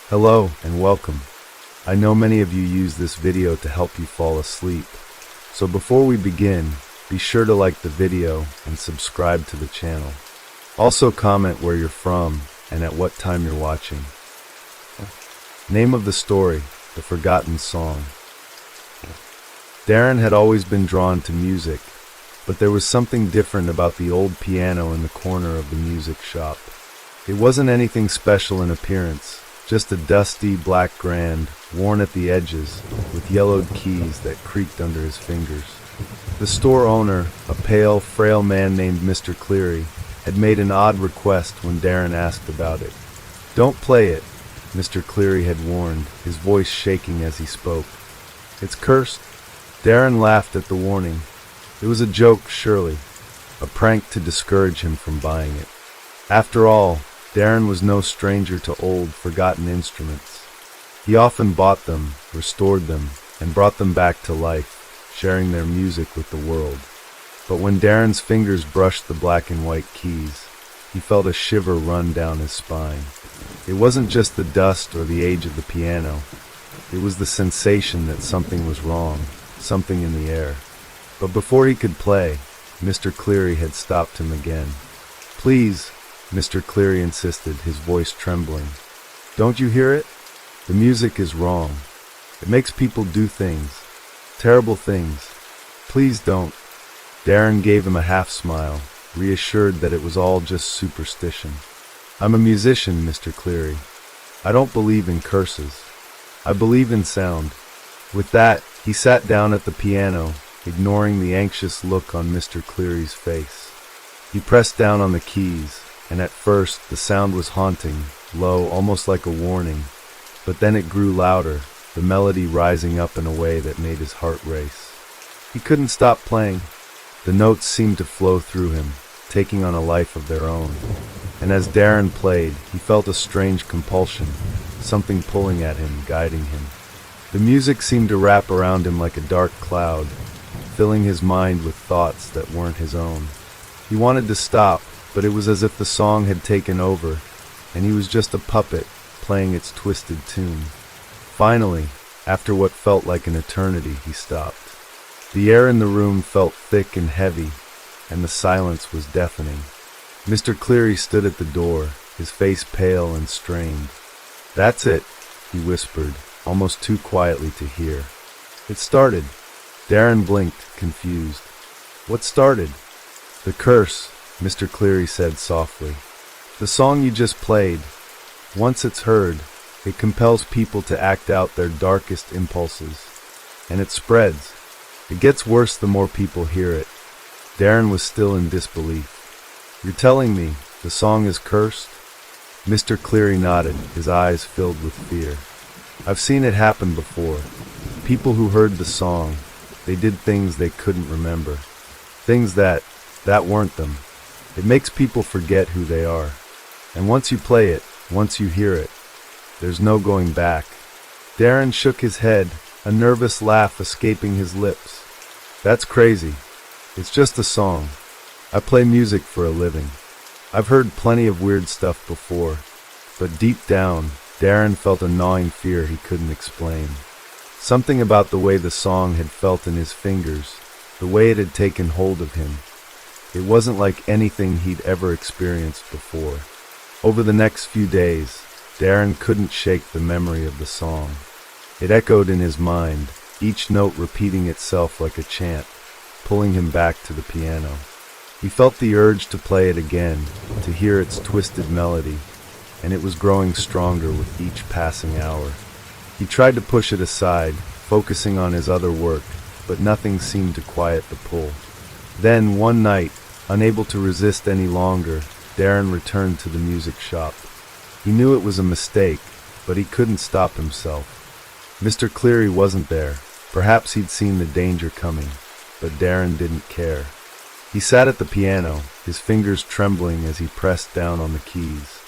Hello and welcome. I know many of you use this video to help you fall asleep. So before we begin, be sure to like the video and subscribe to the channel. Also comment where you're from and at what time you're watching. Name of the story, The Forgotten Song. Darren had always been drawn to music, but there was something different about the old piano in the corner of the music shop. It wasn't anything special in appearance, just a dusty black grand, worn at the edges, with yellowed keys that creaked under his fingers. The store owner, a pale, frail man named Mr. Cleary, had made an odd request when Darren asked about it. "Don't play it," Mr. Cleary had warned, his voice shaking as he spoke. "It's cursed." Darren laughed at the warning. It was a joke, surely, a prank to discourage him from buying it. After all, Darren was no stranger to old, forgotten instruments. He often bought them, restored them, and brought them back to life, sharing their music with the world. But when Darren's fingers brushed the black and white keys, he felt a shiver run down his spine. It wasn't just the dust or the age of the piano. It was the sensation that something was wrong, something in the air. But before he could play, Mr. Cleary had stopped him again. "Please," Mr. Cleary insisted, his voice trembling. "Don't you hear it? The music is wrong. It makes people do things, terrible things. Please don't." Darren gave him a half smile, reassured that it was all just superstition. "I'm a musician, Mr. Cleary. I don't believe in curses. I believe in sound." With that, he sat down at the piano, ignoring the anxious look on Mr. Cleary's face. He pressed down on the keys, and at first the sound was haunting, low, almost like a warning. But then it grew louder, the melody rising up in a way that made his heart race. He couldn't stop playing. The notes seemed to flow through him, taking on a life of their own. And as Darren played, he felt a strange compulsion, something pulling at him, guiding him. The music seemed to wrap around him like a dark cloud, filling his mind with thoughts that weren't his own. He wanted to stop, but it was as if the song had taken over, and he was just a puppet, playing its twisted tune. Finally, after what felt like an eternity, he stopped. The air in the room felt thick and heavy, and the silence was deafening. Mr. Cleary stood at the door, his face pale and strained. "That's it," he whispered, almost too quietly to hear. "It started." Darren blinked, confused. "What started?" "The curse," Mr. Cleary said softly. "The song you just played. Once it's heard, it compels people to act out their darkest impulses. And it spreads. It gets worse the more people hear it." Darren was still in disbelief. "You're telling me the song is cursed?" Mr. Cleary nodded, his eyes filled with fear. "I've seen it happen before. People who heard the song, they did things they couldn't remember. Things that weren't them. It makes people forget who they are. And once you play it, once you hear it, there's no going back." Darren shook his head, a nervous laugh escaping his lips. "That's crazy. It's just a song. I play music for a living. I've heard plenty of weird stuff before." But deep down, Darren felt a gnawing fear he couldn't explain. Something about the way the song had felt in his fingers, the way it had taken hold of him. It wasn't like anything he'd ever experienced before. Over the next few days, Darren couldn't shake the memory of the song. It echoed in his mind, each note repeating itself like a chant, pulling him back to the piano. He felt the urge to play it again, to hear its twisted melody, and it was growing stronger with each passing hour. He tried to push it aside, focusing on his other work, but nothing seemed to quiet the pull. Then, one night, unable to resist any longer, Darren returned to the music shop. He knew it was a mistake, but he couldn't stop himself. Mr. Cleary wasn't there. Perhaps he'd seen the danger coming, but Darren didn't care. He sat at the piano, his fingers trembling as he pressed down on the keys.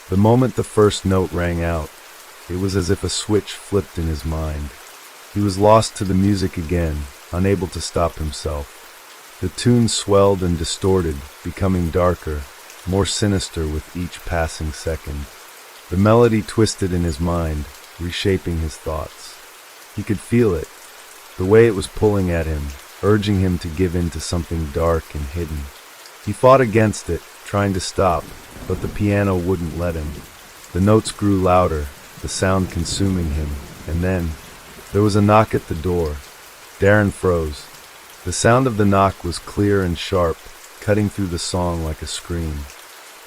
The moment the first note rang out, it was as if a switch flipped in his mind. He was lost to the music again, unable to stop himself. The tune swelled and distorted, becoming darker, more sinister with each passing second. The melody twisted in his mind, reshaping his thoughts. He could feel it, the way it was pulling at him, urging him to give in to something dark and hidden. He fought against it, trying to stop, but the piano wouldn't let him. The notes grew louder, the sound consuming him, and then there was a knock at the door. Darren froze. The sound of the knock was clear and sharp, cutting through the song like a scream.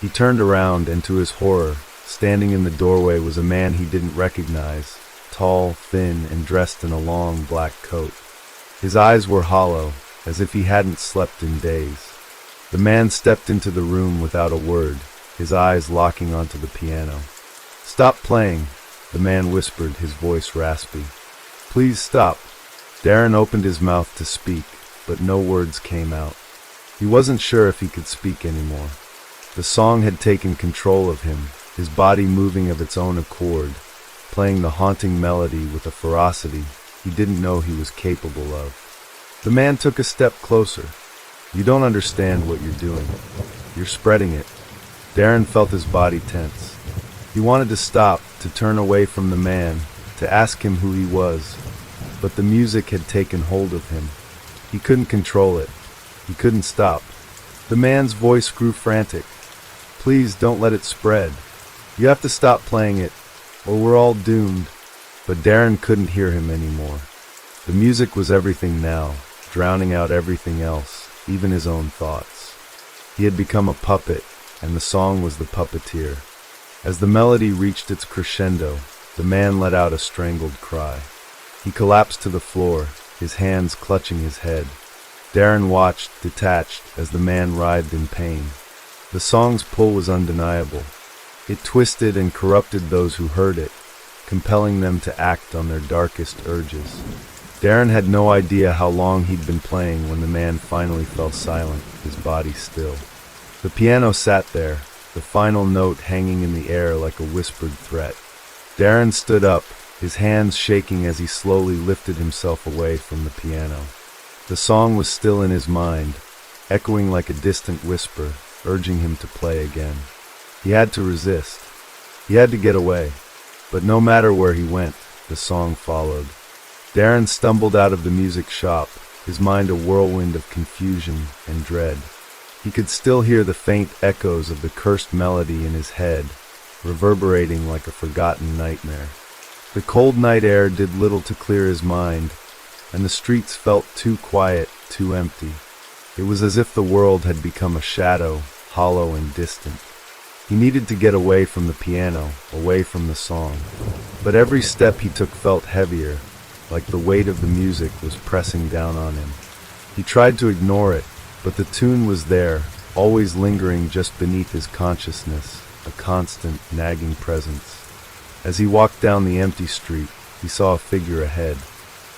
He turned around, and to his horror, standing in the doorway was a man he didn't recognize, tall, thin, and dressed in a long black coat. His eyes were hollow, as if he hadn't slept in days. The man stepped into the room without a word, his eyes locking onto the piano. "Stop playing," the man whispered, his voice raspy. "Please stop." Darren opened his mouth to speak, but no words came out. He wasn't sure if he could speak anymore. The song had taken control of him, his body moving of its own accord, playing the haunting melody with a ferocity he didn't know he was capable of. The man took a step closer. "You don't understand what you're doing. You're spreading it." Darren felt his body tense. He wanted to stop, to turn away from the man, to ask him who he was, but the music had taken hold of him. He couldn't control it. He couldn't stop. The man's voice grew frantic. "Please don't let it spread. You have to stop playing it, or we're all doomed." But Darren couldn't hear him anymore. The music was everything now, drowning out everything else, even his own thoughts. He had become a puppet, and the song was the puppeteer. As the melody reached its crescendo, the man let out a strangled cry. He collapsed to the floor, his hands clutching his head. Darren watched, detached, as the man writhed in pain. The song's pull was undeniable. It twisted and corrupted those who heard it, compelling them to act on their darkest urges. Darren had no idea how long he'd been playing when the man finally fell silent, his body still. The piano sat there, the final note hanging in the air like a whispered threat. Darren stood up, his hands shaking as he slowly lifted himself away from the piano. The song was still in his mind, echoing like a distant whisper, urging him to play again. He had to resist. He had to get away. But no matter where he went, the song followed. Darren stumbled out of the music shop, his mind a whirlwind of confusion and dread. He could still hear the faint echoes of the cursed melody in his head, reverberating like a forgotten nightmare. The cold night air did little to clear his mind, and the streets felt too quiet, too empty. It was as if the world had become a shadow, hollow and distant. He needed to get away from the piano, away from the song. But every step he took felt heavier, like the weight of the music was pressing down on him. He tried to ignore it, but the tune was there, always lingering just beneath his consciousness, a constant, nagging presence. As he walked down the empty street, he saw a figure ahead,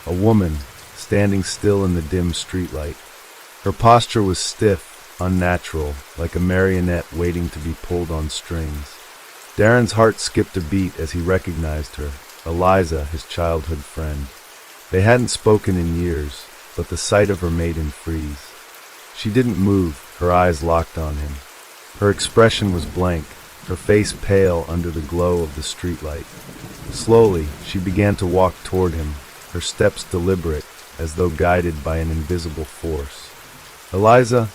a woman, standing still in the dim streetlight. Her posture was stiff, unnatural, like a marionette waiting to be pulled on strings. Darren's heart skipped a beat as he recognized her, Eliza, his childhood friend. They hadn't spoken in years, but the sight of her made him freeze. She didn't move, her eyes locked on him. Her expression was blank, her face pale under the glow of the streetlight. Slowly, she began to walk toward him, her steps deliberate, as though guided by an invisible force. "Eliza,"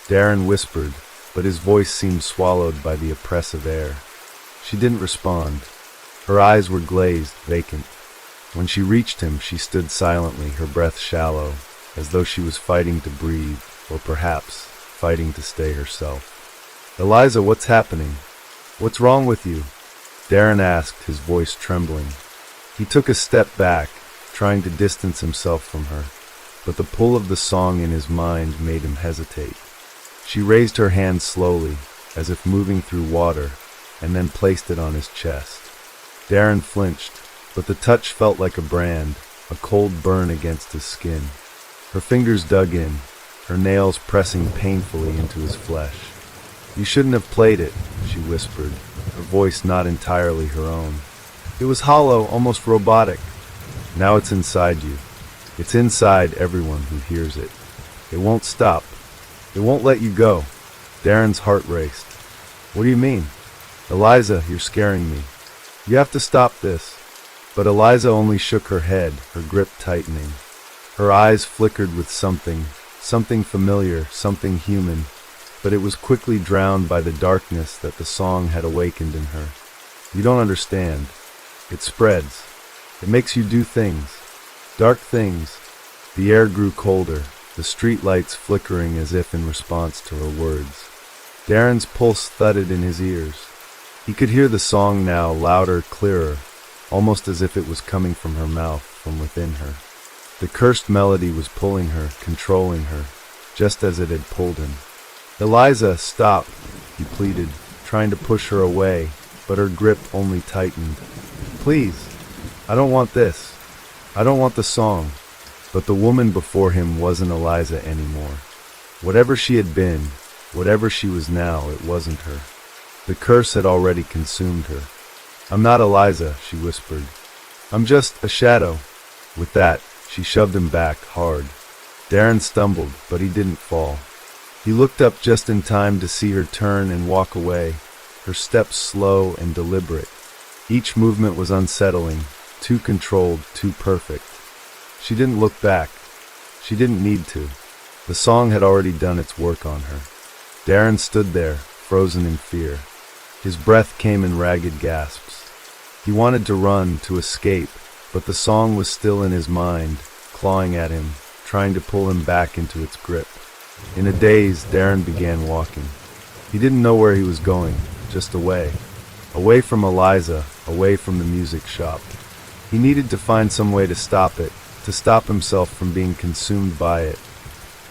Darren whispered, but his voice seemed swallowed by the oppressive air. She didn't respond. Her eyes were glazed, vacant. When she reached him, she stood silently, her breath shallow, as though she was fighting to breathe, or perhaps fighting to stay herself. "Eliza, what's happening? What's wrong with you?" Darren asked, his voice trembling. He took a step back, trying to distance himself from her, but the pull of the song in his mind made him hesitate. She raised her hand slowly, as if moving through water, and then placed it on his chest. Darren flinched, but the touch felt like a brand, a cold burn against his skin. Her fingers dug in, her nails pressing painfully into his flesh. "You shouldn't have played it," she whispered, her voice not entirely her own. "It was hollow, almost robotic. Now it's inside you. It's inside everyone who hears it. It won't stop. It won't let you go." Darren's heart raced. "What do you mean?" "Eliza, you're scaring me. You have to stop this." But Eliza only shook her head, her grip tightening. Her eyes flickered with something familiar, something human, but it was quickly drowned by the darkness that the song had awakened in her. "You don't understand. It spreads. It makes you do things. Dark things." The air grew colder, the street lights flickering as if in response to her words. Darren's pulse thudded in his ears. He could hear the song now, louder, clearer, almost as if it was coming from her mouth, from within her. The cursed melody was pulling her, controlling her, just as it had pulled him. "Eliza, stop," he pleaded, trying to push her away, but her grip only tightened. "Please, I don't want this. I don't want the song." But the woman before him wasn't Eliza anymore. Whatever she had been, whatever she was now, it wasn't her. The curse had already consumed her. "I'm not Eliza," she whispered. "I'm just a shadow." With that, she shoved him back, hard. Darren stumbled, but he didn't fall. He looked up just in time to see her turn and walk away, her steps slow and deliberate. Each movement was unsettling, too controlled, too perfect. She didn't look back. She didn't need to. The song had already done its work on her. Darren stood there, frozen in fear. His breath came in ragged gasps. He wanted to run, to escape, but the song was still in his mind, clawing at him, trying to pull him back into its grip. In a daze, Darren began walking. He didn't know where he was going, just away. Away from Eliza, away from the music shop. He needed to find some way to stop it, to stop himself from being consumed by it.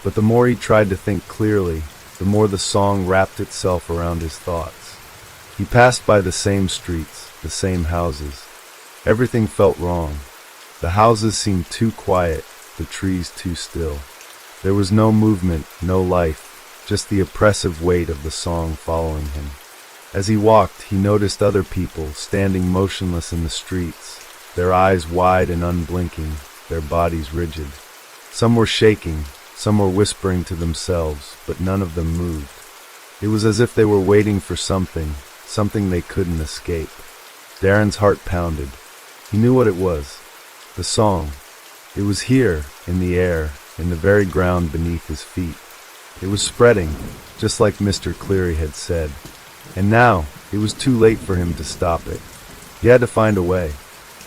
But the more he tried to think clearly, the more the song wrapped itself around his thoughts. He passed by the same streets, the same houses. Everything felt wrong. The houses seemed too quiet, the trees too still. There was no movement, no life, just the oppressive weight of the song following him. As he walked, he noticed other people standing motionless in the streets, their eyes wide and unblinking, their bodies rigid. Some were shaking, some were whispering to themselves, but none of them moved. It was as if they were waiting for something they couldn't escape. Darren's heart pounded. He knew what it was. The song. It was here, in the air, in the very ground beneath his feet. It was spreading, just like Mr. Cleary had said. And now, it was too late for him to stop it. He had to find a way.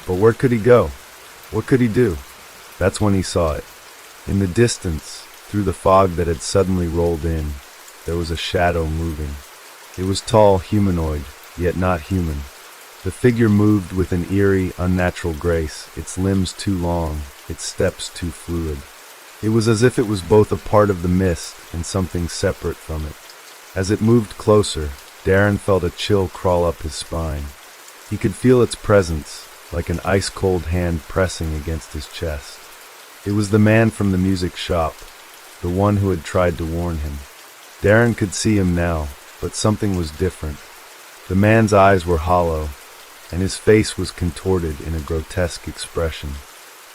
But where could he go? What could he do? That's when he saw it. In the distance, through the fog that had suddenly rolled in, there was a shadow moving. It was tall, humanoid, yet not human. The figure moved with an eerie, unnatural grace, its limbs too long, its steps too fluid. It was as if it was both a part of the mist and something separate from it. As it moved closer, Darren felt a chill crawl up his spine. He could feel its presence, like an ice-cold hand pressing against his chest. It was the man from the music shop, the one who had tried to warn him. Darren could see him now, but something was different. The man's eyes were hollow, and his face was contorted in a grotesque expression.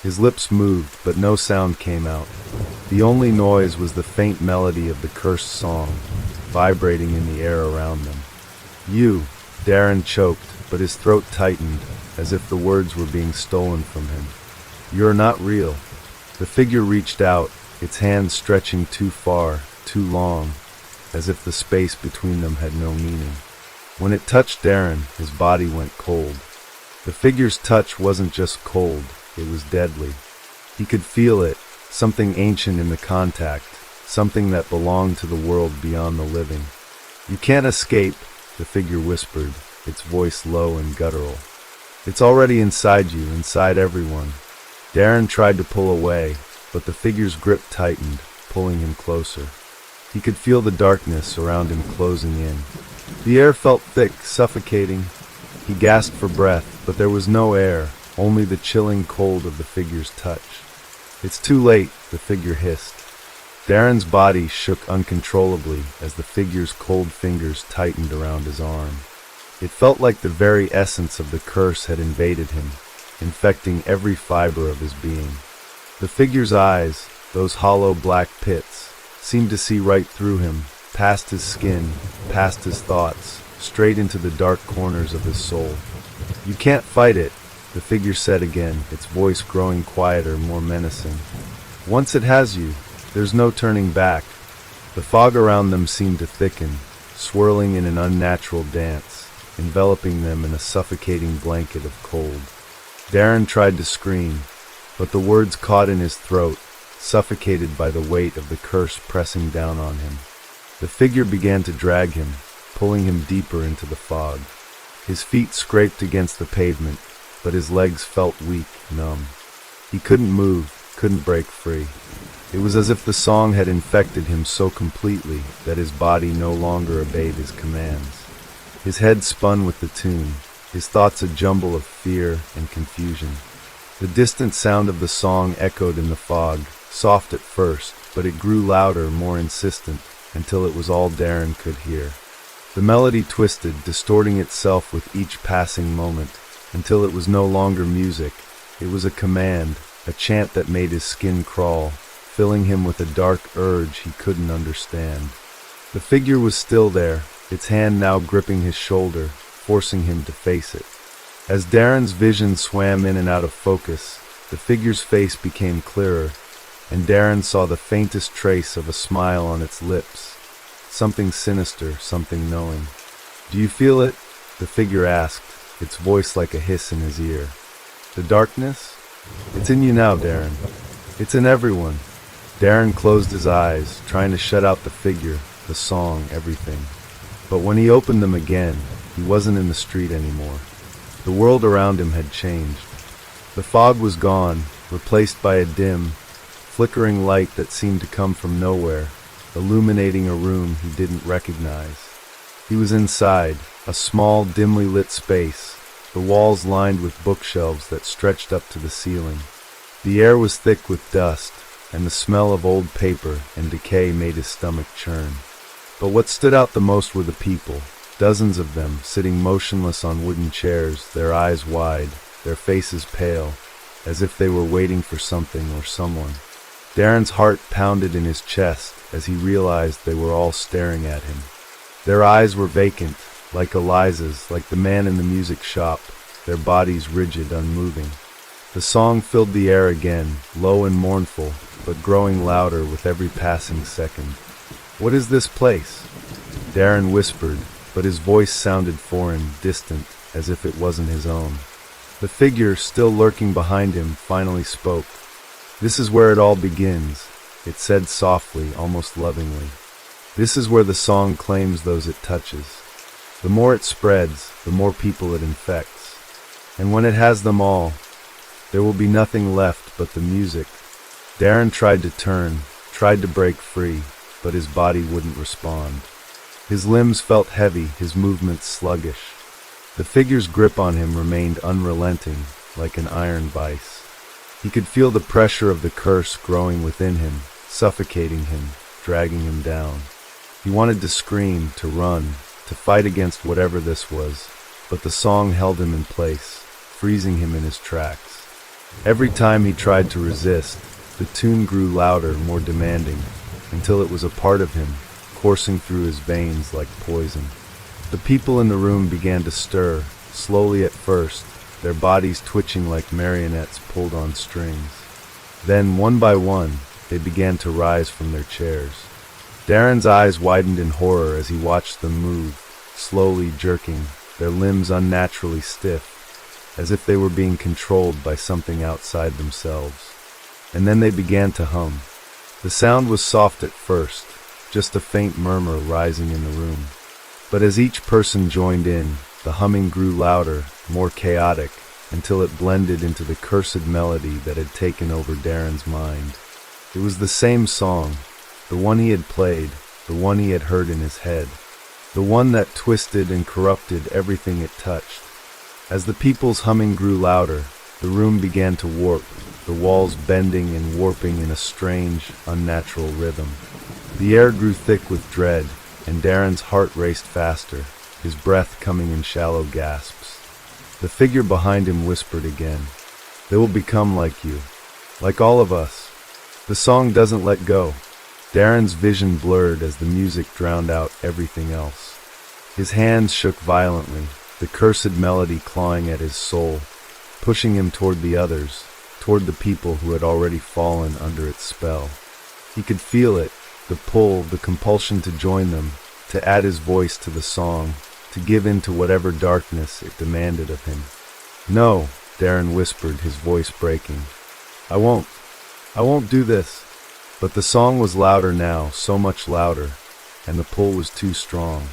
His lips moved, but no sound came out. The only noise was the faint melody of the cursed song, vibrating in the air around them. "You," Darren choked, but his throat tightened, as if the words were being stolen from him. "You're not real." The figure reached out, its hands stretching too far, too long, as if the space between them had no meaning. When it touched Darren, his body went cold. The figure's touch wasn't just cold, it was deadly. He could feel it, something ancient in the contact, something that belonged to the world beyond the living. "You can't escape," the figure whispered, its voice low and guttural. "It's already inside you, inside everyone." Darren tried to pull away, but the figure's grip tightened, pulling him closer. He could feel the darkness around him closing in. The air felt thick, suffocating. He gasped for breath, but there was no air, only the chilling cold of the figure's touch. "It's too late," the figure hissed. Darren's body shook uncontrollably as the figure's cold fingers tightened around his arm. It felt like the very essence of the curse had invaded him, infecting every fiber of his being. The figure's eyes, those hollow black pits, seemed to see right through him, past his skin, past his thoughts, straight into the dark corners of his soul. "You can't fight it," the figure said again, its voice growing quieter, more menacing. "Once it has you, there's no turning back." The fog around them seemed to thicken, swirling in an unnatural dance, enveloping them in a suffocating blanket of cold. Darren tried to scream, but the words caught in his throat, suffocated by the weight of the curse pressing down on him. The figure began to drag him, pulling him deeper into the fog. His feet scraped against the pavement, but his legs felt weak, numb. He couldn't move, couldn't break free. It was as if the song had infected him so completely that his body no longer obeyed his commands. His head spun with the tune, his thoughts a jumble of fear and confusion. The distant sound of the song echoed in the fog, soft at first, but it grew louder, more insistent, until it was all Darren could hear. The melody twisted, distorting itself with each passing moment, until it was no longer music. It was a command, a chant that made his skin crawl, filling him with a dark urge he couldn't understand. The figure was still there, its hand now gripping his shoulder, forcing him to face it. As Darren's vision swam in and out of focus, the figure's face became clearer, and Darren saw the faintest trace of a smile on its lips. Something sinister, something knowing. "Do you feel it?" the figure asked, its voice like a hiss in his ear. "The darkness? It's in you now, Darren. It's in everyone." Darren closed his eyes, trying to shut out the figure, the song, everything. But when he opened them again, he wasn't in the street anymore. The world around him had changed. The fog was gone, replaced by a dim, flickering light that seemed to come from nowhere, illuminating a room he didn't recognize. He was inside, a small, dimly lit space, the walls lined with bookshelves that stretched up to the ceiling. The air was thick with dust, and the smell of old paper and decay made his stomach churn. But what stood out the most were the people, dozens of them, sitting motionless on wooden chairs, their eyes wide, their faces pale, as if they were waiting for something or someone. Darren's heart pounded in his chest as he realized they were all staring at him. Their eyes were vacant, like Eliza's, like the man in the music shop, their bodies rigid, unmoving. The song filled the air again, low and mournful, but growing louder with every passing second. "What is this place?" Darren whispered, but his voice sounded foreign, distant, as if it wasn't his own. The figure, still lurking behind him, finally spoke. "This is where it all begins," it said softly, almost lovingly. "This is where the song claims those it touches. The more it spreads, the more people it infects. And when it has them all, there will be nothing left but the music." Darren tried to turn, tried to break free, but his body wouldn't respond. His limbs felt heavy, his movements sluggish. The figure's grip on him remained unrelenting, like an iron vice. He could feel the pressure of the curse growing within him, suffocating him, dragging him down. He wanted to scream, to run, to fight against whatever this was, but the song held him in place, freezing him in his tracks. Every time he tried to resist, the tune grew louder, more demanding, until it was a part of him, coursing through his veins like poison. The people in the room began to stir, slowly at first, their bodies twitching like marionettes pulled on strings. Then, one by one, they began to rise from their chairs. Darren's eyes widened in horror as he watched them move, slowly jerking, their limbs unnaturally stiff, as if they were being controlled by something outside themselves. And then they began to hum. The sound was soft at first, just a faint murmur rising in the room. But as each person joined in, the humming grew louder, more chaotic, until it blended into the cursed melody that had taken over Darren's mind. It was the same song, the one he had played, the one he had heard in his head, the one that twisted and corrupted everything it touched. As the people's humming grew louder, the room began to warp, the walls bending and warping in a strange, unnatural rhythm. The air grew thick with dread, and Darren's heart raced faster, his breath coming in shallow gasps. The figure behind him whispered again, "They will become like you, like all of us." The song doesn't let go. Darren's vision blurred as the music drowned out everything else. His hands shook violently, the cursed melody clawing at his soul, pushing him toward the others, toward the people who had already fallen under its spell. He could feel it, the pull, the compulsion to join them, to add his voice to the song, to give in to whatever darkness it demanded of him. "No," Darren whispered, his voice breaking. I won't do this." But the song was louder now, so much louder, and the pull was too strong.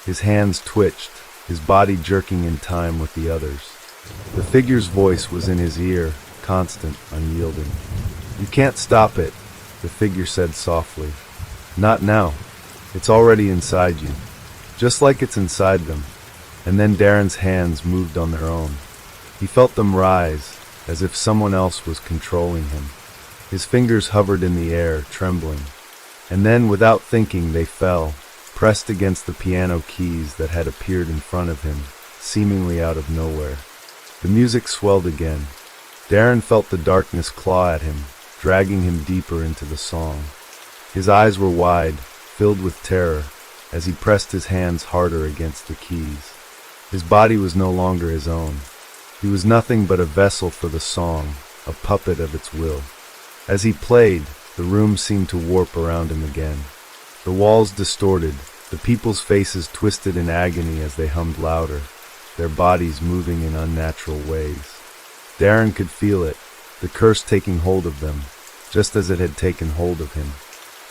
His hands twitched, his body jerking in time with the others. The figure's voice was in his ear, constant, unyielding. "You can't stop it," the figure said softly. "Not now. It's already inside you, just like it's inside them." And then Darren's hands moved on their own. He felt them rise, as if someone else was controlling him. His fingers hovered in the air, trembling. And then, without thinking, they fell, pressed against the piano keys that had appeared in front of him, seemingly out of nowhere. The music swelled again. Darren felt the darkness claw at him, dragging him deeper into the song. His eyes were wide, filled with terror, as he pressed his hands harder against the keys. His body was no longer his own. He was nothing but a vessel for the song, a puppet of its will. As he played, the room seemed to warp around him again. The walls distorted, the people's faces twisted in agony as they hummed louder, their bodies moving in unnatural ways. Darren could feel it, the curse taking hold of them, just as it had taken hold of him.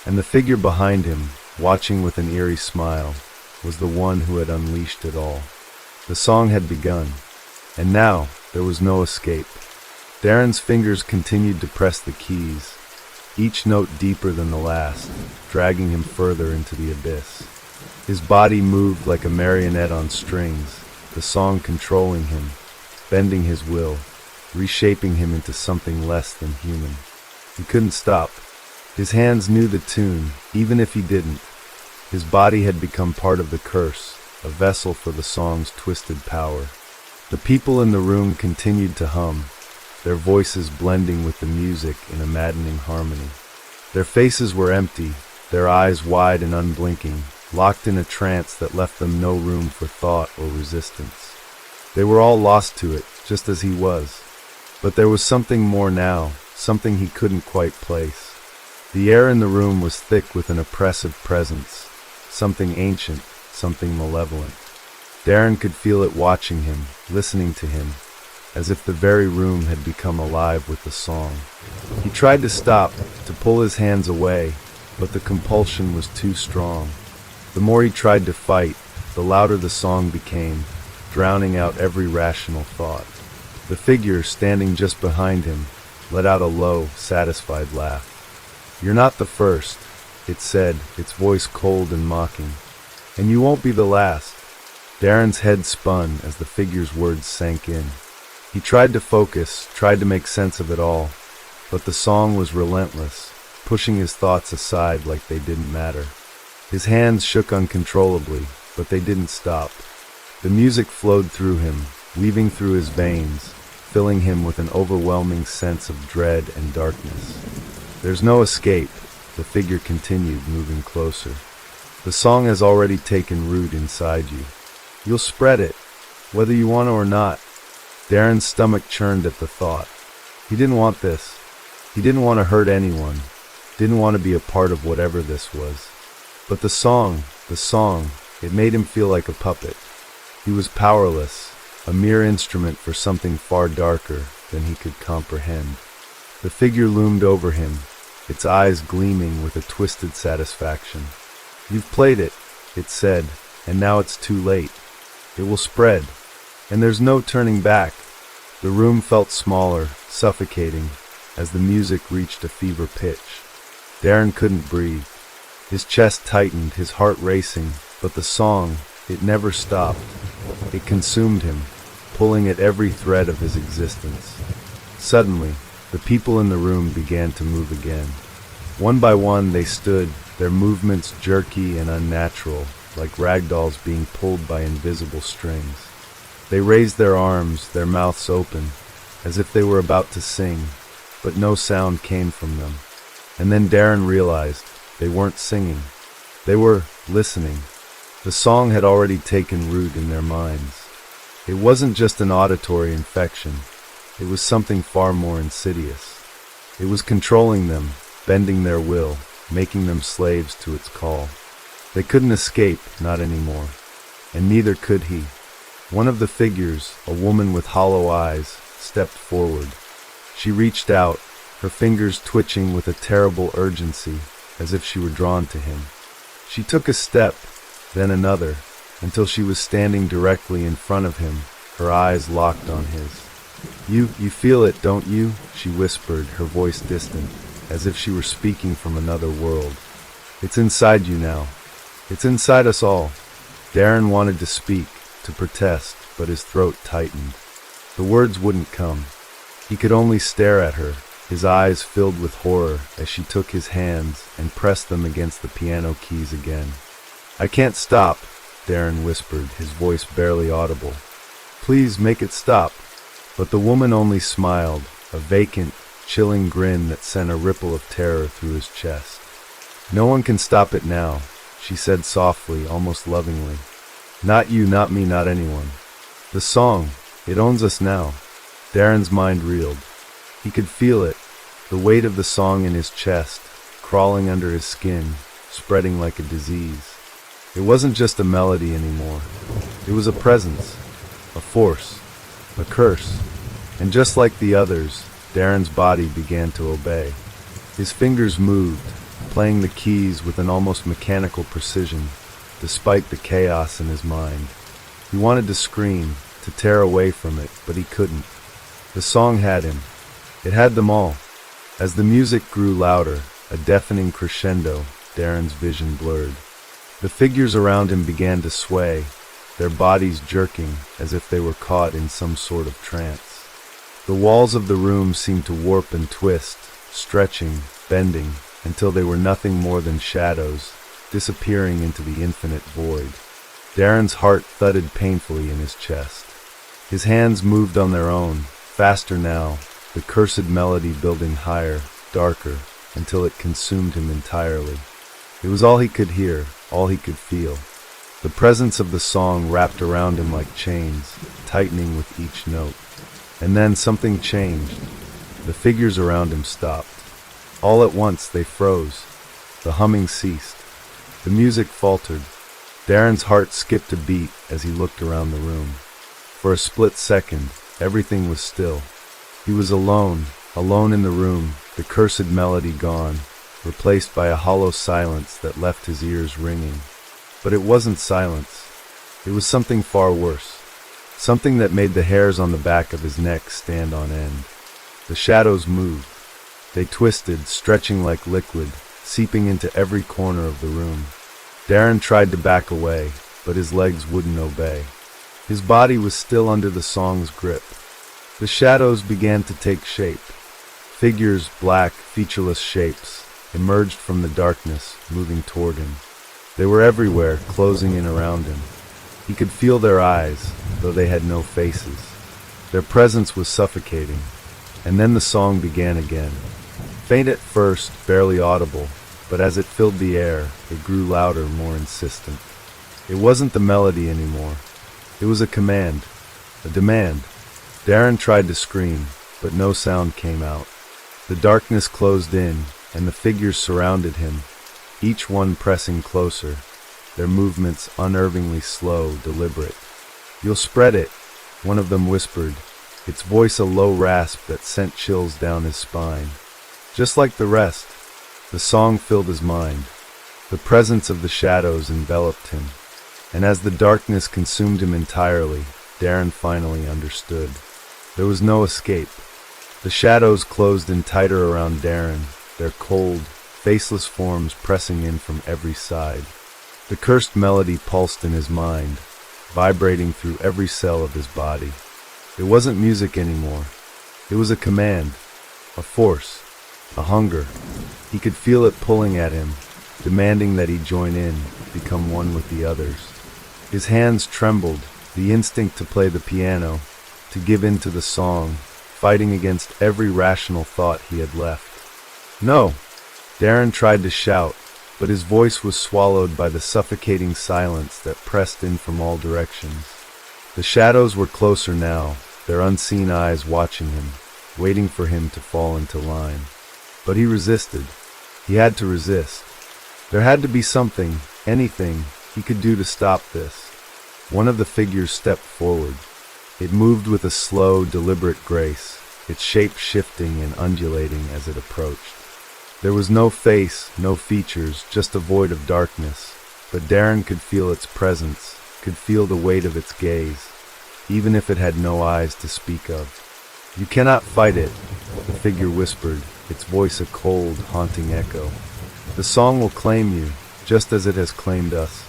And the figure behind him, watching with an eerie smile, was the one who had unleashed it all. The song had begun, and now there was no escape. Darren's fingers continued to press the keys, each note deeper than the last, dragging him further into the abyss. His body moved like a marionette on strings, the song controlling him, bending his will, reshaping him into something less than human. He couldn't stop. His hands knew the tune, even if he didn't. His body had become part of the curse, a vessel for the song's twisted power. The people in the room continued to hum, their voices blending with the music in a maddening harmony. Their faces were empty, their eyes wide and unblinking, locked in a trance that left them no room for thought or resistance. They were all lost to it, just as he was. But there was something more now, something he couldn't quite place. The air in the room was thick with an oppressive presence, something ancient, something malevolent. Darren could feel it watching him, listening to him, as if the very room had become alive with the song. He tried to stop, to pull his hands away, but the compulsion was too strong. The more he tried to fight, the louder the song became, drowning out every rational thought. The figure, standing just behind him, let out a low, satisfied laugh. "You're not the first," it said, its voice cold and mocking. "And you won't be the last." Darren's head spun as the figure's words sank in. He tried to focus, tried to make sense of it all, but the song was relentless, pushing his thoughts aside like they didn't matter. His hands shook uncontrollably, but they didn't stop. The music flowed through him, weaving through his veins, filling him with an overwhelming sense of dread and darkness. "There's no escape," the figure continued, moving closer. "The song has already taken root inside you. You'll spread it, whether you want to or not." Darren's stomach churned at the thought. He didn't want this. He didn't want to hurt anyone, didn't want to be a part of whatever this was. But the song, it made him feel like a puppet. He was powerless, a mere instrument for something far darker than he could comprehend. The figure loomed over him, its eyes gleaming with a twisted satisfaction. "You've played it," it said, "and now it's too late. It will spread, and there's no turning back." The room felt smaller, suffocating, as the music reached a fever pitch. Darren couldn't breathe. His chest tightened, his heart racing, but the song, it never stopped. It consumed him, pulling at every thread of his existence. Suddenly, the people in the room began to move again. One by one they stood, their movements jerky and unnatural, like ragdolls being pulled by invisible strings. They raised their arms, their mouths open, as if they were about to sing, but no sound came from them. And then Darren realized they weren't singing. They were listening. The song had already taken root in their minds. It wasn't just an auditory infection. It was something far more insidious. It was controlling them, bending their will, making them slaves to its call. They couldn't escape, not anymore. And neither could he. One of the figures, a woman with hollow eyes, stepped forward. She reached out, her fingers twitching with a terrible urgency, as if she were drawn to him. She took a step, then another, until she was standing directly in front of him, her eyes locked on his. You feel it, don't you?" she whispered, her voice distant, as if she were speaking from another world. "It's inside you now. It's inside us all." Darren wanted to speak, to protest, but his throat tightened. The words wouldn't come. He could only stare at her, his eyes filled with horror as she took his hands and pressed them against the piano keys again. "I can't stop," Darren whispered, his voice barely audible. "Please make it stop." But the woman only smiled, a vacant, chilling grin that sent a ripple of terror through his chest. "No one can stop it now," she said softly, almost lovingly. "Not you, not me, not anyone. The song, it owns us now." Darren's mind reeled. He could feel it, the weight of the song in his chest, crawling under his skin, spreading like a disease. It wasn't just a melody anymore. It was a presence, a force, a curse. And just like the others, Darren's body began to obey. His fingers moved, playing the keys with an almost mechanical precision, despite the chaos in his mind. He wanted to scream, to tear away from it, but he couldn't. The song had him. It had them all. As the music grew louder, a deafening crescendo, Darren's vision blurred. The figures around him began to sway, their bodies jerking as if they were caught in some sort of trance. The walls of the room seemed to warp and twist, stretching, bending, until they were nothing more than shadows, disappearing into the infinite void. Darren's heart thudded painfully in his chest. His hands moved on their own, faster now, the cursed melody building higher, darker, until it consumed him entirely. It was all he could hear, all he could feel. The presence of the song wrapped around him like chains, tightening with each note. And then something changed. The figures around him stopped. All at once they froze. The humming ceased. The music faltered. Darren's heart skipped a beat as he looked around the room. For a split second, everything was still. He was alone, alone in the room, the cursed melody gone, replaced by a hollow silence that left his ears ringing. But it wasn't silence. It was something far worse. Something that made the hairs on the back of his neck stand on end. The shadows moved. They twisted, stretching like liquid, seeping into every corner of the room. Darren tried to back away, but his legs wouldn't obey. His body was still under the song's grip. The shadows began to take shape. Figures, black, featureless shapes, emerged from the darkness, moving toward him. They were everywhere, closing in around him. He could feel their eyes, though they had no faces. Their presence was suffocating. And then the song began again. Faint at first, barely audible, but as it filled the air, it grew louder, more insistent. It wasn't the melody anymore. It was a command, a demand. Darren tried to scream, but no sound came out. The darkness closed in, and the figures surrounded him, each one pressing closer, their movements unnervingly slow, deliberate. "You'll spread it," one of them whispered, its voice a low rasp that sent chills down his spine. Just like the rest, the song filled his mind. The presence of the shadows enveloped him, and as the darkness consumed him entirely, Darren finally understood. There was no escape. The shadows closed in tighter around Darren, their cold, faceless forms pressing in from every side. The cursed melody pulsed in his mind, vibrating through every cell of his body. It wasn't music anymore. It was a command, a force, a hunger. He could feel it pulling at him, demanding that he join in, become one with the others. His hands trembled, the instinct to play the piano, to give in to the song, fighting against every rational thought he had left. "No!" Darren tried to shout, but his voice was swallowed by the suffocating silence that pressed in from all directions. The shadows were closer now, their unseen eyes watching him, waiting for him to fall into line. But he resisted. He had to resist. There had to be something, anything, he could do to stop this. One of the figures stepped forward. It moved with a slow, deliberate grace, its shape shifting and undulating as it approached. There was no face, no features, just a void of darkness, but Darren could feel its presence, could feel the weight of its gaze, even if it had no eyes to speak of. "You cannot fight it," the figure whispered, its voice a cold, haunting echo. "The song will claim you, just as it has claimed us."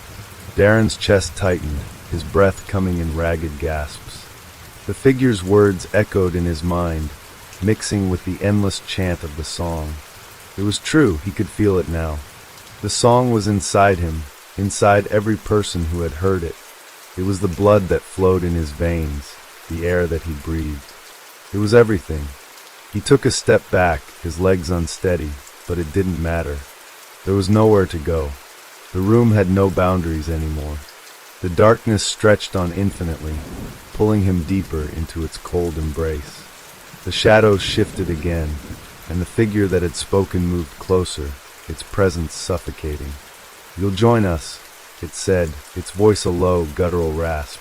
Darren's chest tightened, his breath coming in ragged gasps. The figure's words echoed in his mind, mixing with the endless chant of the song. It was true, he could feel it now. The song was inside him, inside every person who had heard it. It was the blood that flowed in his veins, the air that he breathed. It was everything. He took a step back, his legs unsteady, but it didn't matter. There was nowhere to go. The room had no boundaries anymore. The darkness stretched on infinitely, pulling him deeper into its cold embrace. The shadows shifted again, and the figure that had spoken moved closer, its presence suffocating. "You'll join us," it said, its voice a low, guttural rasp.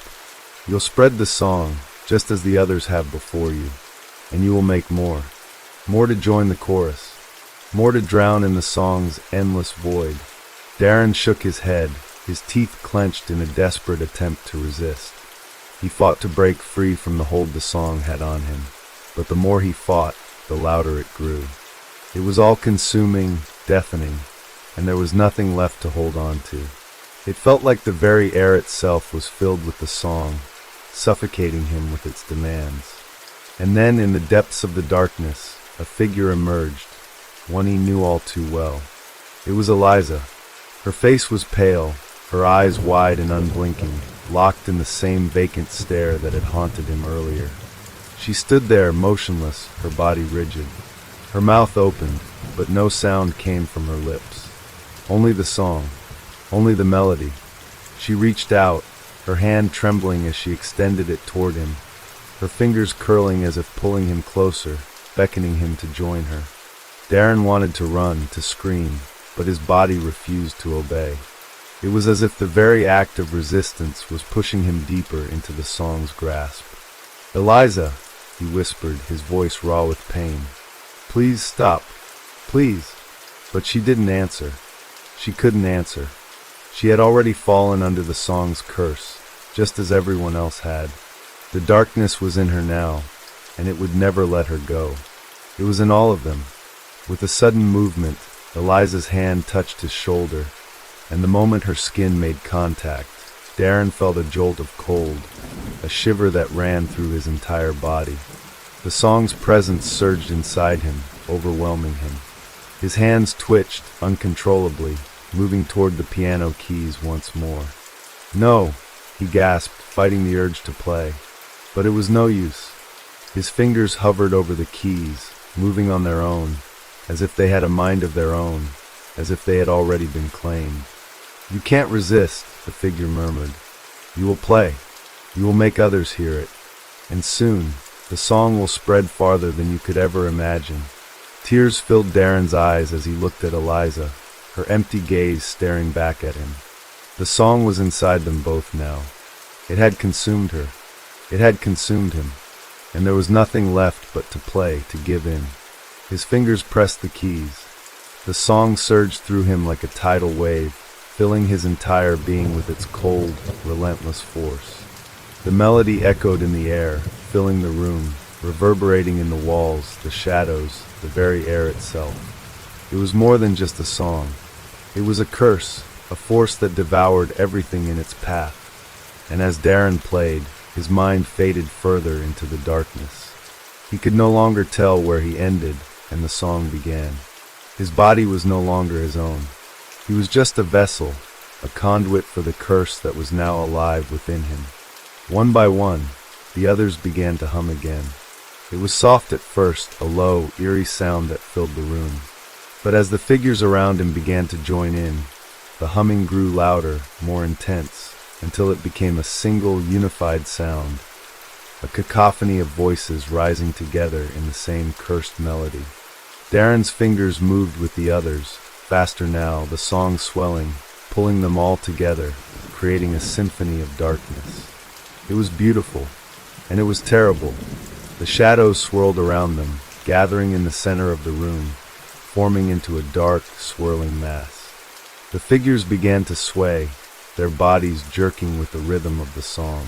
"You'll spread the song, just as the others have before you, and you will make more. More to join the chorus. More to drown in the song's endless void." Darren shook his head, his teeth clenched in a desperate attempt to resist. He fought to break free from the hold the song had on him, but the more he fought, the louder it grew. It was all-consuming, deafening, and there was nothing left to hold on to. It felt like the very air itself was filled with the song, suffocating him with its demands. And then, in the depths of the darkness, a figure emerged, one he knew all too well. It was Eliza. Her face was pale, her eyes wide and unblinking, locked in the same vacant stare that had haunted him earlier. She stood there, motionless, her body rigid. Her mouth opened, but no sound came from her lips. Only the song, only the melody. She reached out, her hand trembling as she extended it toward him, her fingers curling as if pulling him closer, beckoning him to join her. Darren wanted to run, to scream, but his body refused to obey. It was as if the very act of resistance was pushing him deeper into the song's grasp. "Eliza," he whispered, his voice raw with pain. "Please stop. Please." But she didn't answer. She couldn't answer. She had already fallen under the song's curse, just as everyone else had. The darkness was in her now, and it would never let her go. It was in all of them. With a sudden movement, Eliza's hand touched his shoulder, and the moment her skin made contact, Darren felt a jolt of cold, a shiver that ran through his entire body. The song's presence surged inside him, overwhelming him. His hands twitched uncontrollably, moving toward the piano keys once more. "No," he gasped, fighting the urge to play. But it was no use. His fingers hovered over the keys, moving on their own, as if they had a mind of their own, as if they had already been claimed. "You can't resist," the figure murmured. "You will play. You will make others hear it. And soon, the song will spread farther than you could ever imagine." Tears filled Darren's eyes as he looked at Eliza, her empty gaze staring back at him. The song was inside them both now. It had consumed her. It had consumed him. And there was nothing left but to play, to give in. His fingers pressed the keys. The song surged through him like a tidal wave, filling his entire being with its cold, relentless force. The melody echoed in the air, filling the room, reverberating in the walls, the shadows, the very air itself. It was more than just a song. It was a curse, a force that devoured everything in its path. And as Darren played, his mind faded further into the darkness. He could no longer tell where he ended and the song began. His body was no longer his own. He was just a vessel, a conduit for the curse that was now alive within him. One by one, the others began to hum again. It was soft at first, a low, eerie sound that filled the room. But as the figures around him began to join in, the humming grew louder, more intense, until it became a single, unified sound, a cacophony of voices rising together in the same cursed melody. Darren's fingers moved with the others, faster now, the song swelling, pulling them all together, creating a symphony of darkness. It was beautiful, and it was terrible. The shadows swirled around them, gathering in the center of the room, forming into a dark, swirling mass. The figures began to sway, their bodies jerking with the rhythm of the song.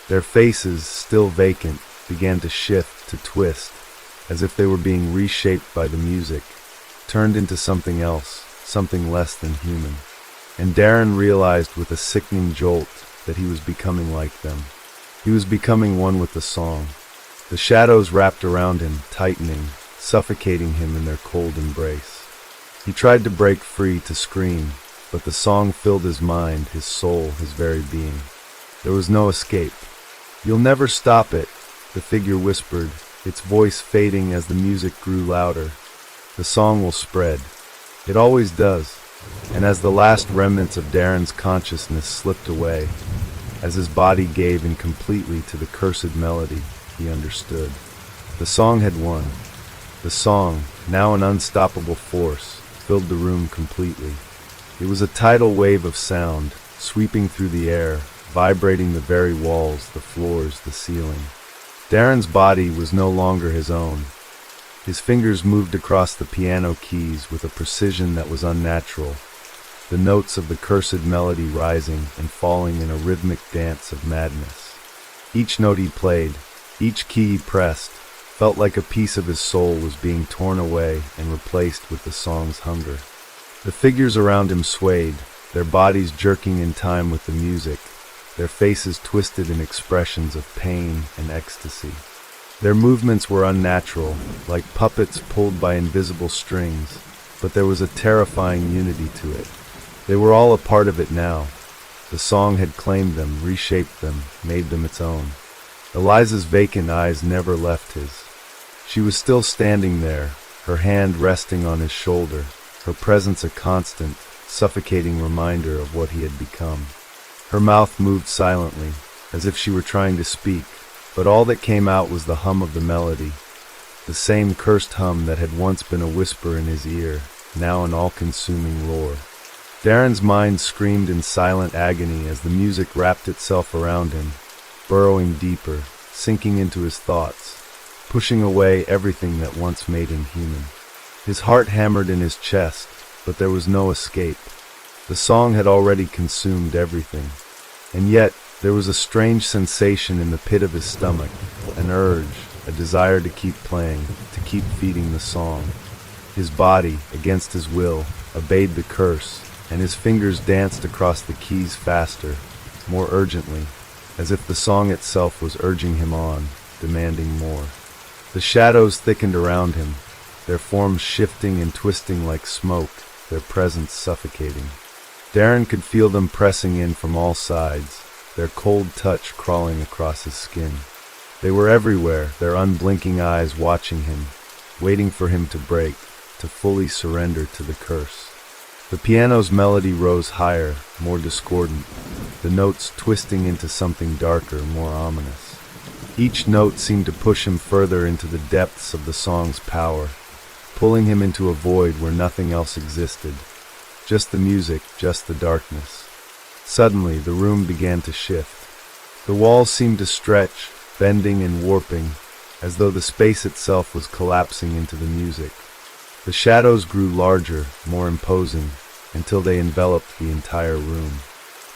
Their faces, still vacant, began to shift, to twist, as if they were being reshaped by the music, turned into something else, something less than human. And Darren realized with a sickening jolt that he was becoming like them. He was becoming one with the song. The shadows wrapped around him, tightening, suffocating him in their cold embrace. He tried to break free, to scream, but the song filled his mind, his soul, his very being. There was no escape. "You'll never stop it," the figure whispered, its voice fading as the music grew louder. "The song will spread. It always does." And as the last remnants of Darren's consciousness slipped away, as his body gave in completely to the cursed melody, he understood. The song had won. The song, now an unstoppable force, filled the room completely. It was a tidal wave of sound, sweeping through the air, vibrating the very walls, the floors, the ceiling. Darren's body was no longer his own. His fingers moved across the piano keys with a precision that was unnatural, the notes of the cursed melody rising and falling in a rhythmic dance of madness. Each note he played, each key he pressed, felt like a piece of his soul was being torn away and replaced with the song's hunger. The figures around him swayed, their bodies jerking in time with the music, their faces twisted in expressions of pain and ecstasy. Their movements were unnatural, like puppets pulled by invisible strings, but there was a terrifying unity to it. They were all a part of it now. The song had claimed them, reshaped them, made them its own. Eliza's vacant eyes never left his. She was still standing there, her hand resting on his shoulder, her presence a constant, suffocating reminder of what he had become. Her mouth moved silently, as if she were trying to speak, but all that came out was the hum of the melody, the same cursed hum that had once been a whisper in his ear, now an all-consuming roar. Darren's mind screamed in silent agony as the music wrapped itself around him, burrowing deeper, sinking into his thoughts, pushing away everything that once made him human. His heart hammered in his chest, but there was no escape. The song had already consumed everything. And yet, there was a strange sensation in the pit of his stomach, an urge, a desire to keep playing, to keep feeding the song. His body, against his will, obeyed the curse, and his fingers danced across the keys faster, more urgently, as if the song itself was urging him on, demanding more. The shadows thickened around him, their forms shifting and twisting like smoke, their presence suffocating. Darren could feel them pressing in from all sides, their cold touch crawling across his skin. They were everywhere, their unblinking eyes watching him, waiting for him to break, to fully surrender to the curse. The piano's melody rose higher, more discordant, the notes twisting into something darker, more ominous. Each note seemed to push him further into the depths of the song's power, pulling him into a void where nothing else existed. Just the music, just the darkness. Suddenly, the room began to shift. The walls seemed to stretch, bending and warping, as though the space itself was collapsing into the music. The shadows grew larger, more imposing, until they enveloped the entire room.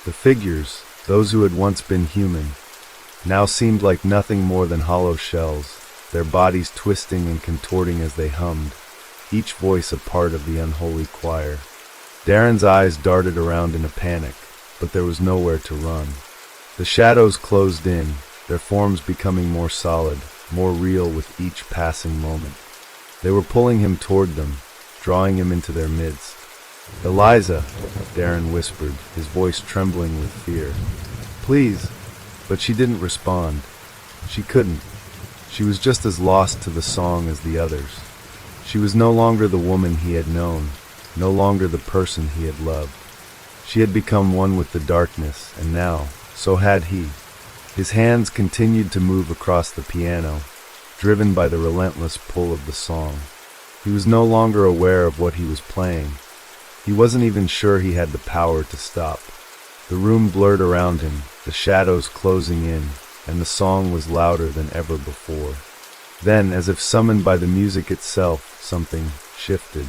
The figures, those who had once been human, now seemed like nothing more than hollow shells, their bodies twisting and contorting as they hummed, each voice a part of the unholy choir. Darren's eyes darted around in a panic, but there was nowhere to run. The shadows closed in, their forms becoming more solid, more real with each passing moment. They were pulling him toward them, drawing him into their midst. "Eliza," Darren whispered, his voice trembling with fear. "Please." But she didn't respond. She couldn't. She was just as lost to the song as the others. She was no longer the woman he had known, no longer the person he had loved. She had become one with the darkness, and now, so had he. His hands continued to move across the piano, driven by the relentless pull of the song. He was no longer aware of what he was playing. He wasn't even sure he had the power to stop. The room blurred around him, the shadows closing in, and the song was louder than ever before. Then, as if summoned by the music itself, something shifted.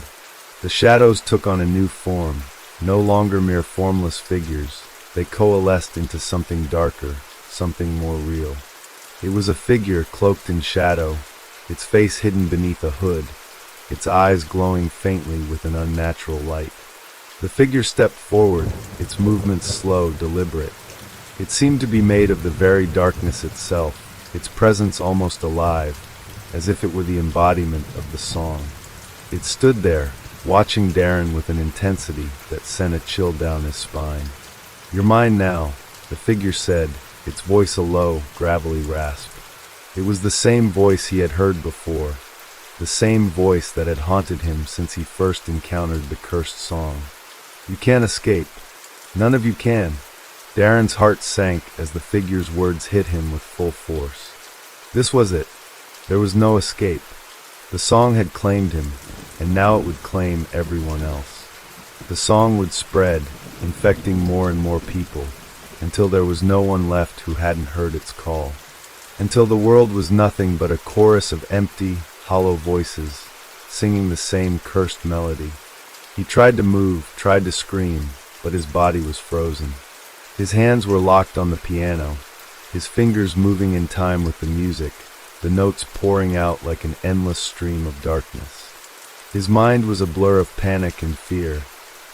The shadows took on a new form, no longer mere formless figures. They coalesced into something darker, something more real. It was a figure cloaked in shadow, its face hidden beneath a hood, its eyes glowing faintly with an unnatural light. The figure stepped forward, its movements slow, deliberate. It seemed to be made of the very darkness itself, its presence almost alive, as if it were the embodiment of the song. It stood there, watching Darren with an intensity that sent a chill down his spine. "You're mine now," the figure said, its voice a low, gravelly rasp. It was the same voice he had heard before, the same voice that had haunted him since he first encountered the cursed song. "You can't escape. None of you can." Darren's heart sank as the figure's words hit him with full force. This was it. There was no escape. The song had claimed him, and now it would claim everyone else. The song would spread, infecting more and more people, until there was no one left who hadn't heard its call. Until the world was nothing but a chorus of empty, hollow voices, singing the same cursed melody. He tried to move, tried to scream, but his body was frozen. His hands were locked on the piano, his fingers moving in time with the music, the notes pouring out like an endless stream of darkness. His mind was a blur of panic and fear,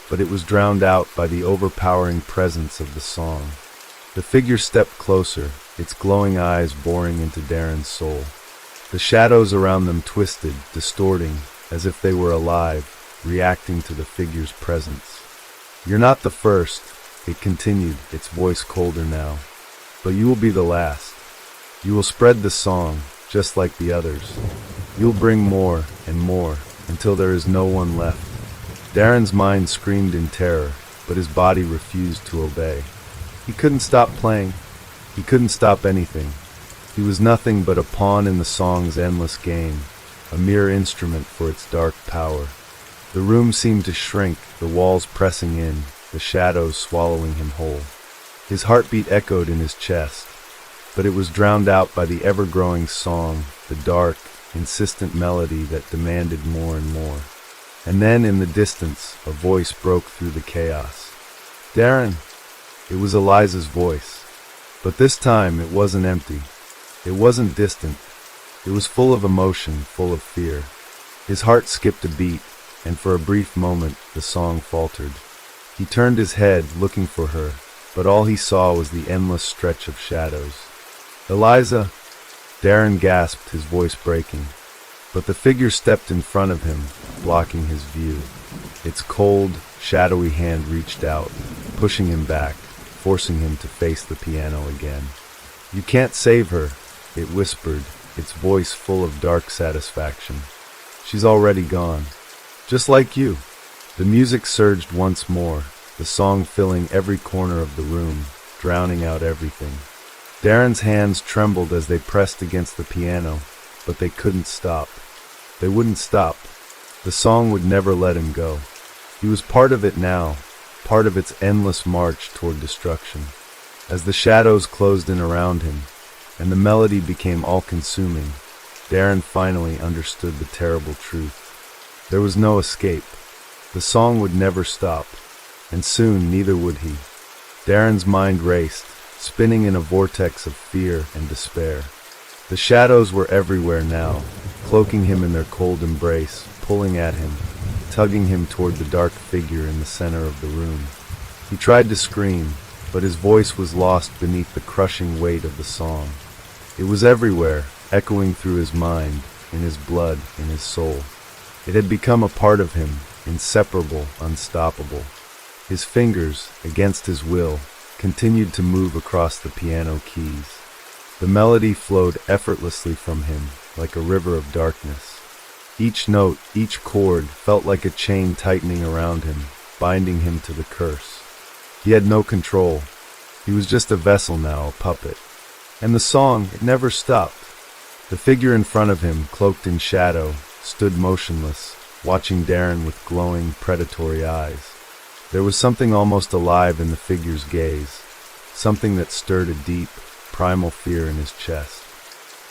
but it was drowned out by the overpowering presence of the song. The figure stepped closer, its glowing eyes boring into Darren's soul. The shadows around them twisted, distorting, as if they were alive, reacting to the figure's presence. "You're not the first," it continued, its voice colder now, "but you will be the last. You will spread the song, just like the others. You'll bring more and more, until there is no one left." Darren's mind screamed in terror, but his body refused to obey. He couldn't stop playing. He couldn't stop anything. He was nothing but a pawn in the song's endless game, a mere instrument for its dark power. The room seemed to shrink, the walls pressing in, the shadows swallowing him whole. His heartbeat echoed in his chest, but it was drowned out by the ever-growing song, the dark, insistent melody that demanded more and more. And then, in the distance, a voice broke through the chaos. "Darren!" It was Eliza's voice. But this time, it wasn't empty. It wasn't distant. It was full of emotion, full of fear. His heart skipped a beat, and for a brief moment, the song faltered. He turned his head, looking for her, but all he saw was the endless stretch of shadows. "Eliza!" Darren gasped, his voice breaking. But the figure stepped in front of him, blocking his view. Its cold, shadowy hand reached out, pushing him back, forcing him to face the piano again. "You can't save her," it whispered, its voice full of dark satisfaction. "She's already gone. Just like you." The music surged once more, the song filling every corner of the room, drowning out everything. Darren's hands trembled as they pressed against the piano, but they couldn't stop. They wouldn't stop. The song would never let him go. He was part of it now, part of its endless march toward destruction. As the shadows closed in around him, and the melody became all-consuming, Darren finally understood the terrible truth. There was no escape. The song would never stop, and soon neither would he. Darren's mind raced, spinning in a vortex of fear and despair. The shadows were everywhere now, cloaking him in their cold embrace, pulling at him, tugging him toward the dark figure in the center of the room. He tried to scream, but his voice was lost beneath the crushing weight of the song. It was everywhere, echoing through his mind, in his blood, in his soul. It had become a part of him, inseparable, unstoppable. His fingers, against his will, continued to move across the piano keys. The melody flowed effortlessly from him, like a river of darkness. Each note, each chord felt like a chain tightening around him, binding him to the curse. He had no control. He was just a vessel now, a puppet. And the song, it never stopped. The figure in front of him, cloaked in shadow, stood motionless, watching Darren with glowing, predatory eyes. There was something almost alive in the figure's gaze, something that stirred a deep, primal fear in his chest.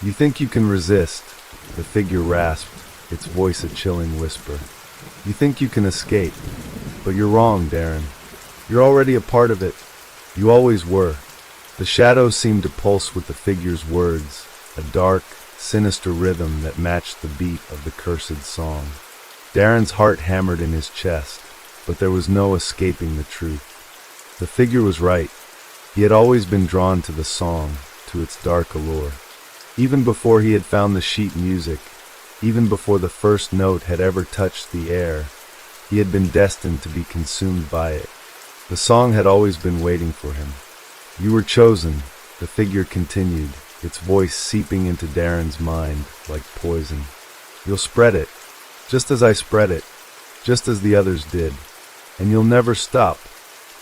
"You think you can resist?" the figure rasped, its voice a chilling whisper. "You think you can escape? But you're wrong, Darren. You're already a part of it. You always were." The shadows seemed to pulse with the figure's words, a dark, sinister rhythm that matched the beat of the cursed song. Darren's heart hammered in his chest, but there was no escaping the truth. The figure was right. He had always been drawn to the song, to its dark allure. Even before he had found the sheet music, even before the first note had ever touched the air, he had been destined to be consumed by it. The song had always been waiting for him. "You were chosen," the figure continued, its voice seeping into Darren's mind like poison. "You'll spread it, just as I spread it, just as the others did, and you'll never stop."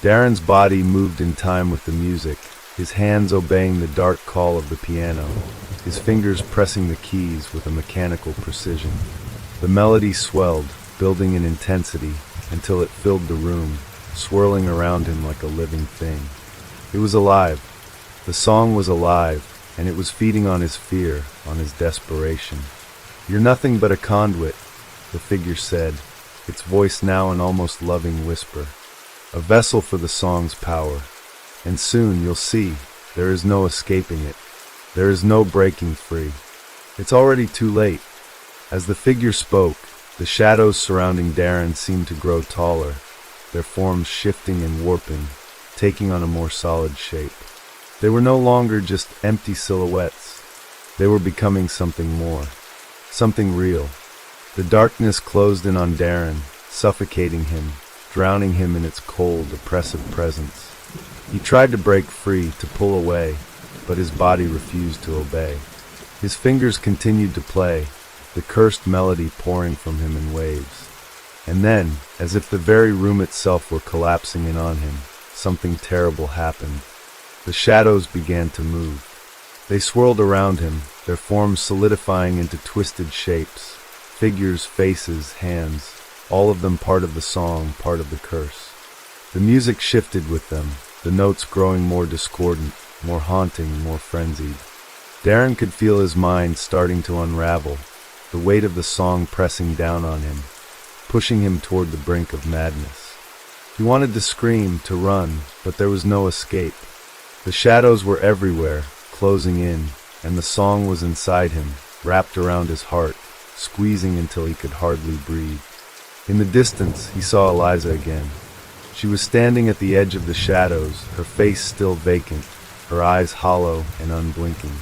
Darren's body moved in time with the music, his hands obeying the dark call of the piano, his fingers pressing the keys with a mechanical precision. The melody swelled, building in intensity, until it filled the room, swirling around him like a living thing. It was alive. The song was alive, and it was feeding on his fear, on his desperation. "You're nothing but a conduit," the figure said, its voice now an almost loving whisper. "A vessel for the song's power. And soon you'll see, there is no escaping it. There is no breaking free. It's already too late." As the figure spoke, the shadows surrounding Darren seemed to grow taller, their forms shifting and warping, taking on a more solid shape. They were no longer just empty silhouettes. They were becoming something more, something real. The darkness closed in on Darren, suffocating him, drowning him in its cold, oppressive presence. He tried to break free, to pull away, but his body refused to obey. His fingers continued to play, the cursed melody pouring from him in waves. And then, as if the very room itself were collapsing in on him, something terrible happened. The shadows began to move. They swirled around him, their forms solidifying into twisted shapes, figures, faces, hands, all of them part of the song, part of the curse. The music shifted with them, the notes growing more discordant, more haunting, more frenzied. Darren could feel his mind starting to unravel, the weight of the song pressing down on him, pushing him toward the brink of madness. He wanted to scream, to run, but there was no escape. The shadows were everywhere, closing in, and the song was inside him, wrapped around his heart, squeezing until he could hardly breathe. In the distance, he saw Eliza again. She was standing at the edge of the shadows, her face still vacant, her eyes hollow and unblinking.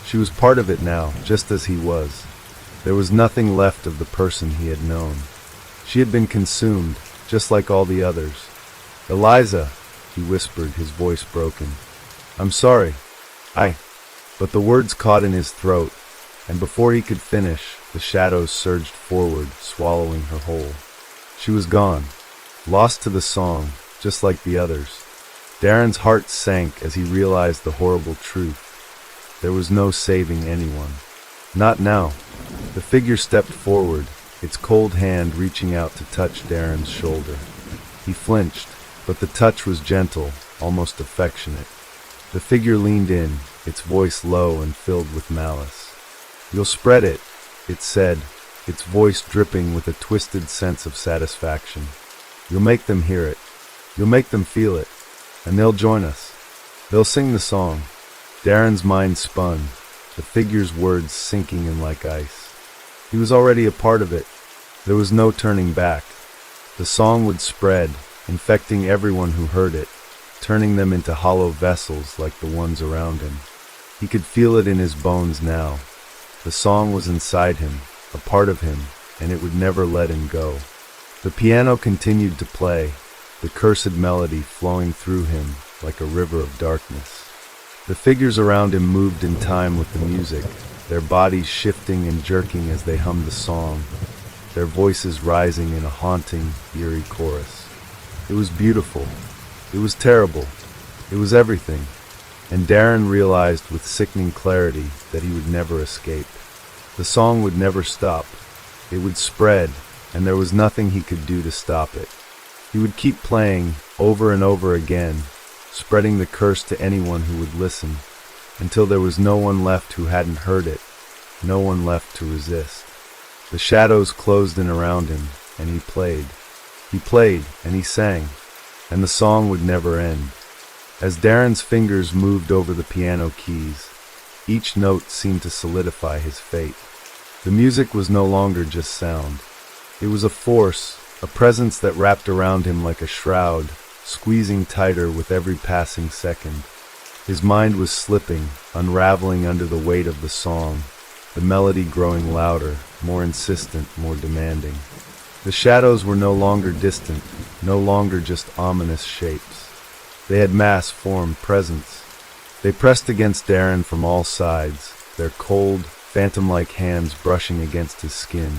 She was part of it now, just as he was. There was nothing left of the person he had known. She had been consumed, just like all the others. "Eliza," he whispered, his voice broken. "I'm sorry. But the words caught in his throat, and before he could finish, the shadows surged forward, swallowing her whole. She was gone, lost to the song, just like the others. Darren's heart sank as he realized the horrible truth. There was no saving anyone. Not now. The figure stepped forward, its cold hand reaching out to touch Darren's shoulder. He flinched, but the touch was gentle, almost affectionate. The figure leaned in, its voice low and filled with malice. "You'll spread it," it said, its voice dripping with a twisted sense of satisfaction. "You'll make them hear it. You'll make them feel it. And they'll join us. They'll sing the song." Darren's mind spun, the figure's words sinking in like ice. He was already a part of it. There was no turning back. The song would spread, infecting everyone who heard it, turning them into hollow vessels like the ones around him. He could feel it in his bones now. The song was inside him, a part of him, and it would never let him go. The piano continued to play, the cursed melody flowing through him like a river of darkness. The figures around him moved in time with the music, their bodies shifting and jerking as they hummed the song, their voices rising in a haunting, eerie chorus. It was beautiful. It was terrible. It was everything. And Darren realized with sickening clarity that he would never escape. The song would never stop. It would spread, and there was nothing he could do to stop it. He would keep playing over and over again, spreading the curse to anyone who would listen, until there was no one left who hadn't heard it, no one left to resist. The shadows closed in around him, and he played. He played, and he sang, and the song would never end. As Darren's fingers moved over the piano keys, each note seemed to solidify his fate. The music was no longer just sound. It was a force, a presence that wrapped around him like a shroud, squeezing tighter with every passing second. His mind was slipping, unraveling under the weight of the song, the melody growing louder, more insistent, more demanding. The shadows were no longer distant, no longer just ominous shapes. They had mass, form, presence. They pressed against Darren from all sides, their cold, phantom-like hands brushing against his skin,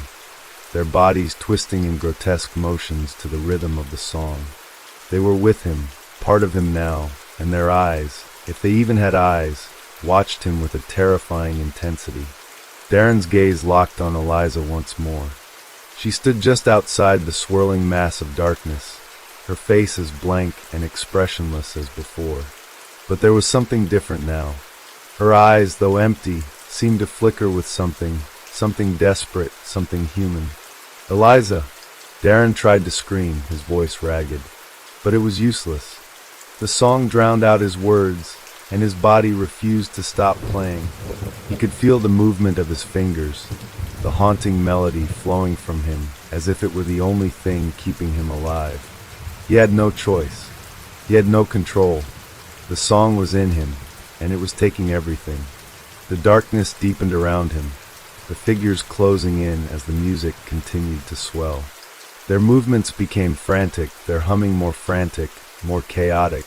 their bodies twisting in grotesque motions to the rhythm of the song. They were with him, part of him now, and their eyes, if they even had eyes, watched him with a terrifying intensity. Darren's gaze locked on Eliza once more. She stood just outside the swirling mass of darkness, her face as blank and expressionless as before. But there was something different now. Her eyes, though empty, seemed to flicker with something desperate, something human. "Eliza!" Darren tried to scream, his voice ragged. But it was useless. The song drowned out his words, and his body refused to stop playing. He could feel the movement of his fingers, the haunting melody flowing from him as if it were the only thing keeping him alive. He had no choice. He had no control. The song was in him, and it was taking everything. The darkness deepened around him, the figures closing in as the music continued to swell. Their movements became frantic, their humming more frantic, more chaotic,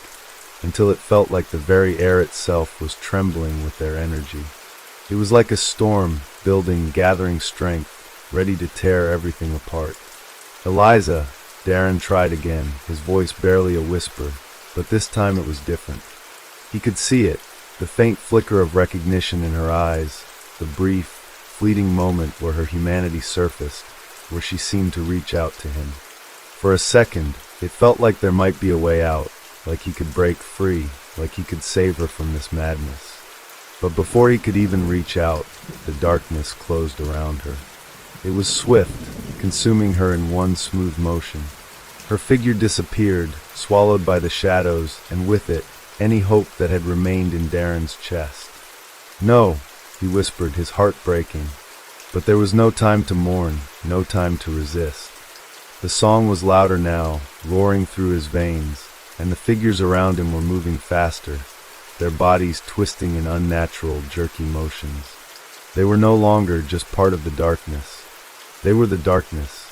until it felt like the very air itself was trembling with their energy. It was like a storm, building, gathering strength, ready to tear everything apart. "Eliza!" Darren tried again, his voice barely a whisper, but this time it was different. He could see it, the faint flicker of recognition in her eyes, the brief, fleeting moment where her humanity surfaced, where she seemed to reach out to him. For a second, it felt like there might be a way out, like he could break free, like he could save her from this madness. But before he could even reach out, the darkness closed around her. It was swift, consuming her in one smooth motion. Her figure disappeared, swallowed by the shadows, and with it, any hope that had remained in Darren's chest. "No," he whispered, his heart breaking. But there was no time to mourn, no time to resist. The song was louder now, roaring through his veins, and the figures around him were moving faster, their bodies twisting in unnatural, jerky motions. They were no longer just part of the darkness. They were the darkness.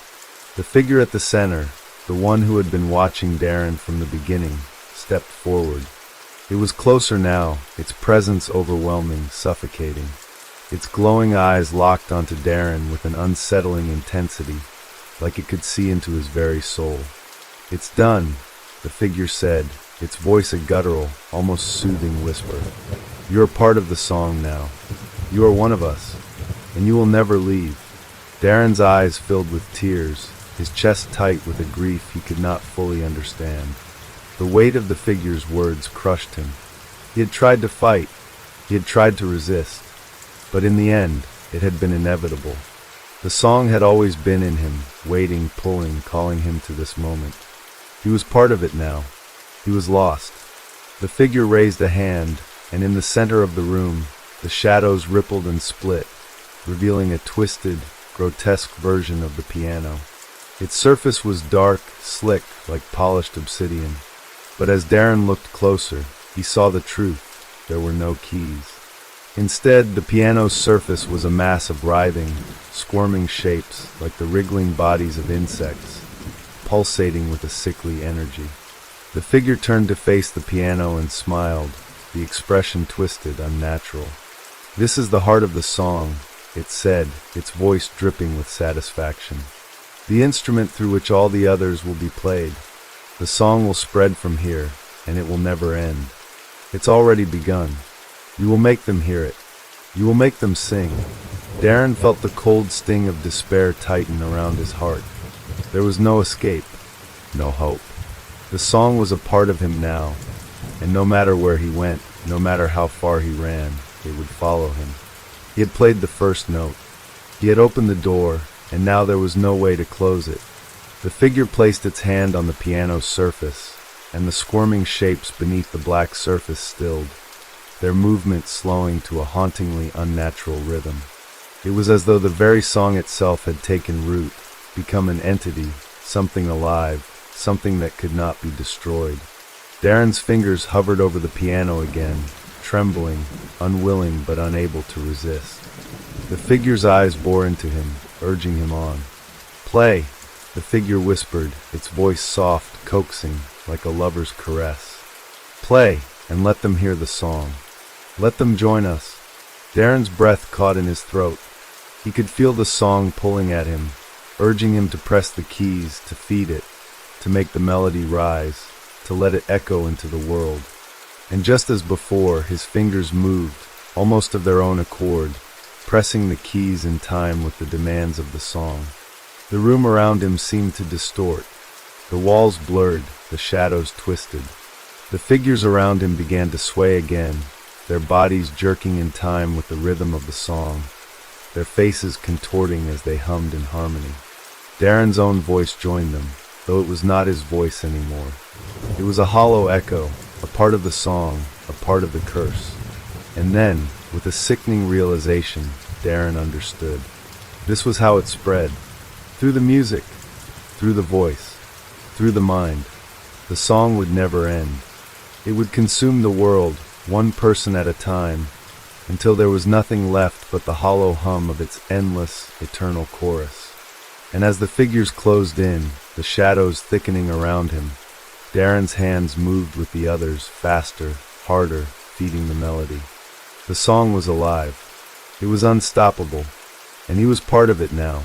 The figure at the center, the one who had been watching Darren from the beginning, stepped forward. It was closer now, its presence overwhelming, suffocating. Its glowing eyes locked onto Darren with an unsettling intensity, like it could see into his very soul. "It's done," the figure said, its voice a guttural, almost soothing whisper. "You are part of the song now. You are one of us, and you will never leave." Darren's eyes filled with tears, his chest tight with a grief he could not fully understand. The weight of the figure's words crushed him. He had tried to fight, he had tried to resist, but in the end, it had been inevitable. The song had always been in him, waiting, pulling, calling him to this moment. He was part of it now. He was lost. The figure raised a hand, and in the center of the room, the shadows rippled and split, revealing a twisted, grotesque version of the piano. Its surface was dark, slick, like polished obsidian. But as Darren looked closer, he saw the truth. There were no keys. Instead, the piano's surface was a mass of writhing, squirming shapes like the wriggling bodies of insects, pulsating with a sickly energy. The figure turned to face the piano and smiled, the expression twisted, unnatural. "This is the heart of the song," it said, its voice dripping with satisfaction. "The instrument through which all the others will be played. The song will spread from here, and it will never end. It's already begun. You will make them hear it. You will make them sing." Darren felt the cold sting of despair tighten around his heart. There was no escape, no hope. The song was a part of him now, and no matter where he went, no matter how far he ran, it would follow him. He had played the first note. He had opened the door, and now there was no way to close it. The figure placed its hand on the piano's surface, and the squirming shapes beneath the black surface stilled, their movement slowing to a hauntingly unnatural rhythm. It was as though the very song itself had taken root, become an entity, something alive, something that could not be destroyed. Darren's fingers hovered over the piano again, trembling, unwilling but unable to resist. The figure's eyes bore into him, urging him on. "Play," the figure whispered, its voice soft, coaxing, like a lover's caress. "Play, and let them hear the song. Let them join us." Darren's breath caught in his throat. He could feel the song pulling at him, urging him to press the keys, to feed it, to make the melody rise, to let it echo into the world. And just as before, his fingers moved, almost of their own accord, pressing the keys in time with the demands of the song. The room around him seemed to distort. The walls blurred, the shadows twisted. The figures around him began to sway again, their bodies jerking in time with the rhythm of the song, their faces contorting as they hummed in harmony. Darren's own voice joined them, though it was not his voice anymore. It was a hollow echo, a part of the song, a part of the curse. And then, with a sickening realization, Darren understood. This was how it spread. Through the music, through the voice, through the mind. The song would never end. It would consume the world, one person at a time, until there was nothing left but the hollow hum of its endless, eternal chorus. And as the figures closed in, the shadows thickening around him, Darren's hands moved with the others, faster, harder, feeding the melody. The song was alive. It was unstoppable, and he was part of it now.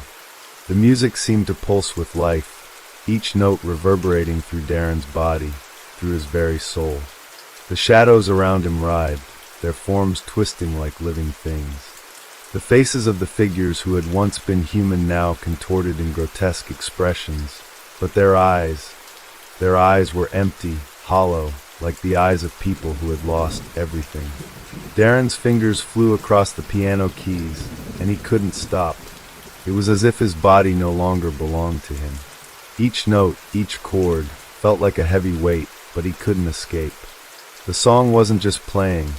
The music seemed to pulse with life, each note reverberating through Darren's body, through his very soul. The shadows around him writhed, their forms twisting like living things. The faces of the figures who had once been human now contorted in grotesque expressions, but their eyes were empty, hollow, like the eyes of people who had lost everything. Darren's fingers flew across the piano keys, and he couldn't stop. It was as if his body no longer belonged to him. Each note, each chord, felt like a heavy weight, but he couldn't escape. The song wasn't just playing,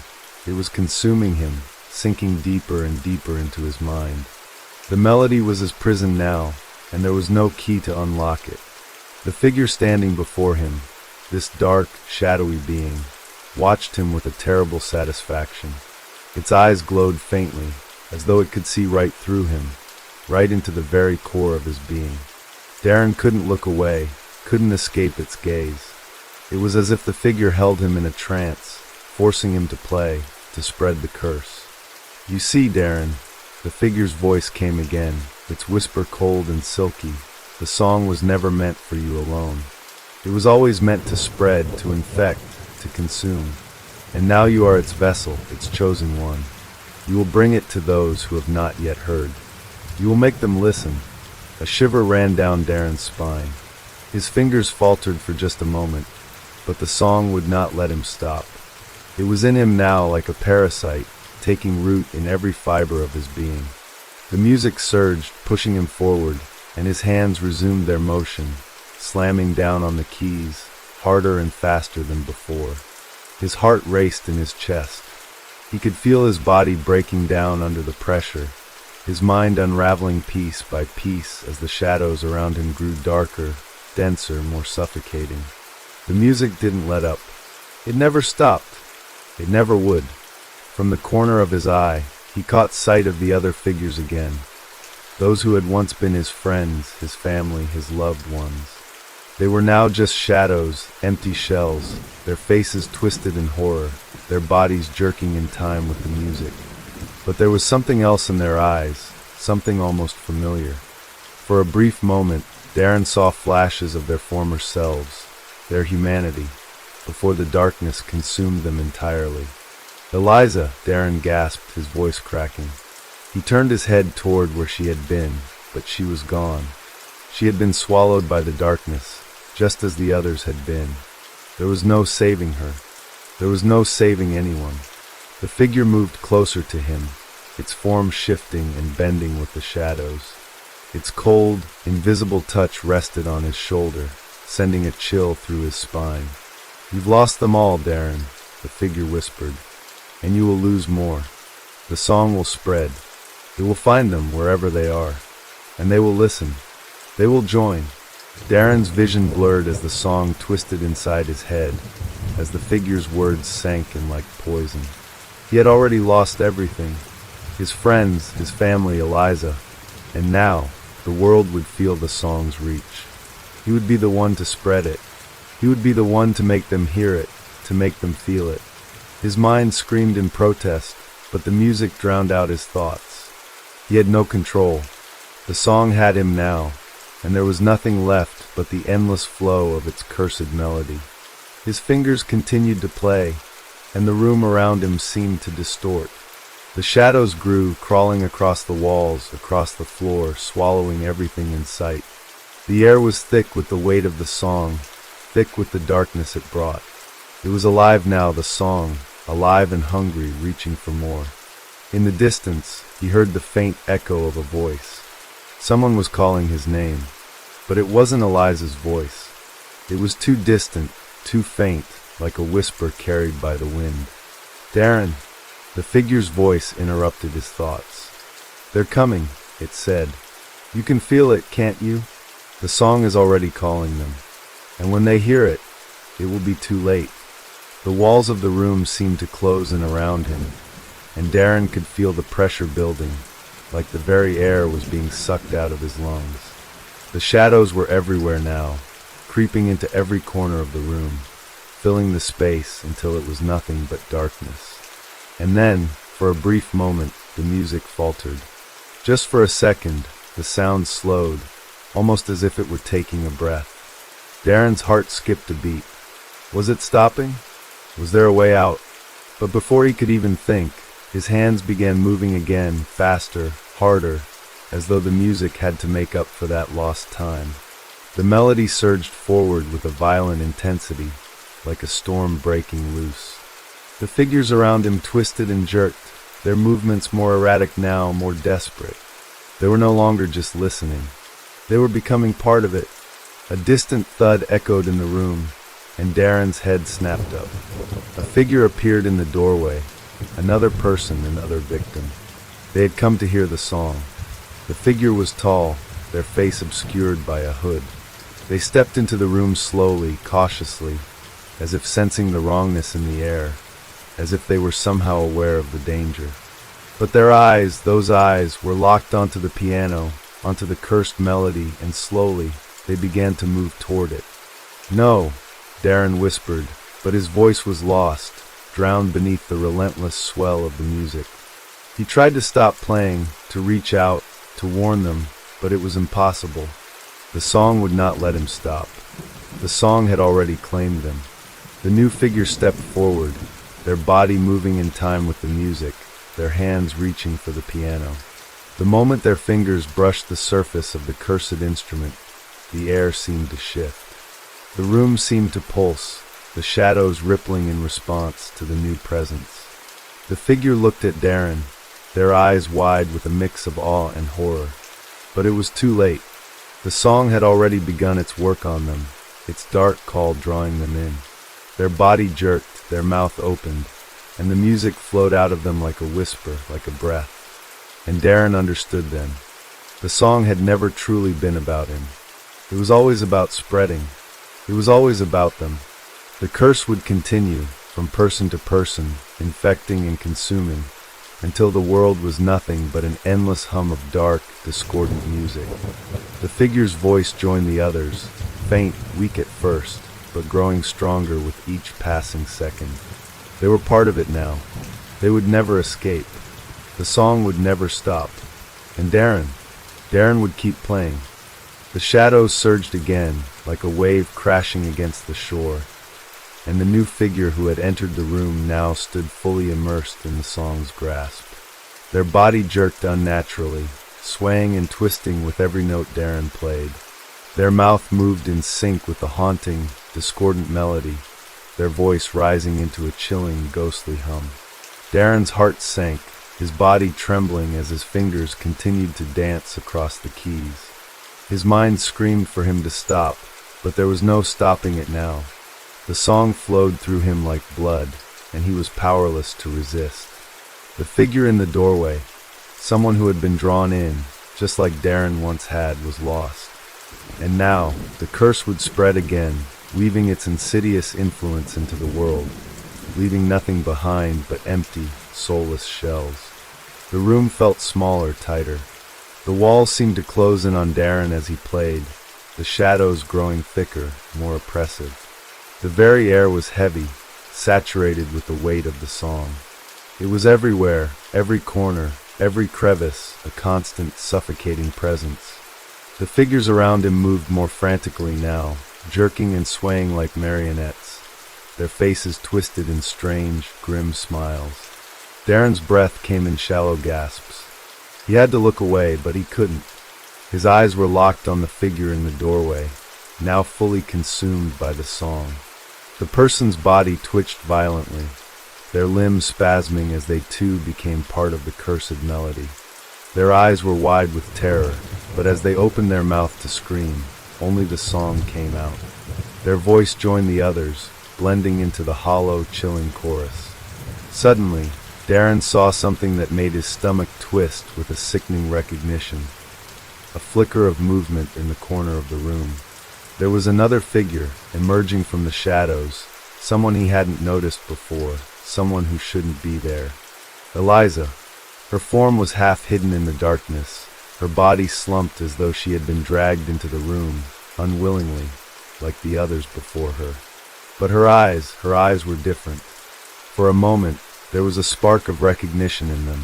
it was consuming him, sinking deeper and deeper into his mind. The melody was his prison now, and there was no key to unlock it. The figure standing before him, this dark, shadowy being, watched him with a terrible satisfaction. Its eyes glowed faintly, as though it could see right through him, right into the very core of his being. Darren couldn't look away, couldn't escape its gaze. It was as if the figure held him in a trance, forcing him to play, to spread the curse. "You see, Darren," the figure's voice came again, its whisper cold and silky, "the song was never meant for you alone. It was always meant to spread, to infect, to consume. And now you are its vessel, its chosen one. You will bring it to those who have not yet heard. You will make them listen." A shiver ran down Darren's spine. His fingers faltered for just a moment, but the song would not let him stop. It was in him now like a parasite, taking root in every fiber of his being. The music surged, pushing him forward, and his hands resumed their motion, slamming down on the keys, harder and faster than before. His heart raced in his chest. He could feel his body breaking down under the pressure, his mind unraveling piece by piece as the shadows around him grew darker, denser, more suffocating. The music didn't let up. It never stopped. It never would. From the corner of his eye, he caught sight of the other figures again, those who had once been his friends, his family, his loved ones. They were now just shadows, empty shells, their faces twisted in horror, their bodies jerking in time with the music. But there was something else in their eyes, something almost familiar. For a brief moment, Darren saw flashes of their former selves, their humanity, before the darkness consumed them entirely. "Eliza," Darren gasped, his voice cracking. He turned his head toward where she had been, but she was gone. She had been swallowed by the darkness, just as the others had been. There was no saving her. There was no saving anyone. The figure moved closer to him, its form shifting and bending with the shadows. Its cold, invisible touch rested on his shoulder, sending a chill through his spine. "You've lost them all, Darren," the figure whispered, "and you will lose more. The song will spread. It will find them wherever they are, and they will listen. They will join." Darren's vision blurred as the song twisted inside his head, as the figure's words sank in like poison. He had already lost everything, his friends, his family, Eliza, and now the world would feel the song's reach. He would be the one to spread it. He would be the one to make them hear it, to make them feel it. His mind screamed in protest, but the music drowned out his thoughts. He had no control. The song had him now, and there was nothing left but the endless flow of its cursed melody. His fingers continued to play, and the room around him seemed to distort. The shadows grew, crawling across the walls, across the floor, swallowing everything in sight. The air was thick with the weight of the song, thick with the darkness it brought. It was alive now, the song, alive and hungry, reaching for more. In the distance, he heard the faint echo of a voice. Someone was calling his name, but it wasn't Eliza's voice. It was too distant, too faint, like a whisper carried by the wind. "Darren," the figure's voice interrupted his thoughts. "They're coming," it said. "You can feel it, can't you? The song is already calling them. And when they hear it, it will be too late." The walls of the room seemed to close in around him, and Darren could feel the pressure building, like the very air was being sucked out of his lungs. The shadows were everywhere now, creeping into every corner of the room, filling the space until it was nothing but darkness. And then, for a brief moment, the music faltered. Just for a second, the sound slowed, almost as if it were taking a breath. Darren's heart skipped a beat. Was it stopping? Was there a way out? But before he could even think, his hands began moving again, faster, harder, as though the music had to make up for that lost time. The melody surged forward with a violent intensity, like a storm breaking loose. The figures around him twisted and jerked, their movements more erratic now, more desperate. They were no longer just listening. They were becoming part of it. A distant thud echoed in the room, and Darren's head snapped up. A figure appeared in the doorway, another person, another victim. They had come to hear the song. The figure was tall, their face obscured by a hood. They stepped into the room slowly, cautiously, as if sensing the wrongness in the air, as if they were somehow aware of the danger. But their eyes, those eyes, were locked onto the piano, onto the cursed melody, and slowly they began to move toward it. "No," Darren whispered, but his voice was lost, drowned beneath the relentless swell of the music. He tried to stop playing, to reach out, to warn them, but it was impossible. The song would not let him stop. The song had already claimed them. The new figure stepped forward, their body moving in time with the music, their hands reaching for the piano. The moment their fingers brushed the surface of the cursed instrument, the air seemed to shift. The room seemed to pulse, the shadows rippling in response to the new presence. The figure looked at Darren, their eyes wide with a mix of awe and horror. But it was too late. The song had already begun its work on them, its dark call drawing them in. Their body jerked, their mouth opened, and the music flowed out of them like a whisper, like a breath. And Darren understood then. The song had never truly been about him. It was always about spreading. It was always about them. The curse would continue, from person to person, infecting and consuming, until the world was nothing but an endless hum of dark, discordant music. The figure's voice joined the others, faint, weak at first, but growing stronger with each passing second. They were part of it now. They would never escape. The song would never stop. And Darren would keep playing. The shadows surged again, like a wave crashing against the shore, and the new figure who had entered the room now stood fully immersed in the song's grasp. Their body jerked unnaturally, swaying and twisting with every note Darren played. Their mouth moved in sync with the haunting, discordant melody, their voice rising into a chilling, ghostly hum. Darren's heart sank, his body trembling as his fingers continued to dance across the keys. His mind screamed for him to stop, but there was no stopping it now. The song flowed through him like blood, and he was powerless to resist. The figure in the doorway, someone who had been drawn in, just like Darren once had, was lost. And now, the curse would spread again, weaving its insidious influence into the world, leaving nothing behind but empty, soulless shells. The room felt smaller, tighter. The walls seemed to close in on Darren as he played, the shadows growing thicker, more oppressive. The very air was heavy, saturated with the weight of the song. It was everywhere, every corner, every crevice, a constant, suffocating presence. The figures around him moved more frantically now, jerking and swaying like marionettes, their faces twisted in strange, grim smiles. Darren's breath came in shallow gasps. He had to look away, but he couldn't. His eyes were locked on the figure in the doorway, now fully consumed by the song. The person's body twitched violently, their limbs spasming as they too became part of the cursed melody. Their eyes were wide with terror, but as they opened their mouth to scream, only the song came out. Their voice joined the others, blending into the hollow, chilling chorus. Suddenly, Darren saw something that made his stomach twist with a sickening recognition. A flicker of movement in the corner of the room. There was another figure, emerging from the shadows, someone he hadn't noticed before, someone who shouldn't be there. Eliza. Her form was half hidden in the darkness, her body slumped as though she had been dragged into the room, unwillingly, like the others before her. But her eyes were different. For a moment, there was a spark of recognition in them,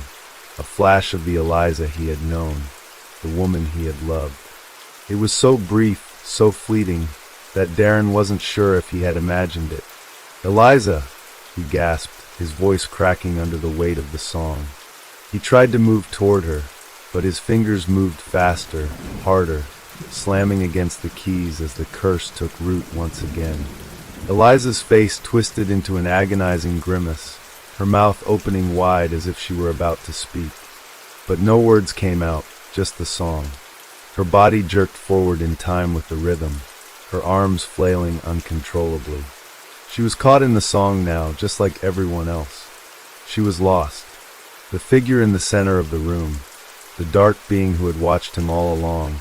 a flash of the Eliza he had known, the woman he had loved. It was so brief, so fleeting, that Darren wasn't sure if he had imagined it. "Eliza!" he gasped, his voice cracking under the weight of the song. He tried to move toward her, but his fingers moved faster, harder, slamming against the keys as the curse took root once again. Eliza's face twisted into an agonizing grimace, her mouth opening wide as if she were about to speak. But no words came out, just the song. Her body jerked forward in time with the rhythm, her arms flailing uncontrollably. She was caught in the song now, just like everyone else. She was lost. The figure in the center of the room, the dark being who had watched him all along,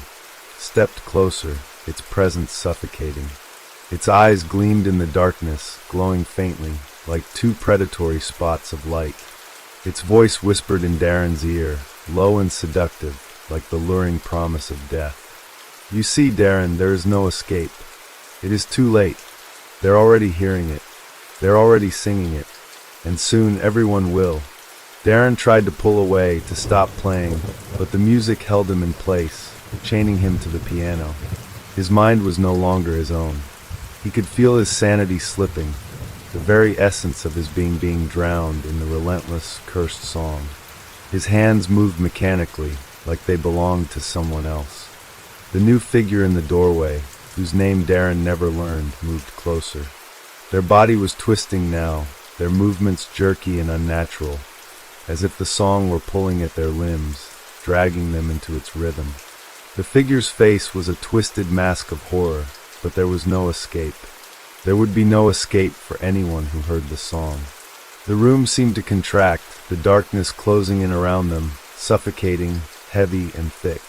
stepped closer, its presence suffocating. Its eyes gleamed in the darkness, glowing faintly, like two predatory spots of light. Its voice whispered in Darren's ear, low and seductive, like the luring promise of death. "You see, Darren, there is no escape. It is too late. They're already hearing it. They're already singing it. And soon everyone will." Darren tried to pull away, to stop playing, but the music held him in place, chaining him to the piano. His mind was no longer his own. He could feel his sanity slipping, the very essence of his being drowned in the relentless, cursed song. His hands moved mechanically, like they belonged to someone else. The new figure in the doorway, whose name Darren never learned, moved closer. Their body was twisting now, their movements jerky and unnatural, as if the song were pulling at their limbs, dragging them into its rhythm. The figure's face was a twisted mask of horror, but there was no escape. There would be no escape for anyone who heard the song. The room seemed to contract, the darkness closing in around them, suffocating, heavy and thick.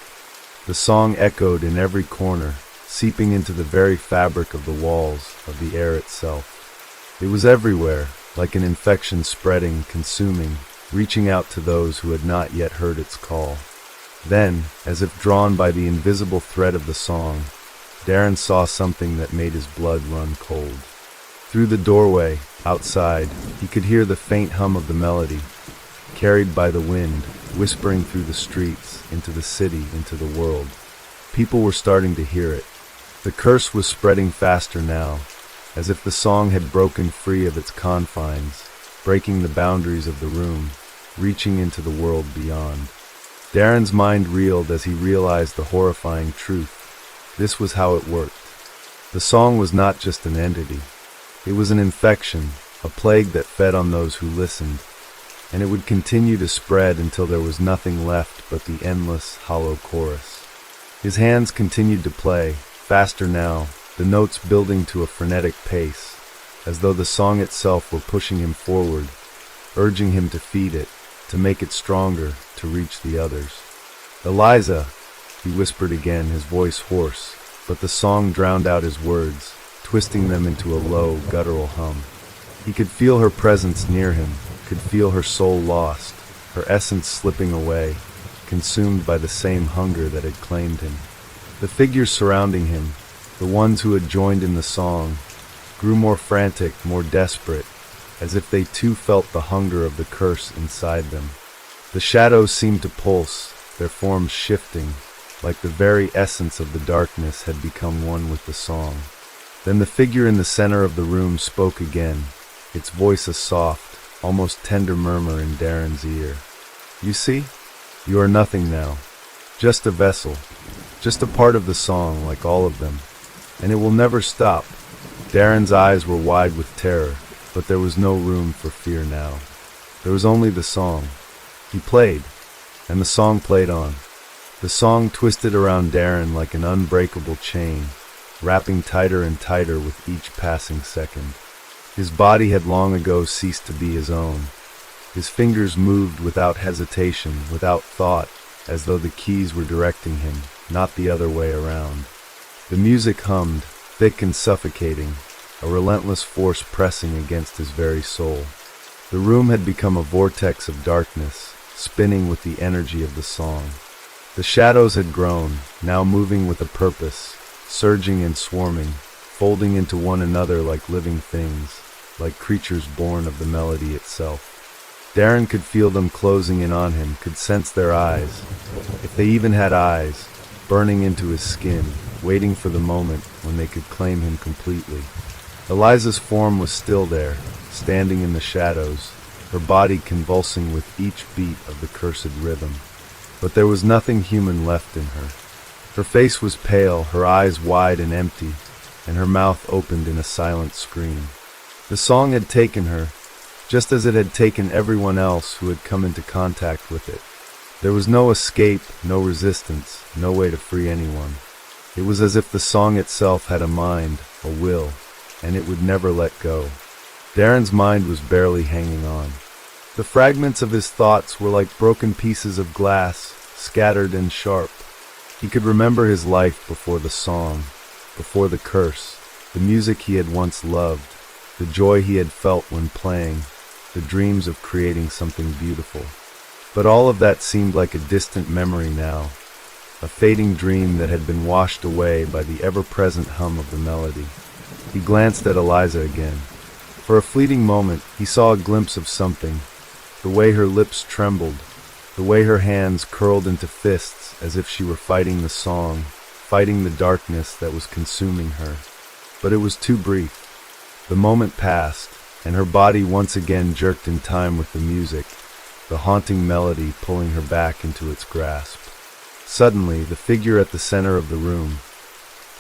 The song echoed in every corner, seeping into the very fabric of the walls, of the air itself. It was everywhere, like an infection spreading, consuming, reaching out to those who had not yet heard its call. Then, as if drawn by the invisible thread of the song, Darren saw something that made his blood run cold. Through the doorway, outside, he could hear the faint hum of the melody, carried by the wind, whispering through the streets, into the city, into the world. People were starting to hear it. The curse was spreading faster now, as if the song had broken free of its confines, breaking the boundaries of the room, reaching into the world beyond. Darren's mind reeled as he realized the horrifying truth. This was how it worked. The song was not just an entity. It was an infection, a plague that fed on those who listened, and it would continue to spread until there was nothing left but the endless, hollow chorus. His hands continued to play, faster now, the notes building to a frenetic pace, as though the song itself were pushing him forward, urging him to feed it, to make it stronger, to reach the others. "Eliza," he whispered again, his voice hoarse, but the song drowned out his words, twisting them into a low, guttural hum. He could feel her presence near him, could feel her soul lost, her essence slipping away, consumed by the same hunger that had claimed him. The figures surrounding him, the ones who had joined in the song, grew more frantic, more desperate, as if they too felt the hunger of the curse inside them. The shadows seemed to pulse, their forms shifting, like the very essence of the darkness had become one with the song. Then the figure in the center of the room spoke again, its voice a soft, almost tender murmur in Darren's ear. "You see? You are nothing now. Just a vessel. Just a part of the song, like all of them. And it will never stop." Darren's eyes were wide with terror, but there was no room for fear now. There was only the song. He played, and the song played on. The song twisted around Darren like an unbreakable chain, wrapping tighter and tighter with each passing second. His body had long ago ceased to be his own. His fingers moved without hesitation, without thought, as though the keys were directing him, not the other way around. The music hummed, thick and suffocating, a relentless force pressing against his very soul. The room had become a vortex of darkness, spinning with the energy of the song. The shadows had grown, now moving with a purpose, surging and swarming, folding into one another like living things, like creatures born of the melody itself. Darren could feel them closing in on him, could sense their eyes, if they even had eyes, burning into his skin, waiting for the moment when they could claim him completely. Eliza's form was still there, standing in the shadows, her body convulsing with each beat of the cursed rhythm. But there was nothing human left in her. Her face was pale, her eyes wide and empty, and her mouth opened in a silent scream. The song had taken her, just as it had taken everyone else who had come into contact with it. There was no escape, no resistance, no way to free anyone. It was as if the song itself had a mind, a will, and it would never let go. Darren's mind was barely hanging on. The fragments of his thoughts were like broken pieces of glass, scattered and sharp. He could remember his life before the song, before the curse, the music he had once loved, the joy he had felt when playing, the dreams of creating something beautiful. But all of that seemed like a distant memory now, a fading dream that had been washed away by the ever-present hum of the melody. He glanced at Eliza again. For a fleeting moment, he saw a glimpse of something, the way her lips trembled, the way her hands curled into fists as if she were fighting the song, fighting the darkness that was consuming her. But it was too brief. The moment passed, and her body once again jerked in time with the music, the haunting melody pulling her back into its grasp. Suddenly, the figure at the center of the room,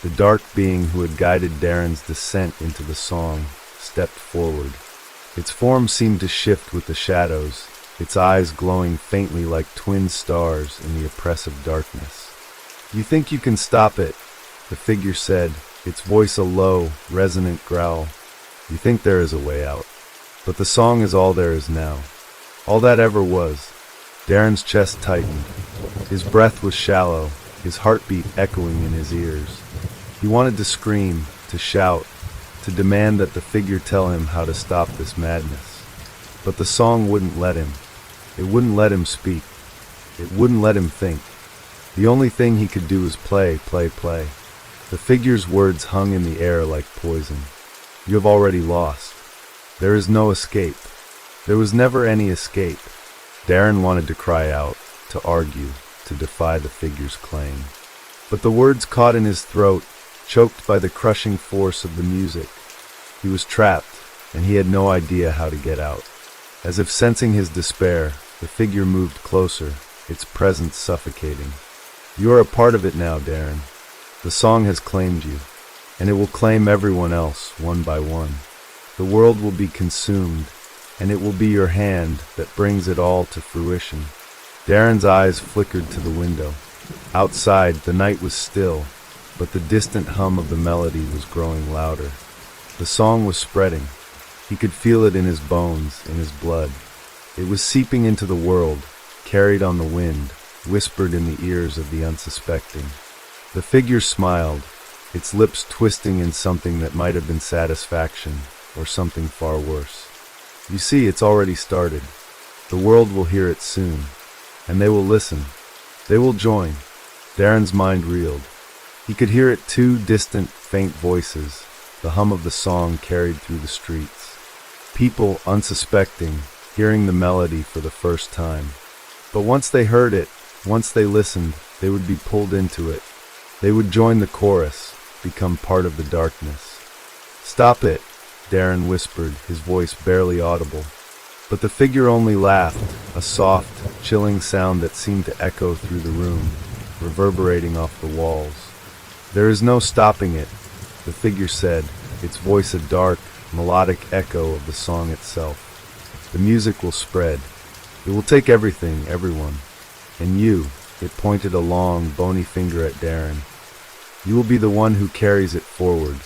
the dark being who had guided Darren's descent into the song, stepped forward. Its form seemed to shift with the shadows, its eyes glowing faintly like twin stars in the oppressive darkness. "You think you can stop it?" the figure said, its voice a low, resonant growl. "You think there is a way out. But the song is all there is now. All that ever was." Darren's chest tightened. His breath was shallow, his heartbeat echoing in his ears. He wanted to scream, to shout, to demand that the figure tell him how to stop this madness. But the song wouldn't let him. It wouldn't let him speak. It wouldn't let him think. The only thing he could do was play, play, play. The figure's words hung in the air like poison. "You have already lost. There is no escape. There was never any escape. Darren wanted to cry out, to argue, to defy the figure's claim. But the words caught in his throat, choked by the crushing force of the music. He was trapped, and he had no idea how to get out. As if sensing his despair, the figure moved closer, its presence suffocating. "You are a part of it now, Darren. The song has claimed you, and it will claim everyone else, one by one. The world will be consumed, and it will be your hand that brings it all to fruition." Darren's eyes flickered to the window. Outside, the night was still, but the distant hum of the melody was growing louder. The song was spreading. He could feel it in his bones, in his blood. It was seeping into the world, carried on the wind, whispered in the ears of the unsuspecting. The figure smiled, its lips twisting in something that might have been satisfaction, or something far worse. "You see, it's already started. The world will hear it soon, and they will listen. They will join." Darren's mind reeled. He could hear it, two distant, faint voices, the hum of the song carried through the streets. People, unsuspecting, hearing the melody for the first time. But once they heard it, once they listened, they would be pulled into it. They would join the chorus, become part of the darkness. "Stop it," Darren whispered, his voice barely audible. But the figure only laughed, a soft, chilling sound that seemed to echo through the room, reverberating off the walls. "There is no stopping it," the figure said, its voice a dark, melodic echo of the song itself. "The music will spread. It will take everything, everyone. And you," it pointed a long, bony finger at Darren, "you will be the one who carries it forward.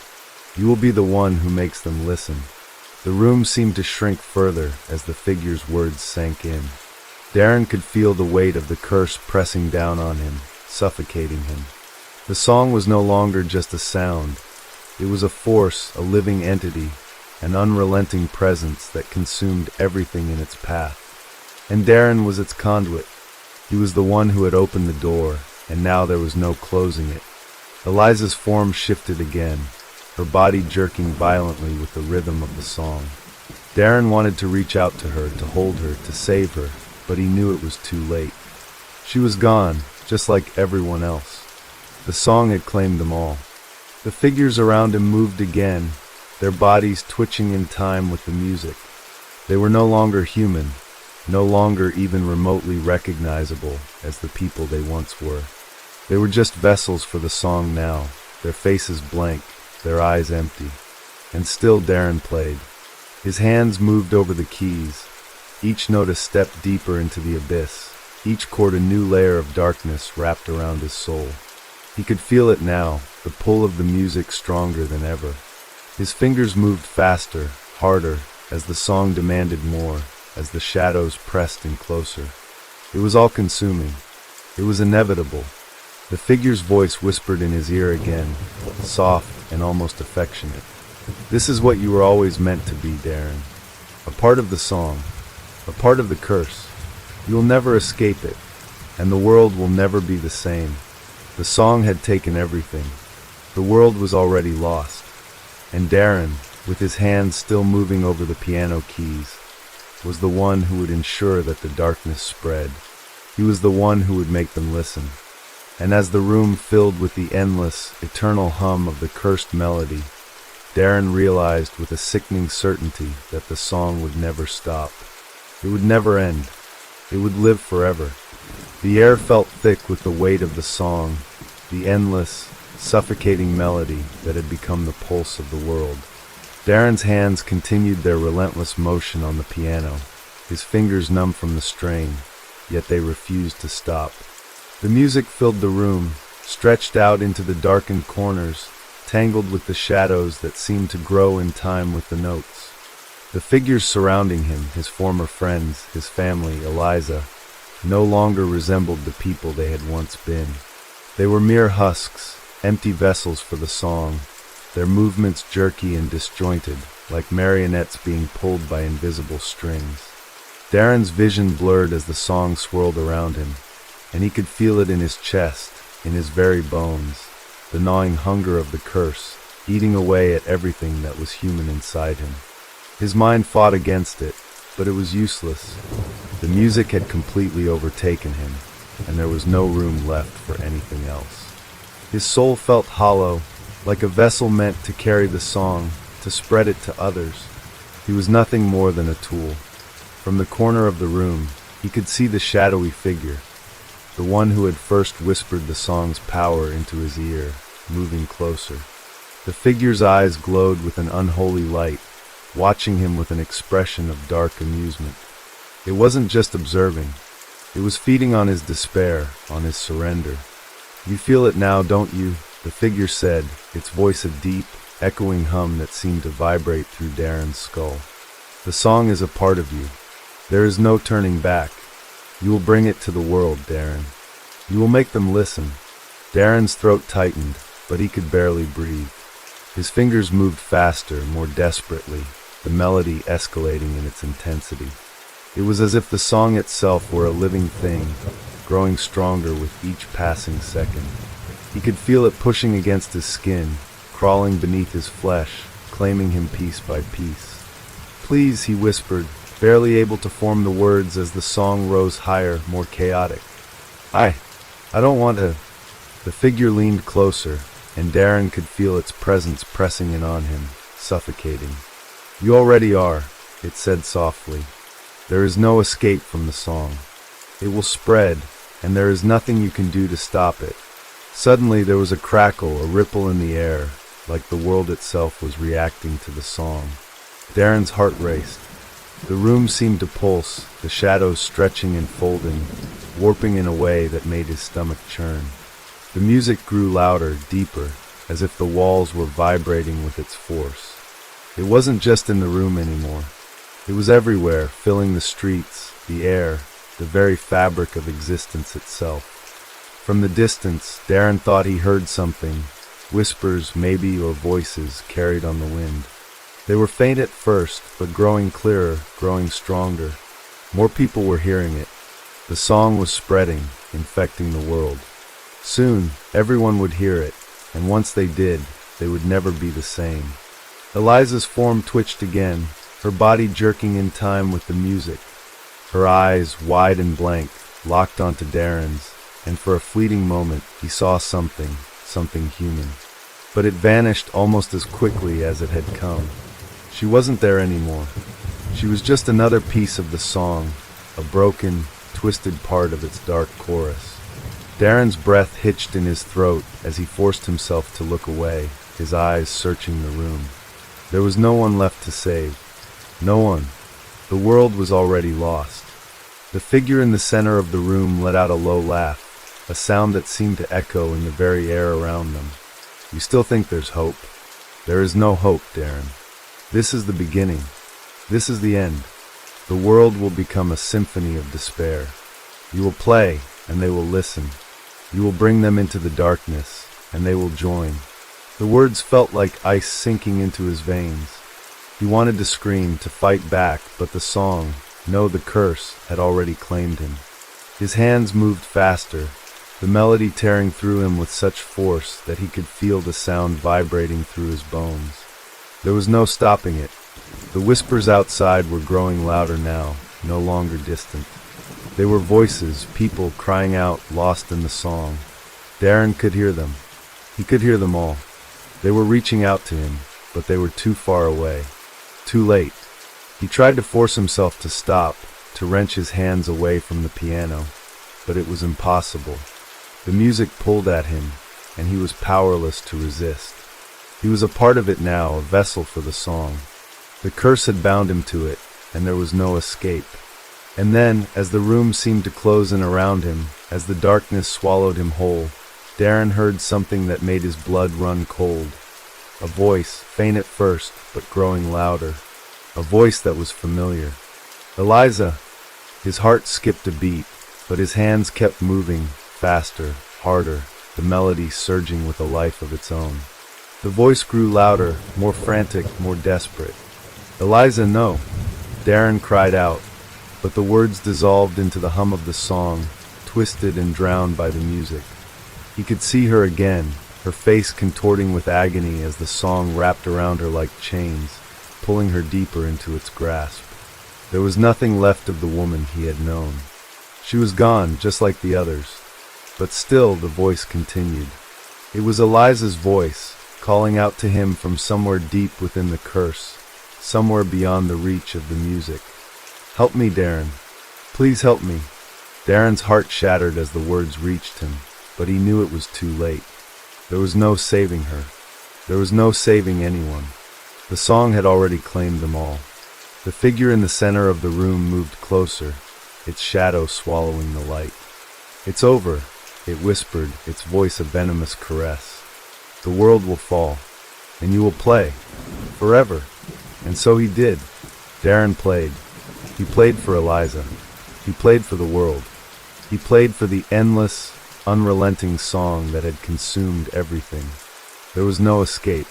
You will be the one who makes them listen." The room seemed to shrink further as the figure's words sank in. Darren could feel the weight of the curse pressing down on him, suffocating him. The song was no longer just a sound. It was a force, a living entity, an unrelenting presence that consumed everything in its path. And Darren was its conduit. He was the one who had opened the door, and now there was no closing it. Eliza's form shifted again, her body jerking violently with the rhythm of the song. Darren wanted to reach out to her, to hold her, to save her, but he knew it was too late. She was gone, just like everyone else. The song had claimed them all. The figures around him moved again, their bodies twitching in time with the music. They were no longer human, no longer even remotely recognizable as the people they once were. They were just vessels for the song now, their faces blank, their eyes empty. And still Darren played. His hands moved over the keys, each note a step deeper into the abyss, each chord a new layer of darkness wrapped around his soul. He could feel it now, the pull of the music stronger than ever. His fingers moved faster, harder, as the song demanded more, as the shadows pressed in closer. It was all-consuming. It was inevitable. The figure's voice whispered in his ear again, soft and almost affectionate. "This is what you were always meant to be, Darren. A part of the song, a part of the curse. You will never escape it, and the world will never be the same." The song had taken everything. The world was already lost. And Darren, with his hands still moving over the piano keys, was the one who would ensure that the darkness spread. He was the one who would make them listen. And as the room filled with the endless, eternal hum of the cursed melody, Darren realized with a sickening certainty that the song would never stop. It would never end. It would live forever. The air felt thick with the weight of the song, the endless, suffocating melody that had become the pulse of the world. Darren's hands continued their relentless motion on the piano, his fingers numb from the strain, yet they refused to stop. The music filled the room, stretched out into the darkened corners, tangled with the shadows that seemed to grow in time with the notes. The figures surrounding him, his former friends, his family, Eliza, no longer resembled the people they had once been. They were mere husks, empty vessels for the song, their movements jerky and disjointed, like marionettes being pulled by invisible strings. Darren's vision blurred as the song swirled around him, and he could feel it in his chest, in his very bones, the gnawing hunger of the curse, eating away at everything that was human inside him. His mind fought against it, but it was useless. The music had completely overtaken him, and there was no room left for anything else. His soul felt hollow, like a vessel meant to carry the song, to spread it to others. He was nothing more than a tool. From the corner of the room, he could see the shadowy figure, the one who had first whispered the song's power into his ear, moving closer. The figure's eyes glowed with an unholy light, watching him with an expression of dark amusement. It wasn't just observing. It was feeding on his despair, on his surrender. "You feel it now, don't you?" the figure said, its voice a deep, echoing hum that seemed to vibrate through Darren's skull. "The song is a part of you. There is no turning back. You will bring it to the world, Darren. You will make them listen." Darren's throat tightened, but he could barely breathe. His fingers moved faster, more desperately, the melody escalating in its intensity. It was as if the song itself were a living thing, growing stronger with each passing second. He could feel it pushing against his skin, crawling beneath his flesh, claiming him piece by piece. "Please," he whispered, barely able to form the words as the song rose higher, more chaotic. I don't want to." The figure leaned closer, and Darren could feel its presence pressing in on him, suffocating. "You already are," it said softly. "There is no escape from the song. It will spread, and there is nothing you can do to stop it." Suddenly there was a crackle, a ripple in the air, like the world itself was reacting to the song. Darren's heart raced. The room seemed to pulse, the shadows stretching and folding, warping in a way that made his stomach churn. The music grew louder, deeper, as if the walls were vibrating with its force. It wasn't just in the room anymore. It was everywhere, filling the streets, the air, the very fabric of existence itself. From the distance, Darren thought he heard something, whispers maybe or voices carried on the wind. They were faint at first, but growing clearer, growing stronger. More people were hearing it. The song was spreading, infecting the world. Soon, everyone would hear it, and once they did, they would never be the same. Eliza's form twitched again, her body jerking in time with the music. Her eyes, wide and blank, locked onto Darren's, and for a fleeting moment he saw something human. But it vanished almost as quickly as it had come. She wasn't there anymore. She was just another piece of the song, a broken, twisted part of its dark chorus. Darren's breath hitched in his throat as he forced himself to look away, his eyes searching the room. There was no one left to save. No one. The world was already lost. The figure in the center of the room let out a low laugh, a sound that seemed to echo in the very air around them. "You still think there's hope? There is no hope, Darren. This is the beginning. This is the end. The world will become a symphony of despair. You will play, and they will listen. You will bring them into the darkness, and they will join." The words felt like ice sinking into his veins. He wanted to scream, to fight back, but the song, no, the curse, had already claimed him. His hands moved faster, the melody tearing through him with such force that he could feel the sound vibrating through his bones. There was no stopping it. The whispers outside were growing louder now, no longer distant. They were voices, people crying out, lost in the song. Darren could hear them. He could hear them all. They were reaching out to him, but they were too far away. Too late. He tried to force himself to stop, to wrench his hands away from the piano, but it was impossible. The music pulled at him, and he was powerless to resist. He was a part of it now, a vessel for the song. The curse had bound him to it, and there was no escape. And then, as the room seemed to close in around him, as the darkness swallowed him whole, Darren heard something that made his blood run cold. A voice, faint at first, but growing louder. A voice that was familiar. "Eliza!" His heart skipped a beat, but his hands kept moving, faster, harder, the melody surging with a life of its own. The voice grew louder, more frantic, more desperate. "Eliza, no!" Darren cried out, but the words dissolved into the hum of the song, twisted and drowned by the music. He could see her again, her face contorting with agony as the song wrapped around her like chains, pulling her deeper into its grasp. There was nothing left of the woman he had known. She was gone, just like the others. But still the voice continued. It was Eliza's voice, calling out to him from somewhere deep within the curse, somewhere beyond the reach of the music. "Help me, Darren. Please help me." Darren's heart shattered as the words reached him, but he knew it was too late. There was no saving her. There was no saving anyone. The song had already claimed them all. The figure in the center of the room moved closer, its shadow swallowing the light. "It's over," it whispered, its voice a venomous caress. "The world will fall, and you will play, forever." And so he did. Darren played. He played for Eliza. He played for the world. He played for the endless, unrelenting song that had consumed everything. There was no escape.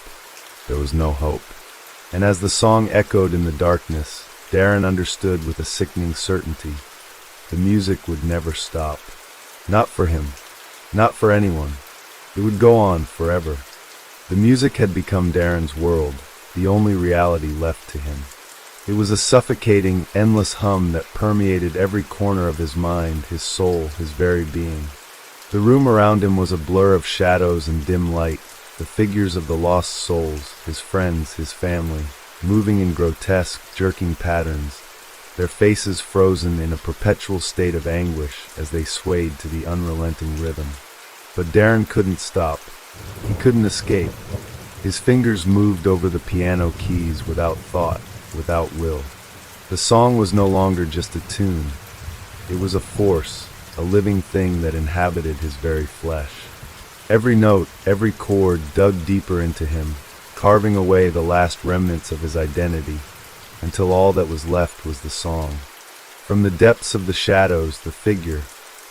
There was no hope. And as the song echoed in the darkness, Darren understood with a sickening certainty. The music would never stop. Not for him. Not for anyone. It would go on forever. The music had become Darren's world, the only reality left to him. It was a suffocating, endless hum that permeated every corner of his mind, his soul, his very being. The room around him was a blur of shadows and dim light, the figures of the lost souls, his friends, his family, moving in grotesque, jerking patterns, their faces frozen in a perpetual state of anguish as they swayed to the unrelenting rhythm. But Darren couldn't stop. He couldn't escape. His fingers moved over the piano keys without thought, without will. The song was no longer just a tune. It was a force, a living thing that inhabited his very flesh. Every note, every chord dug deeper into him, carving away the last remnants of his identity, until all that was left was the song. From the depths of the shadows, the figure,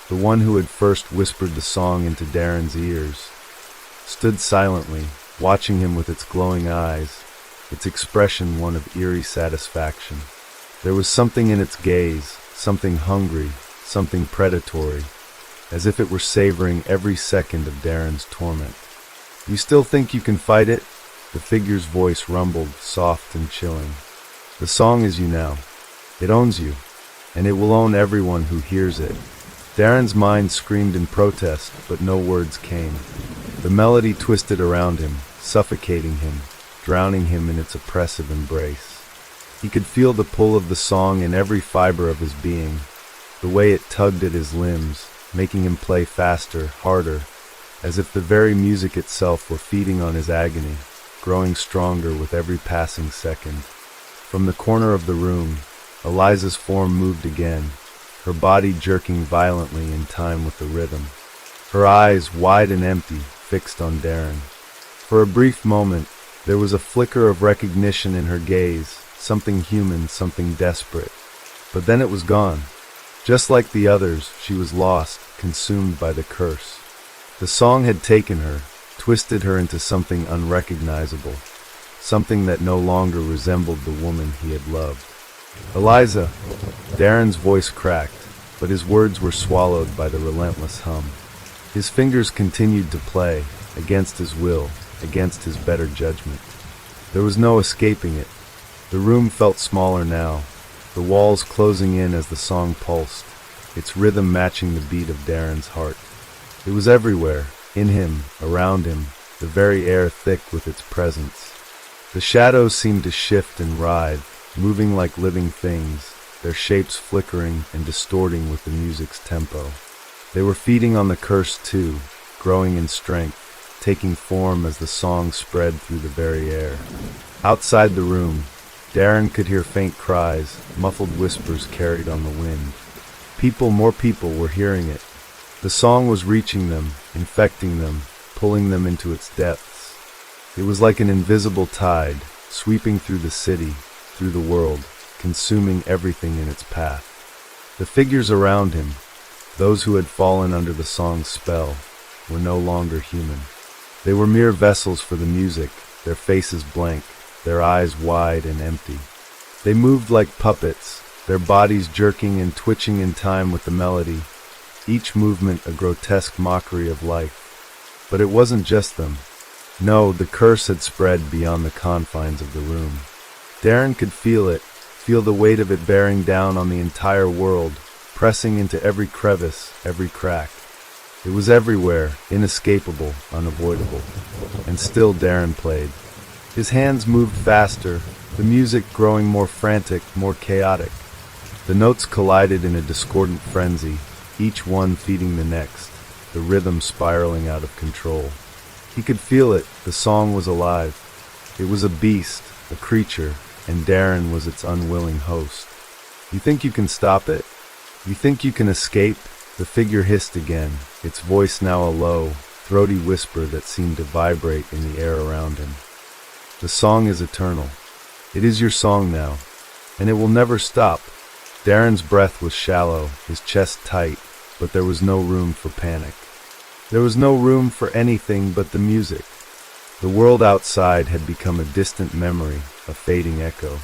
the one who had first whispered the song into Darren's ears, stood silently, watching him with its glowing eyes, its expression one of eerie satisfaction. There was something in its gaze, something hungry, something predatory, as if it were savoring every second of Darren's torment. "You still think you can fight it?" The figure's voice rumbled, soft and chilling. "The song is you now. It owns you, and it will own everyone who hears it." Darren's mind screamed in protest, but no words came. The melody twisted around him, suffocating him, drowning him in its oppressive embrace. He could feel the pull of the song in every fiber of his being, the way it tugged at his limbs, making him play faster, harder, as if the very music itself were feeding on his agony, growing stronger with every passing second. From the corner of the room, Eliza's form moved again, her body jerking violently in time with the rhythm. Her eyes, wide and empty, fixed on Darren. For a brief moment, there was a flicker of recognition in her gaze, something human, something desperate. But then it was gone. Just like the others, she was lost, consumed by the curse. The song had taken her, twisted her into something unrecognizable, something that no longer resembled the woman he had loved. "Eliza!" Darren's voice cracked, but his words were swallowed by the relentless hum. His fingers continued to play, against his will, against his better judgment. There was no escaping it. The room felt smaller now, the walls closing in as the song pulsed, its rhythm matching the beat of Darren's heart. It was everywhere, in him, around him, the very air thick with its presence. The shadows seemed to shift and writhe, moving like living things, their shapes flickering and distorting with the music's tempo. They were feeding on the curse too, growing in strength, taking form as the song spread through the very air. Outside the room, Darren could hear faint cries, muffled whispers carried on the wind. More people were hearing it. The song was reaching them, infecting them, pulling them into its depths. It was like an invisible tide, sweeping through the city, through the world, consuming everything in its path. The figures around him, those who had fallen under the song's spell, were no longer human. They were mere vessels for the music, their faces blank, their eyes wide and empty. They moved like puppets, their bodies jerking and twitching in time with the melody, each movement a grotesque mockery of life. But it wasn't just them. No, the curse had spread beyond the confines of the room. Darren could feel it, feel the weight of it bearing down on the entire world, pressing into every crevice, every crack. It was everywhere, inescapable, unavoidable. And still Darren played. His hands moved faster, the music growing more frantic, more chaotic. The notes collided in a discordant frenzy, each one feeding the next, the rhythm spiraling out of control. He could feel it, the song was alive. It was a beast, a creature, and Darren was its unwilling host. You think you can stop it? You think you can escape? The figure hissed again, its voice now a low, throaty whisper that seemed to vibrate in the air around him. The song is eternal. It is your song now, and it will never stop. Darren's breath was shallow, his chest tight, but there was no room for panic. There was no room for anything but the music. The world outside had become a distant memory, a fading echo.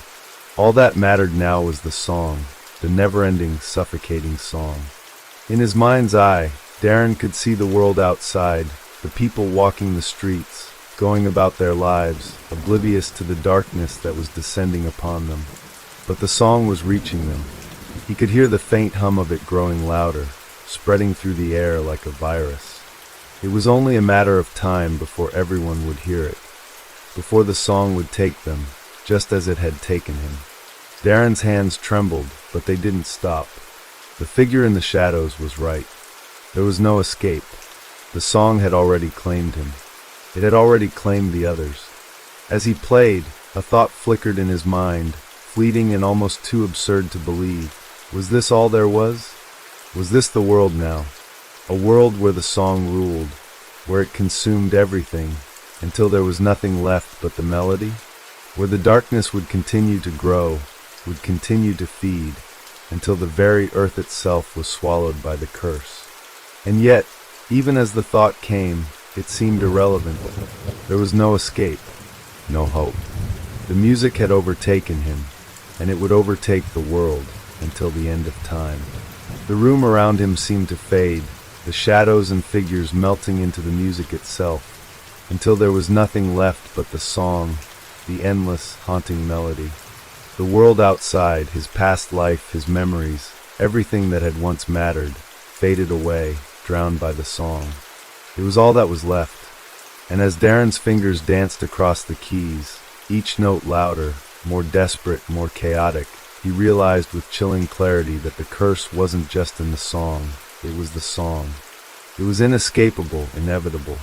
All that mattered now was the song, the never-ending, suffocating song. In his mind's eye, Darren could see the world outside, the people walking the streets, going about their lives, oblivious to the darkness that was descending upon them. But the song was reaching them. He could hear the faint hum of it growing louder, spreading through the air like a virus. It was only a matter of time before everyone would hear it, before the song would take them, just as it had taken him. Darren's hands trembled, but they didn't stop. The figure in the shadows was right. There was no escape. The song had already claimed him. It had already claimed the others. As he played, a thought flickered in his mind, fleeting and almost too absurd to believe. Was this all there was? Was this the world now? A world where the song ruled, where it consumed everything, until there was nothing left but the melody? Where the darkness would continue to grow, would continue to feed, until the very earth itself was swallowed by the curse. And yet, even as the thought came, it seemed irrelevant. There was no escape, no hope. The music had overtaken him, and it would overtake the world until the end of time. The room around him seemed to fade, the shadows and figures melting into the music itself, until there was nothing left but the song, the endless, haunting melody. The world outside, his past life, his memories, everything that had once mattered, faded away, drowned by the song. It was all that was left. And as Darren's fingers danced across the keys, each note louder, more desperate, more chaotic, he realized with chilling clarity that the curse wasn't just in the song, it was the song. It was inescapable, inevitable.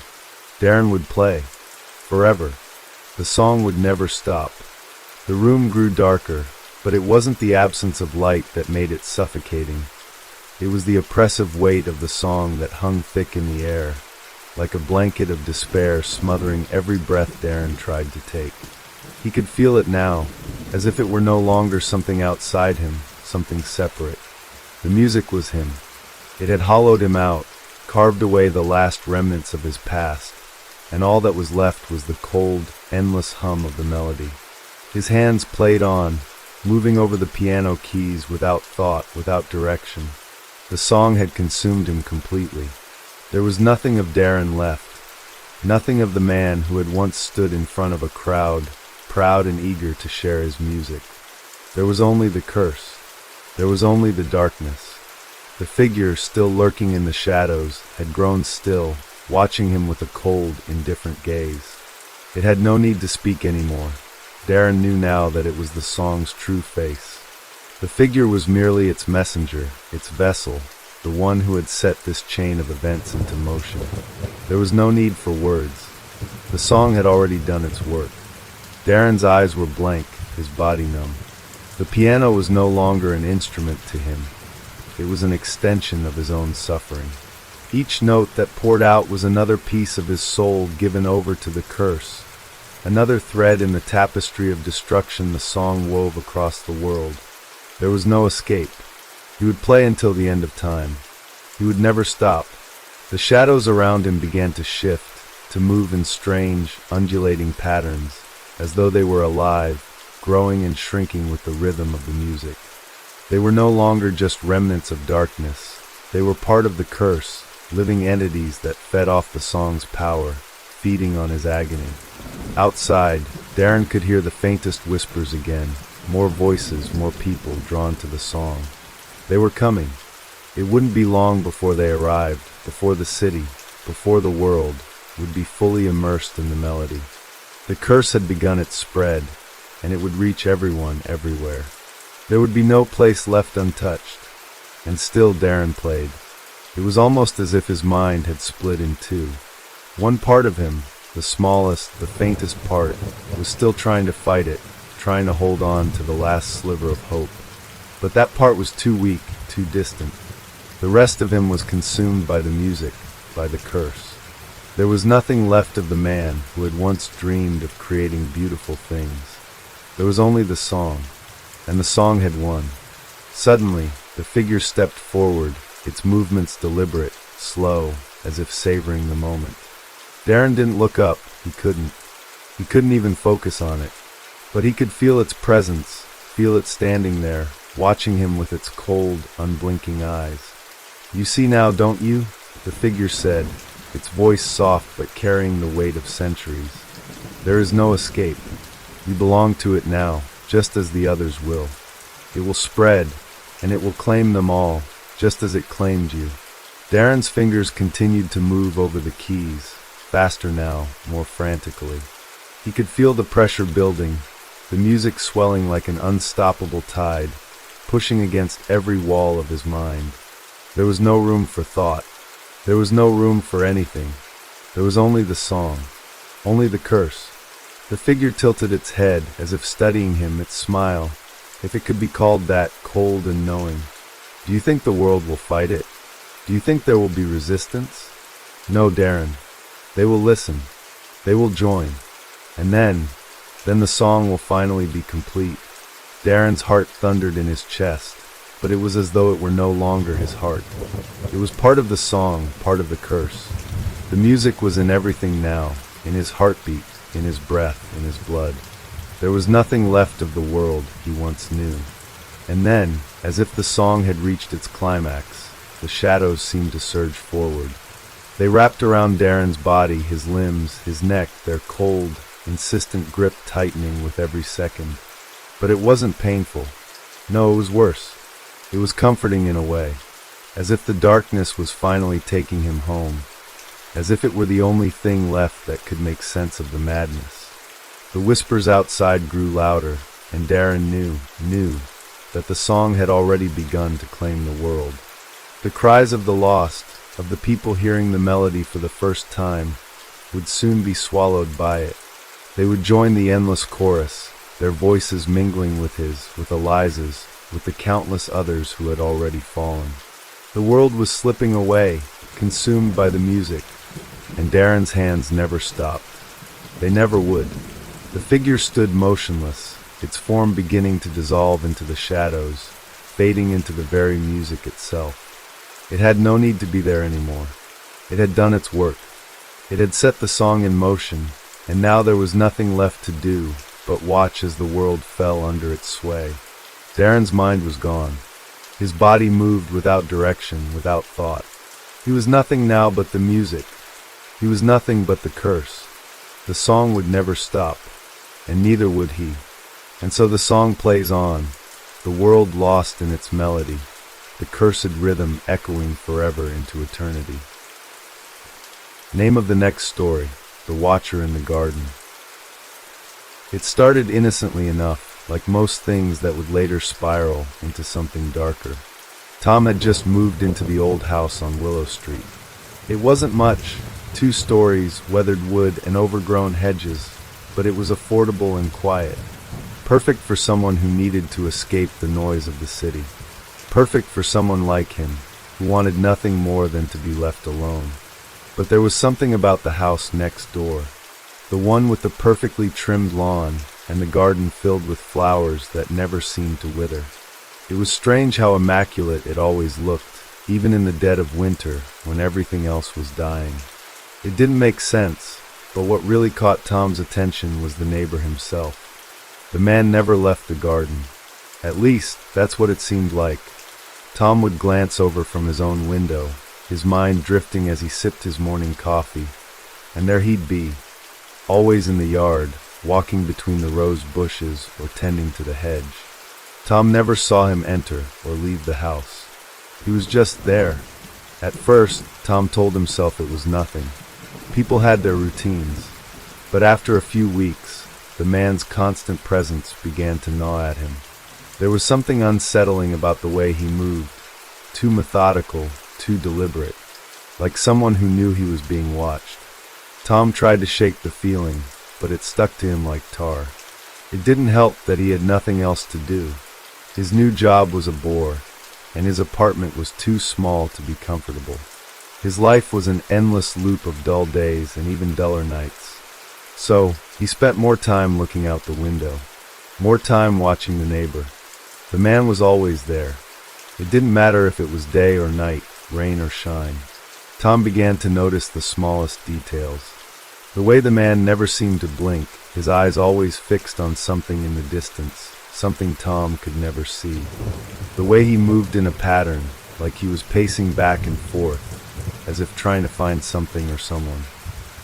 Darren would play, forever. The song would never stop. The room grew darker, but it wasn't the absence of light that made it suffocating. It was the oppressive weight of the song that hung thick in the air, like a blanket of despair smothering every breath Darren tried to take. He could feel it now, as if it were no longer something outside him, something separate. The music was him. It had hollowed him out, carved away the last remnants of his past, and all that was left was the cold, endless hum of the melody. His hands played on, moving over the piano keys without thought, without direction. The song had consumed him completely. There was nothing of Darren left, nothing of the man who had once stood in front of a crowd, proud and eager to share his music. There was only the curse. There was only the darkness. The figure, still lurking in the shadows, had grown still, watching him with a cold, indifferent gaze. It had no need to speak anymore. Darren knew now that it was the song's true face. The figure was merely its messenger, its vessel, the one who had set this chain of events into motion. There was no need for words. The song had already done its work. Darren's eyes were blank, his body numb. The piano was no longer an instrument to him. It was an extension of his own suffering. Each note that poured out was another piece of his soul given over to the curse. Another thread in the tapestry of destruction the song wove across the world. There was no escape. He would play until the end of time. He would never stop. The shadows around him began to shift, to move in strange, undulating patterns, as though they were alive, growing and shrinking with the rhythm of the music. They were no longer just remnants of darkness. They were part of the curse, living entities that fed off the song's power, feeding on his agony. Outside, Darren could hear the faintest whispers again, more voices, more people drawn to the song. They were coming. It wouldn't be long before they arrived, before the city, before the world, would be fully immersed in the melody. The curse had begun its spread, and it would reach everyone, everywhere. There would be no place left untouched. And still Darren played. It was almost as if his mind had split in two. One part of him, the smallest, the faintest part, was still trying to fight it, trying to hold on to the last sliver of hope. But that part was too weak, too distant. The rest of him was consumed by the music, by the curse. There was nothing left of the man who had once dreamed of creating beautiful things. There was only the song, and the song had won. Suddenly, the figure stepped forward, its movements deliberate, slow, as if savoring the moment. Darren didn't look up, he couldn't. He couldn't even focus on it. But he could feel its presence, feel it standing there, watching him with its cold, unblinking eyes. "You see now, don't you?" the figure said, its voice soft but carrying the weight of centuries. "There is no escape. You belong to it now, just as the others will. It will spread, and it will claim them all, just as it claimed you." Darren's fingers continued to move over the keys, faster now, more frantically. He could feel the pressure building, the music swelling like an unstoppable tide, pushing against every wall of his mind. There was no room for thought. There was no room for anything. There was only the song, only the curse. The figure tilted its head as if studying him, its smile, if it could be called that, cold and knowing. "Do you think the world will fight it? Do you think there will be resistance?" "No, Darren. They will listen. They will join. And then the song will finally be complete." Darren's heart thundered in his chest, but it was as though it were no longer his heart. It was part of the song, part of the curse. The music was in everything now, in his heartbeat, in his breath, in his blood. There was nothing left of the world he once knew. And then, as if the song had reached its climax, the shadows seemed to surge forward. They wrapped around Darren's body, his limbs, his neck, their cold, insistent grip tightening with every second. But it wasn't painful. No, it was worse. It was comforting in a way, as if the darkness was finally taking him home, as if it were the only thing left that could make sense of the madness. The whispers outside grew louder, and Darren knew, that the song had already begun to claim the world. The cries of the lost, of the people hearing the melody for the first time, would soon be swallowed by it. They would join the endless chorus, their voices mingling with his, with Eliza's, with the countless others who had already fallen. The world was slipping away, consumed by the music, and Darren's hands never stopped. They never would. The figure stood motionless, its form beginning to dissolve into the shadows, fading into the very music itself. It had no need to be there anymore. It had done its work. It had set the song in motion, and now there was nothing left to do but watch as the world fell under its sway. Darren's mind was gone. His body moved without direction, without thought. He was nothing now but the music. He was nothing but the curse. The song would never stop, and neither would he. And so the song plays on, the world lost in its melody, the cursed rhythm echoing forever into eternity. Name of the next story, The Watcher in the Garden. It started innocently enough, like most things that would later spiral into something darker. Tom had just moved into the old house on Willow Street. It wasn't much, 2 stories, weathered wood, and overgrown hedges, but it was affordable and quiet. Perfect for someone who needed to escape the noise of the city. Perfect for someone like him, who wanted nothing more than to be left alone. But there was something about the house next door, the one with the perfectly trimmed lawn and the garden filled with flowers that never seemed to wither. It was strange how immaculate it always looked, even in the dead of winter when everything else was dying. It didn't make sense, but what really caught Tom's attention was the neighbor himself. The man never left the garden. At least, that's what it seemed like. Tom would glance over from his own window, his mind drifting as he sipped his morning coffee, and there he'd be, always in the yard, walking between the rose bushes or tending to the hedge. Tom never saw him enter or leave the house. He was just there. At first, Tom told himself it was nothing. People had their routines. But after a few weeks, the man's constant presence began to gnaw at him. There was something unsettling about the way he moved, too methodical, too deliberate, like someone who knew he was being watched. Tom tried to shake the feeling, but it stuck to him like tar. It didn't help that he had nothing else to do. His new job was a bore, and his apartment was too small to be comfortable. His life was an endless loop of dull days and even duller nights. So, he spent more time looking out the window, more time watching the neighbor. The man was always there. It didn't matter if it was day or night, rain or shine. Tom began to notice the smallest details. The way the man never seemed to blink, his eyes always fixed on something in the distance, something Tom could never see. The way he moved in a pattern, like he was pacing back and forth, as if trying to find something or someone.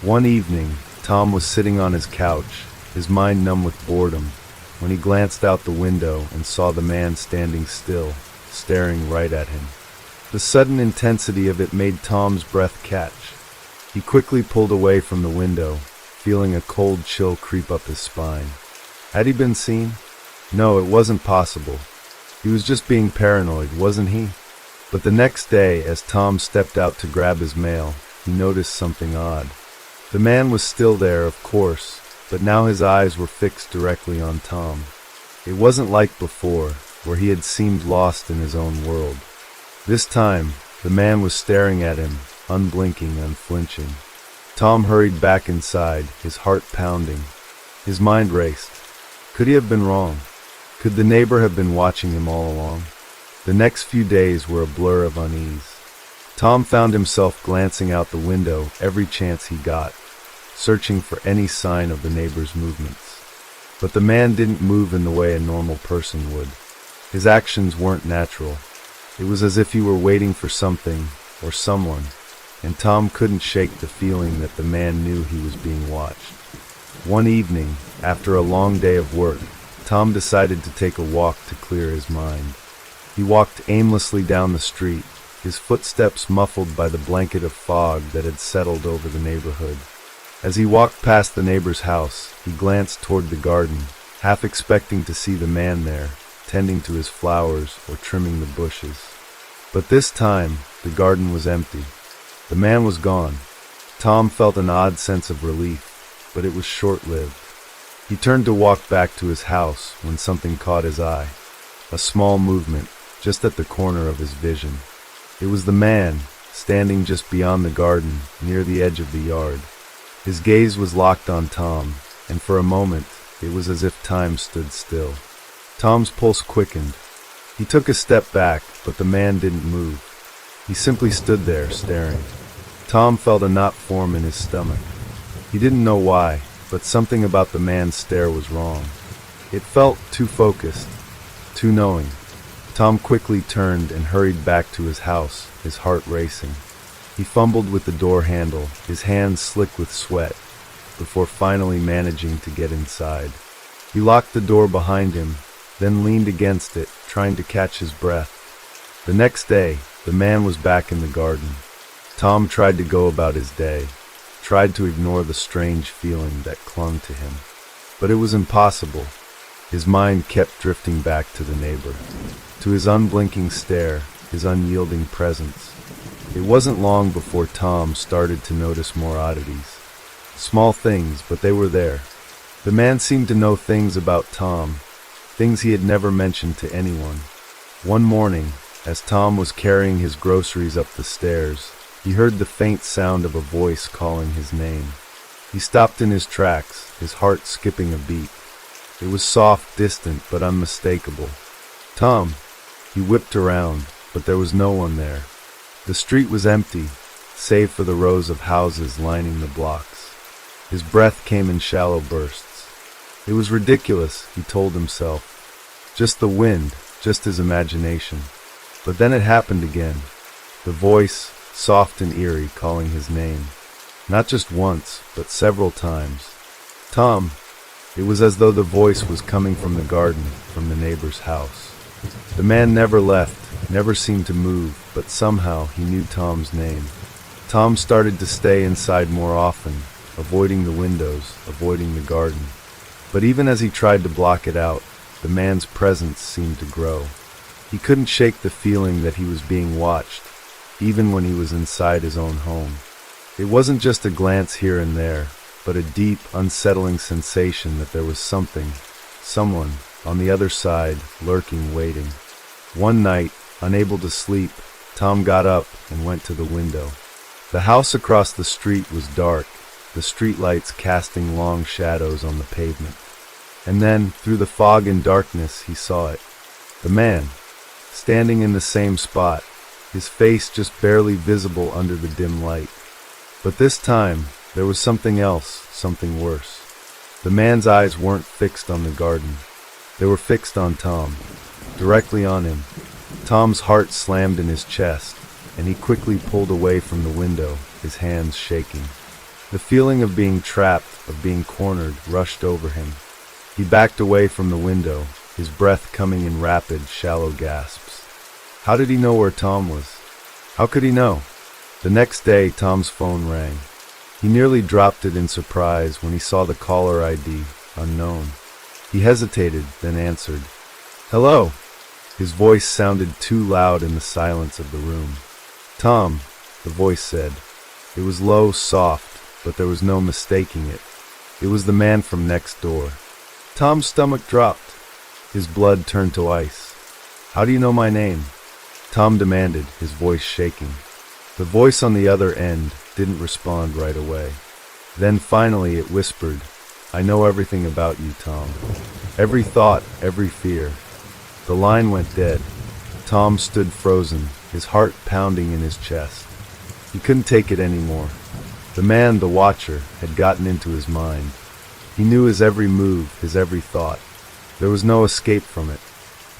One evening, Tom was sitting on his couch, his mind numb with boredom, when he glanced out the window and saw the man standing still, staring right at him. The sudden intensity of it made Tom's breath catch. He quickly pulled away from the window, feeling a cold chill creep up his spine. Had he been seen? No, it wasn't possible. He was just being paranoid, wasn't he? But the next day, as Tom stepped out to grab his mail, he noticed something odd. The man was still there, of course, but now his eyes were fixed directly on Tom. It wasn't like before, where he had seemed lost in his own world. This time, the man was staring at him, unblinking, unflinching. Tom hurried back inside, his heart pounding. His mind raced. Could he have been wrong? Could the neighbor have been watching him all along? The next few days were a blur of unease. Tom found himself glancing out the window every chance he got, searching for any sign of the neighbor's movements. But the man didn't move in the way a normal person would. His actions weren't natural. It was as if he were waiting for something or someone, and Tom couldn't shake the feeling that the man knew he was being watched. One evening, after a long day of work, Tom decided to take a walk to clear his mind. He walked aimlessly down the street, his footsteps muffled by the blanket of fog that had settled over the neighborhood. As he walked past the neighbor's house, he glanced toward the garden, half expecting to see the man there, tending to his flowers or trimming the bushes. But this time, the garden was empty. The man was gone. Tom felt an odd sense of relief, but it was short-lived. He turned to walk back to his house when something caught his eye. A small movement, just at the corner of his vision. It was the man, standing just beyond the garden, near the edge of the yard. His gaze was locked on Tom, and for a moment, it was as if time stood still. Tom's pulse quickened. He took a step back, but the man didn't move. He simply stood there, staring. Tom felt a knot form in his stomach. He didn't know why, but something about the man's stare was wrong. It felt too focused, too knowing. Tom quickly turned and hurried back to his house, his heart racing. He fumbled with the door handle, his hands slick with sweat, before finally managing to get inside. He locked the door behind him, then leaned against it, trying to catch his breath. The next day, the man was back in the garden. Tom tried to go about his day, tried to ignore the strange feeling that clung to him. But it was impossible. His mind kept drifting back to the neighbor, to his unblinking stare, his unyielding presence. It wasn't long before Tom started to notice more oddities. Small things, but they were there. The man seemed to know things about Tom, things he had never mentioned to anyone. One morning, as Tom was carrying his groceries up the stairs, he heard the faint sound of a voice calling his name. He stopped in his tracks, his heart skipping a beat. It was soft, distant, but unmistakable. Tom! He whipped around, but there was no one there. The street was empty, save for the rows of houses lining the blocks. His breath came in shallow bursts. It was ridiculous, he told himself. Just the wind, just his imagination. But then it happened again. The voice, soft and eerie, calling his name. Not just once, but several times. Tom! It was as though the voice was coming from the garden, from the neighbor's house. The man never left, never seemed to move, but somehow he knew Tom's name. Tom started to stay inside more often, avoiding the windows, avoiding the garden. But even as he tried to block it out, the man's presence seemed to grow. He couldn't shake the feeling that he was being watched, even when he was inside his own home. It wasn't just a glance here and there, but a deep, unsettling sensation that there was something, someone, on the other side, lurking, waiting. One night, unable to sleep, Tom got up and went to the window. The house across the street was dark, the streetlights casting long shadows on the pavement. And then, through the fog and darkness, he saw it. The man, standing in the same spot, his face just barely visible under the dim light. But this time, there was something else, something worse. The man's eyes weren't fixed on the garden. They were fixed on Tom, directly on him. Tom's heart slammed in his chest, and he quickly pulled away from the window, his hands shaking. The feeling of being trapped, of being cornered, rushed over him. He backed away from the window, his breath coming in rapid, shallow gasps. How did he know where Tom was? How could he know? The next day, Tom's phone rang. He nearly dropped it in surprise when he saw the caller ID, unknown. He hesitated, then answered. "Hello." His voice sounded too loud in the silence of the room. "Tom," the voice said. It was low, soft, but there was no mistaking it. It was the man from next door. Tom's stomach dropped. His blood turned to ice. "How do you know my name?" Tom demanded, his voice shaking. The voice on the other end didn't respond right away. Then finally it whispered, "I know everything about you, Tom. Every thought, every fear." The line went dead. Tom stood frozen, his heart pounding in his chest. He couldn't take it anymore. The man, the watcher, had gotten into his mind. He knew his every move, his every thought. There was no escape from it.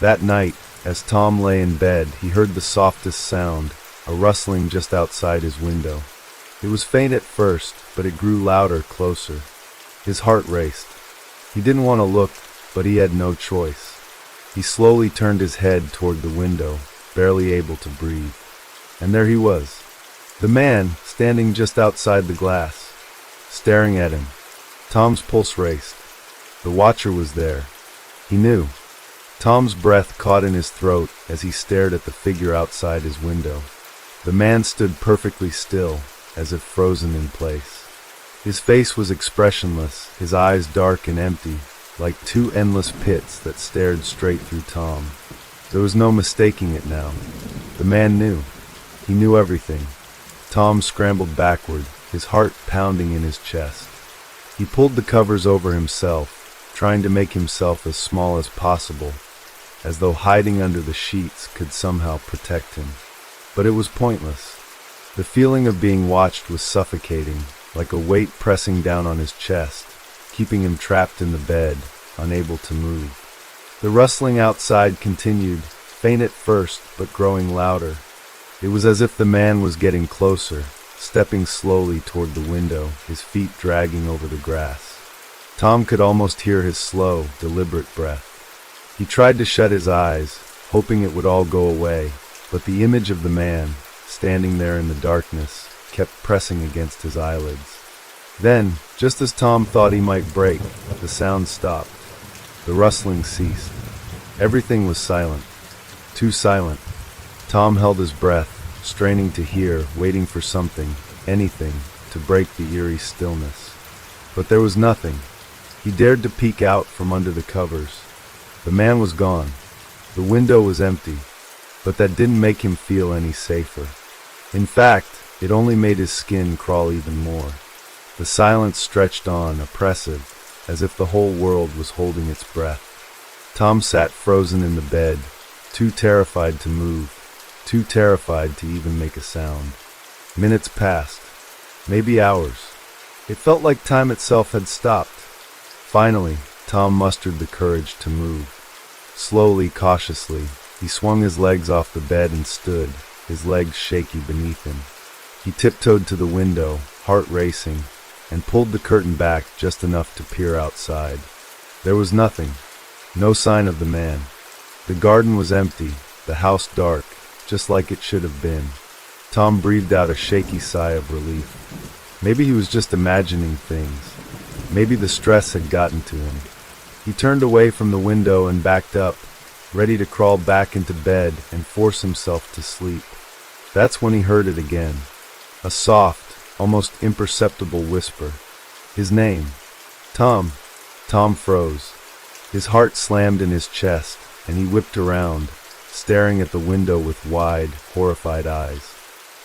That night, as Tom lay in bed, he heard the softest sound, a rustling just outside his window. It was faint at first, but it grew louder, closer. His heart raced. He didn't want to look, but he had no choice. He slowly turned his head toward the window, barely able to breathe. And there he was. The man, standing just outside the glass, staring at him. Tom's pulse raced. The watcher was there. He knew. Tom's breath caught in his throat as he stared at the figure outside his window. The man stood perfectly still, as if frozen in place. His face was expressionless, his eyes dark and empty, like two endless pits that stared straight through Tom. There was no mistaking it now. The man knew. He knew everything. Tom scrambled backward, his heart pounding in his chest. He pulled the covers over himself, trying to make himself as small as possible, as though hiding under the sheets could somehow protect him. But it was pointless. The feeling of being watched was suffocating, like a weight pressing down on his chest, keeping him trapped in the bed, unable to move. The rustling outside continued, faint at first, but growing louder. It was as if the man was getting closer, stepping slowly toward the window, his feet dragging over the grass. Tom could almost hear his slow, deliberate breath. He tried to shut his eyes, hoping it would all go away, but the image of the man, standing there in the darkness, kept pressing against his eyelids. Then, just as Tom thought he might break, the sound stopped. The rustling ceased. Everything was silent. Too silent. Tom held his breath, straining to hear, waiting for something, anything, to break the eerie stillness. But there was nothing. He dared to peek out from under the covers. The man was gone. The window was empty. But that didn't make him feel any safer. In fact, it only made his skin crawl even more. The silence stretched on, oppressive, as if the whole world was holding its breath. Tom sat frozen in the bed, too terrified to move, too terrified to even make a sound. Minutes passed, maybe hours. It felt like time itself had stopped. Finally, Tom mustered the courage to move. Slowly, cautiously, he swung his legs off the bed and stood, his legs shaky beneath him. He tiptoed to the window, heart racing, and pulled the curtain back just enough to peer outside. There was nothing. No sign of the man. The garden was empty, the house dark, just like it should have been. Tom breathed out a shaky sigh of relief. Maybe he was just imagining things. Maybe the stress had gotten to him. He turned away from the window and backed up, ready to crawl back into bed and force himself to sleep. That's when he heard it again. A soft, almost imperceptible whisper. His name. Tom. Tom froze. His heart slammed in his chest, and he whipped around, staring at the window with wide, horrified eyes.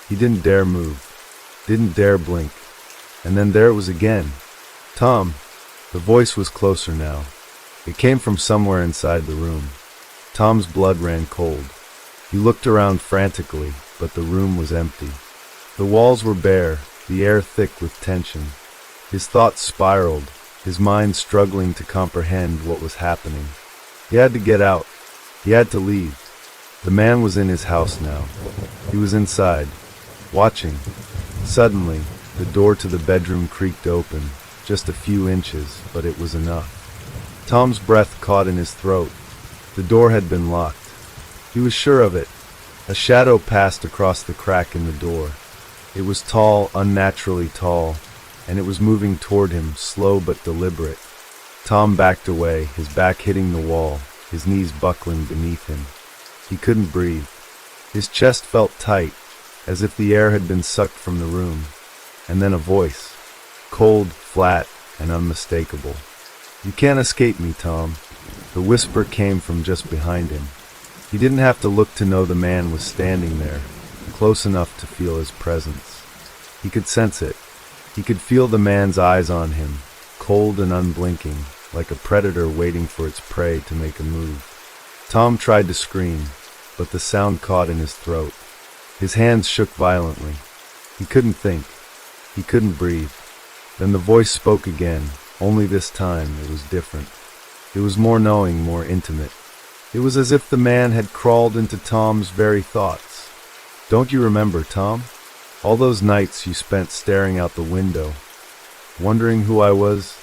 He didn't dare move, didn't dare blink. And then there it was again. Tom. The voice was closer now. It came from somewhere inside the room. Tom's blood ran cold. He looked around frantically, but the room was empty. The walls were bare, the air thick with tension. His thoughts spiraled, his mind struggling to comprehend what was happening. He had to get out. He had to leave. The man was in his house now. He was inside, watching. Suddenly, the door to the bedroom creaked open, just a few inches, but it was enough. Tom's breath caught in his throat. The door had been locked. He was sure of it. A shadow passed across the crack in the door. It was tall, unnaturally tall, and it was moving toward him, slow but deliberate. Tom backed away, his back hitting the wall, his knees buckling beneath him. He couldn't breathe. His chest felt tight, as if the air had been sucked from the room. And then a voice, cold, flat, and unmistakable. "You can't escape me, Tom." The whisper came from just behind him. He didn't have to look to know the man was standing there, close enough to feel his presence. He could sense it. He could feel the man's eyes on him, cold and unblinking, like a predator waiting for its prey to make a move. Tom tried to scream, but the sound caught in his throat. His hands shook violently. He couldn't think. He couldn't breathe. Then the voice spoke again, only this time it was different. It was more knowing, more intimate. It was as if the man had crawled into Tom's very thoughts. "Don't you remember, Tom? All those nights you spent staring out the window, wondering who I was,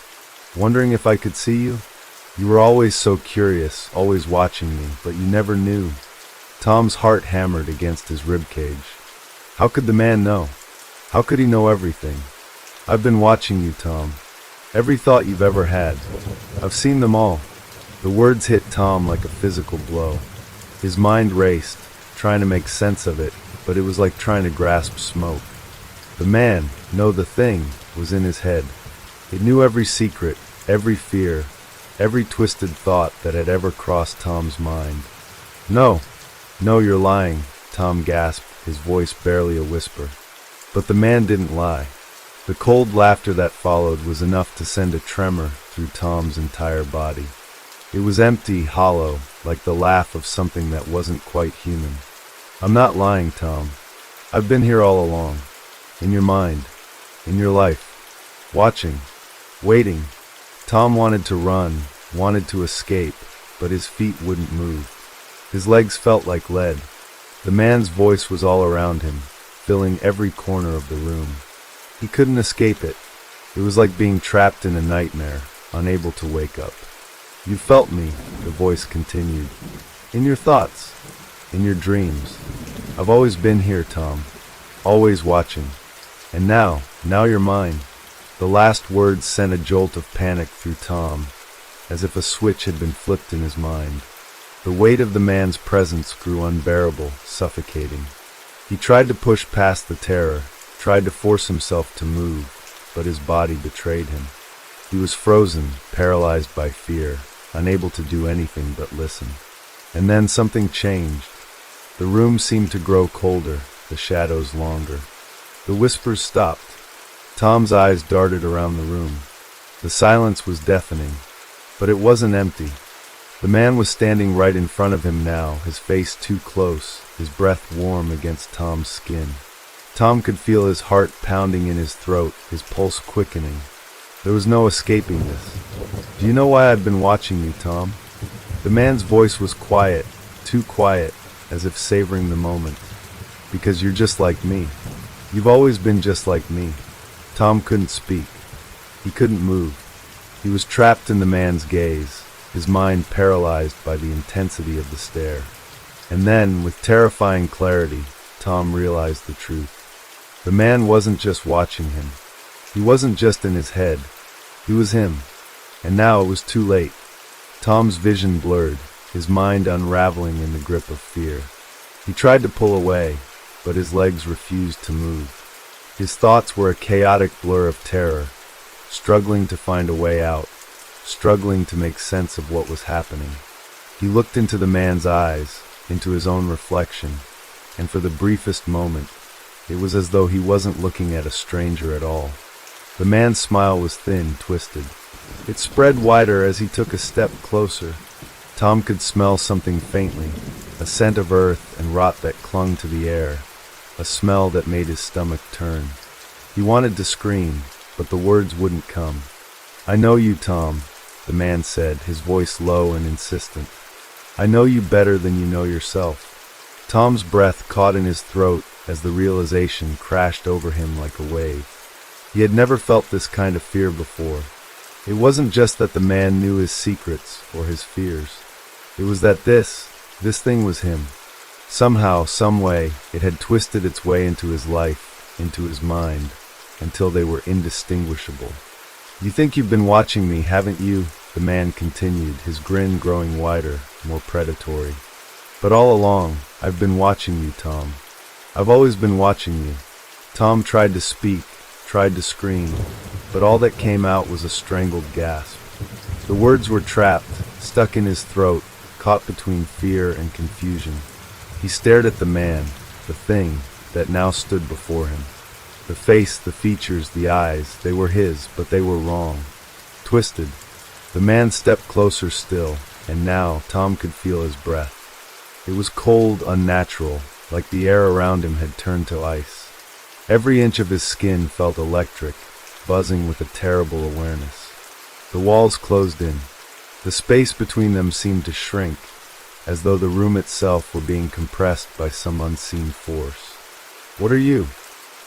wondering if I could see you? You were always so curious, always watching me, but you never knew." Tom's heart hammered against his ribcage. How could the man know? How could he know everything? "I've been watching you, Tom. Every thought you've ever had. I've seen them all." The words hit Tom like a physical blow. His mind raced, trying to make sense of it, but it was like trying to grasp smoke. The man, no, the thing, was in his head. It knew every secret, every fear, every twisted thought that had ever crossed Tom's mind. "No, no, you're lying," Tom gasped, his voice barely a whisper. But the man didn't lie. The cold laughter that followed was enough to send a tremor through Tom's entire body. It was empty, hollow, like the laugh of something that wasn't quite human. "I'm not lying, Tom. I've been here all along. In your mind. In your life. Watching. Waiting." Tom wanted to run, wanted to escape, but his feet wouldn't move. His legs felt like lead. The man's voice was all around him, filling every corner of the room. He couldn't escape it. It was like being trapped in a nightmare, unable to wake up. "You felt me," the voice continued. "In your thoughts. In your dreams. I've always been here, Tom. Always watching. And now you're mine." The last words sent a jolt of panic through Tom, as if a switch had been flipped in his mind. The weight of the man's presence grew unbearable, suffocating. He tried to push past the terror, tried to force himself to move, but his body betrayed him. He was frozen, paralyzed by fear, unable to do anything but listen. And then something changed. The room seemed to grow colder, the shadows longer. The whispers stopped. Tom's eyes darted around the room. The silence was deafening, but it wasn't empty. The man was standing right in front of him now, his face too close, his breath warm against Tom's skin. Tom could feel his heart pounding in his throat, his pulse quickening. There was no escaping this. "Do you know why I've been watching you, Tom?" The man's voice was quiet, too quiet, as if savoring the moment. "Because you're just like me. You've always been just like me." Tom couldn't speak. He couldn't move. He was trapped in the man's gaze, his mind paralyzed by the intensity of the stare. And then, with terrifying clarity, Tom realized the truth. The man wasn't just watching him. He wasn't just in his head. He was him. And now it was too late. Tom's vision blurred, his mind unraveling in the grip of fear. He tried to pull away, but his legs refused to move. His thoughts were a chaotic blur of terror, struggling to find a way out, struggling to make sense of what was happening. He looked into the man's eyes, into his own reflection, and for the briefest moment, it was as though he wasn't looking at a stranger at all. The man's smile was thin, twisted. It spread wider as he took a step closer. Tom could smell something faintly, a scent of earth and rot that clung to the air, a smell that made his stomach turn. He wanted to scream, but the words wouldn't come. "I know you, Tom," the man said, his voice low and insistent. "I know you better than you know yourself." Tom's breath caught in his throat as the realization crashed over him like a wave. He had never felt this kind of fear before. It wasn't just that the man knew his secrets or his fears. It was that this thing was him. Somehow, some way, it had twisted its way into his life, into his mind, until they were indistinguishable. "You think you've been watching me, haven't you?" the man continued, his grin growing wider, more predatory. "But all along, I've been watching you, Tom. I've always been watching you." Tom tried to speak, tried to scream, but all that came out was a strangled gasp. The words were trapped, stuck in his throat, caught between fear and confusion. He stared at the man, the thing, that now stood before him. The face, the features, the eyes, they were his, but they were wrong. Twisted. The man stepped closer still, and now Tom could feel his breath. It was cold, unnatural, like the air around him had turned to ice. Every inch of his skin felt electric, buzzing with a terrible awareness. The walls closed in. The space between them seemed to shrink, as though the room itself were being compressed by some unseen force. "What are you?"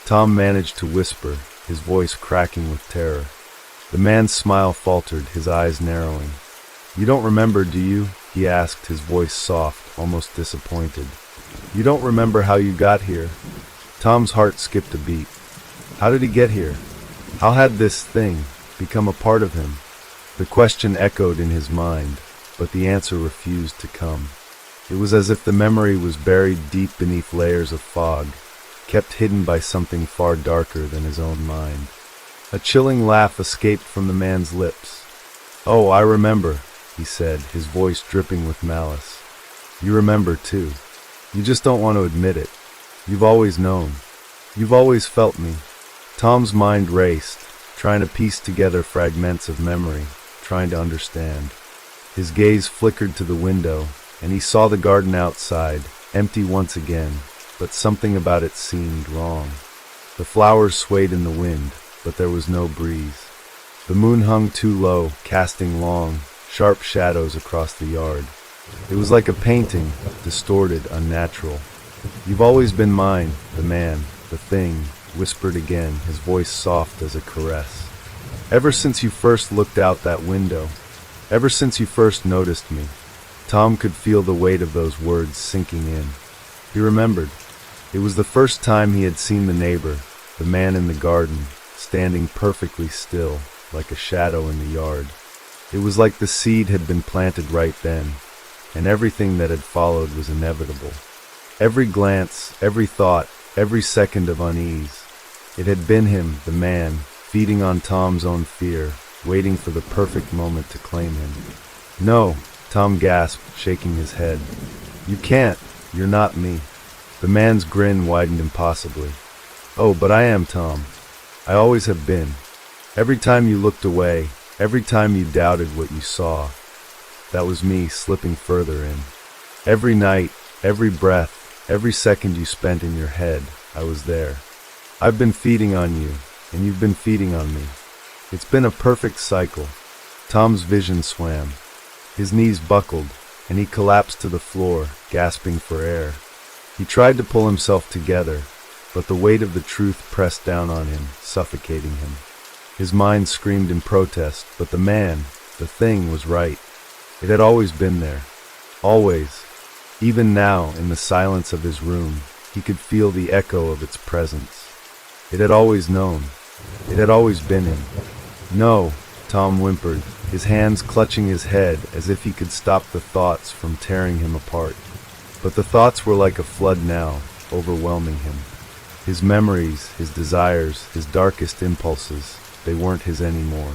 Tom managed to whisper, his voice cracking with terror. The man's smile faltered, his eyes narrowing. "You don't remember, do you?" he asked, his voice soft, almost disappointed. "You don't remember how you got here?" Tom's heart skipped a beat. How did he get here? How had this thing become a part of him? The question echoed in his mind, but the answer refused to come. It was as if the memory was buried deep beneath layers of fog, kept hidden by something far darker than his own mind. A chilling laugh escaped from the man's lips. "Oh, I remember," he said, his voice dripping with malice. "You remember, too. You just don't want to admit it. You've always known. You've always felt me." Tom's mind raced, trying to piece together fragments of memory, trying to understand. His gaze flickered to the window, and he saw the garden outside, empty once again, but something about it seemed wrong. The flowers swayed in the wind, but there was no breeze. The moon hung too low, casting long, sharp shadows across the yard. It was like a painting, distorted, unnatural. "You've always been mine," the man, the thing, whispered again, his voice soft as a caress. "Ever since you first looked out that window. Ever since you first noticed me." Tom could feel the weight of those words sinking in. He remembered. It was the first time he had seen the neighbor, the man in the garden, standing perfectly still, like a shadow in the yard. It was like the seed had been planted right then, and everything that had followed was inevitable. Every glance, every thought, every second of unease. It had been him, the man, feeding on Tom's own fear, waiting for the perfect moment to claim him. "No," Tom gasped, shaking his head. "You can't. You're not me." The man's grin widened impossibly. "Oh, but I am, Tom. I always have been. Every time you looked away, every time you doubted what you saw, that was me slipping further in. Every night, every breath, every second you spent in your head, I was there. I've been feeding on you, and you've been feeding on me. It's been a perfect cycle." Tom's vision swam. His knees buckled, and he collapsed to the floor, gasping for air. He tried to pull himself together, but the weight of the truth pressed down on him, suffocating him. His mind screamed in protest, but the thing was right. It had always been there. Always. Even now, in the silence of his room, he could feel the echo of its presence. It had always known. It had always been him. No, Tom whimpered, his hands clutching his head as if he could stop the thoughts from tearing him apart. But the thoughts were like a flood now, overwhelming him. His memories, his desires, his darkest impulses, they weren't his anymore.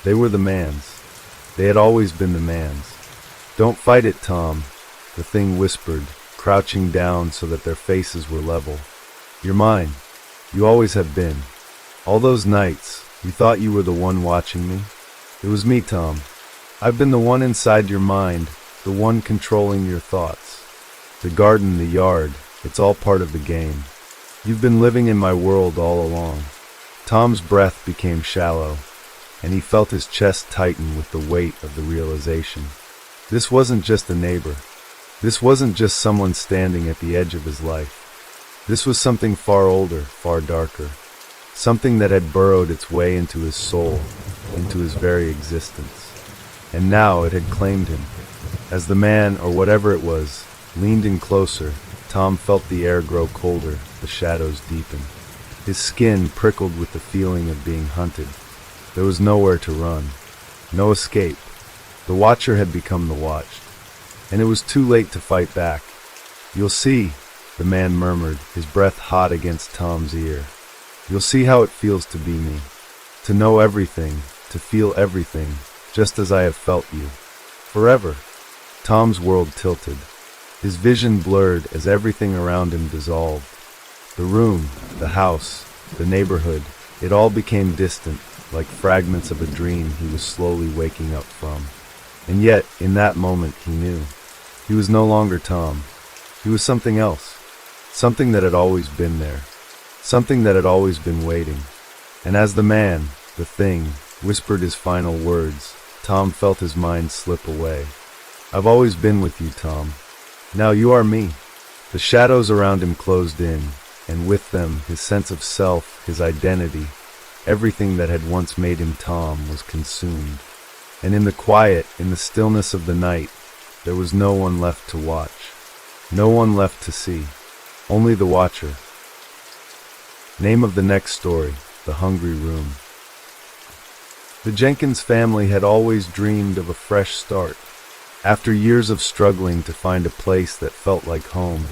They were the man's. They had always been the man's. "Don't fight it, Tom," the thing whispered, crouching down so that their faces were level. "You're mine. You always have been. All those nights, you thought you were the one watching me. It was me, Tom. I've been the one inside your mind, the one controlling your thoughts. The garden, the yard, it's all part of the game. You've been living in my world all along." Tom's breath became shallow, and he felt his chest tighten with the weight of the realization. This wasn't just a neighbor. This wasn't just someone standing at the edge of his life. This was something far older, far darker. Something that had burrowed its way into his soul, into his very existence. And now it had claimed him. As the man, or whatever it was, leaned in closer, Tom felt the air grow colder, the shadows deepen. His skin prickled with the feeling of being hunted. There was nowhere to run. No escape. The watcher had become the watched. And it was too late to fight back. "You'll see," the man murmured, his breath hot against Tom's ear. "You'll see how it feels to be me. To know everything, to feel everything, just as I have felt you. Forever." Tom's world tilted. His vision blurred as everything around him dissolved. The room, the house, the neighborhood, it all became distant, like fragments of a dream he was slowly waking up from. And yet, in that moment, he knew. He was no longer Tom. He was something else. Something that had always been there. Something that had always been waiting. And as the man, the thing, whispered his final words, Tom felt his mind slip away. "I've always been with you, Tom. Now you are me." The shadows around him closed in, and with them his sense of self, his identity, everything that had once made him Tom was consumed. And in the quiet, in the stillness of the night, there was no one left to watch. No one left to see. Only the watcher. Name of the next story, The Hungry Room. The Jenkins family had always dreamed of a fresh start. After years of struggling to find a place that felt like home,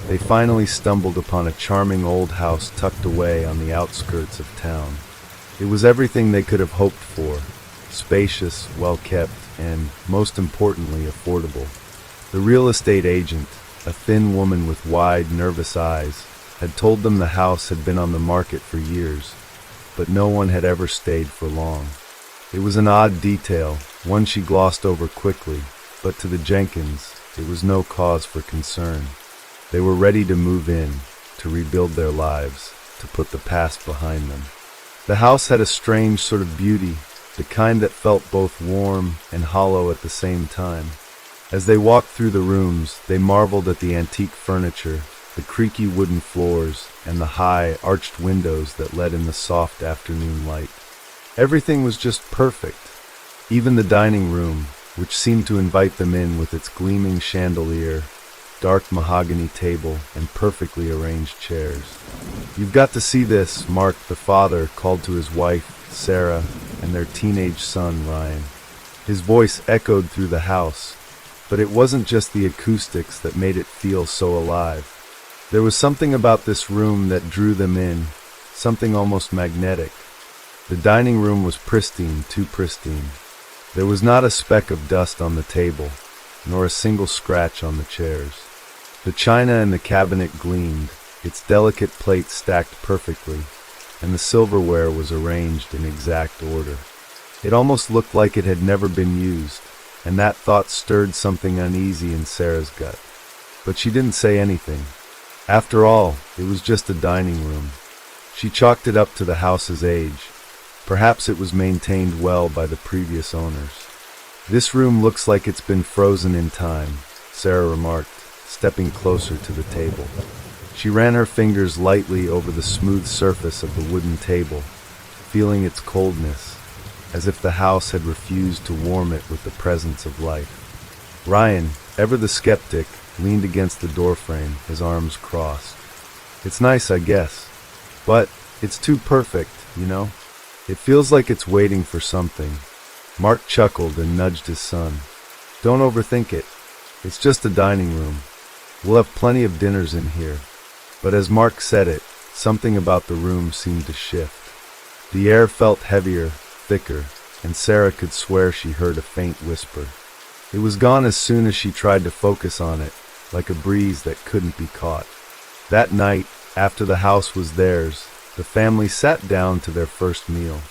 they finally stumbled upon a charming old house tucked away on the outskirts of town. It was everything they could have hoped for, spacious, well-kept, and, most importantly, affordable. The real estate agent, a thin woman with wide, nervous eyes, had told them the house had been on the market for years, but no one had ever stayed for long. It was an odd detail, one she glossed over quickly, but to the Jenkins, it was no cause for concern. They were ready to move in, to rebuild their lives, to put the past behind them. The house had a strange sort of beauty, the kind that felt both warm and hollow at the same time. As they walked through the rooms, they marveled at the antique furniture, the creaky wooden floors, and the high, arched windows that let in the soft afternoon light. Everything was just perfect. Even the dining room, which seemed to invite them in with its gleaming chandelier, dark mahogany table, and perfectly arranged chairs. "You've got to see this," Mark, the father, called to his wife, Sarah, and their teenage son, Ryan. His voice echoed through the house, but it wasn't just the acoustics that made it feel so alive. There was something about this room that drew them in, something almost magnetic. The dining room was pristine, too pristine. There was not a speck of dust on the table, nor a single scratch on the chairs. The china in the cabinet gleamed, its delicate plates stacked perfectly, and the silverware was arranged in exact order. It almost looked like it had never been used, and that thought stirred something uneasy in Sarah's gut. But she didn't say anything. After all, it was just a dining room. She chalked it up to the house's age. Perhaps it was maintained well by the previous owners. "This room looks like it's been frozen in time," Sarah remarked, stepping closer to the table. She ran her fingers lightly over the smooth surface of the wooden table, feeling its coldness, as if the house had refused to warm it with the presence of life. Ryan, ever the skeptic, leaned against the doorframe, his arms crossed. "It's nice, I guess. But it's too perfect, you know? It feels like it's waiting for something." Mark chuckled and nudged his son. "Don't overthink it. It's just a dining room. We'll have plenty of dinners in here." But as Mark said it, something about the room seemed to shift. The air felt heavier, thicker, and Sarah could swear she heard a faint whisper. It was gone as soon as she tried to focus on it, like a breeze that couldn't be caught. That night, after the house was theirs, the family sat down to their first meal.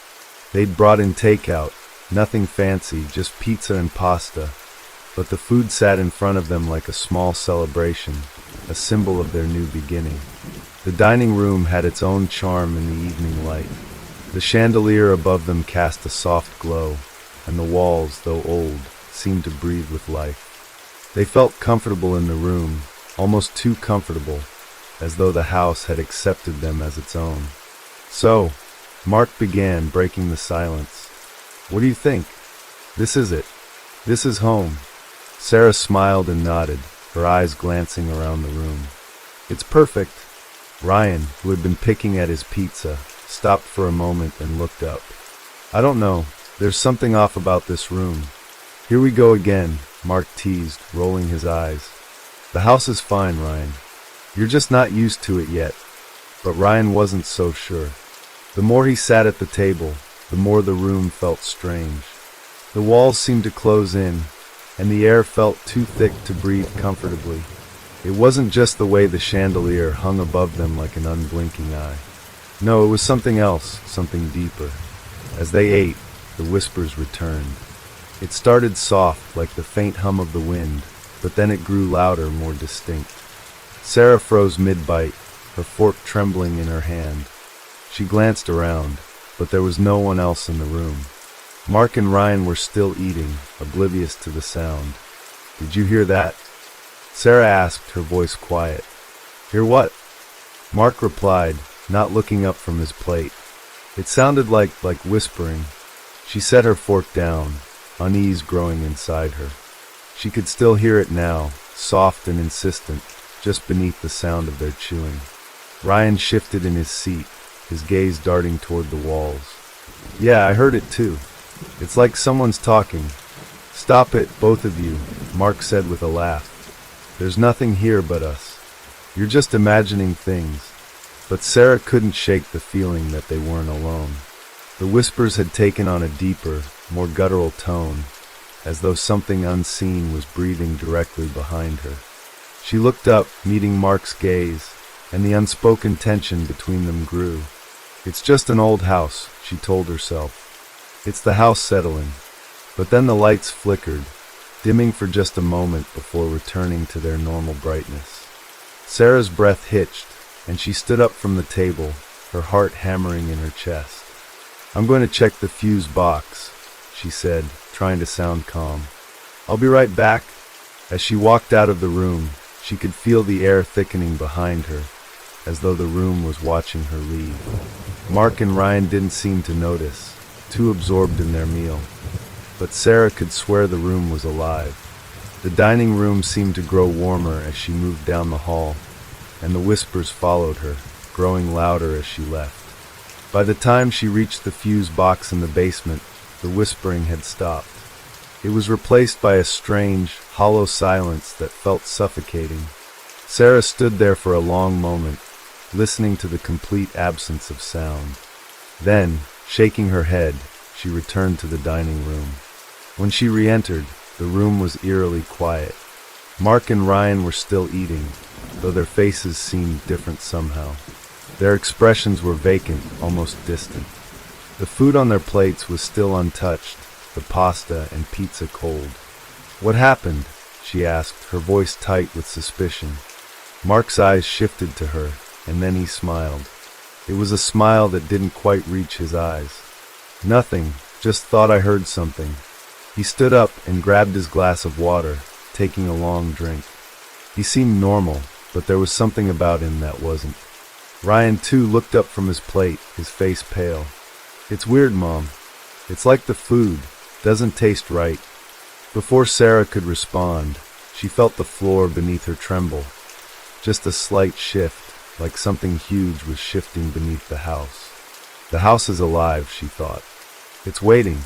They'd brought in takeout, nothing fancy, just pizza and pasta, but the food sat in front of them like a small celebration, a symbol of their new beginning. The dining room had its own charm in the evening light. The chandelier above them cast a soft glow, and the walls, though old, seemed to breathe with life. They felt comfortable in the room, almost too comfortable, as though the house had accepted them as its own. "So," Mark began, breaking the silence, "what do you think? This is it. This is home." Sarah smiled and nodded, her eyes glancing around the room. "It's perfect." Ryan, who had been picking at his pizza, stopped for a moment and looked up. "I don't know. There's something off about this room." "Here we go again," Mark teased, rolling his eyes. "The house is fine, Ryan. You're just not used to it yet." But Ryan wasn't so sure. The more he sat at the table, the more the room felt strange. The walls seemed to close in, and the air felt too thick to breathe comfortably. It wasn't just the way the chandelier hung above them like an unblinking eye. No, it was something else, something deeper. As they ate, the whispers returned. It started soft, like the faint hum of the wind, but then it grew louder, more distinct. Sarah froze mid-bite, her fork trembling in her hand. She glanced around, but there was no one else in the room. Mark and Ryan were still eating, oblivious to the sound. "Did you hear that?" Sarah asked, her voice quiet. "Hear what?" Mark replied, not looking up from his plate. It sounded like whispering. She set her fork down, unease growing inside her. She could still hear it now, soft and insistent, just beneath the sound of their chewing. Ryan shifted in his seat, his gaze darting toward the walls. "Yeah, I heard it too. It's like someone's talking." "Stop it, both of you," Mark said with a laugh. "There's nothing here but us. You're just imagining things." But Sarah couldn't shake the feeling that they weren't alone. The whispers had taken on a deeper, more guttural tone, as though something unseen was breathing directly behind her. She looked up, meeting Mark's gaze, and the unspoken tension between them grew. "It's just an old house," she told herself. "It's the house settling." But then the lights flickered, dimming for just a moment before returning to their normal brightness. Sarah's breath hitched, and she stood up from the table, her heart hammering in her chest. "I'm going to check the fuse box," she said, trying to sound calm. "I'll be right back." As she walked out of the room, she could feel the air thickening behind her, as though the room was watching her leave. Mark and Ryan didn't seem to notice, too absorbed in their meal. But Sarah could swear the room was alive. The dining room seemed to grow warmer as she moved down the hall, and the whispers followed her, growing louder as she left. By the time she reached the fuse box in the basement, the whispering had stopped. It was replaced by a strange, hollow silence that felt suffocating. Sarah stood there for a long moment, listening to the complete absence of sound. Then, shaking her head, she returned to the dining room. When she re-entered, the room was eerily quiet. Mark and Ryan were still eating, though their faces seemed different somehow. Their expressions were vacant, almost distant. The food on their plates was still untouched, the pasta and pizza cold. "What happened?" she asked, her voice tight with suspicion. Mark's eyes shifted to her, and then he smiled. It was a smile that didn't quite reach his eyes. "Nothing, just thought I heard something." He stood up and grabbed his glass of water, taking a long drink. He seemed normal, but there was something about him that wasn't. Ryan, too, looked up from his plate, his face pale. It's weird, Mom. It's like the food doesn't taste right. Before Sarah could respond, she felt the floor beneath her tremble. Just a slight shift, like something huge was shifting beneath the house. The house is alive, she thought. It's waiting.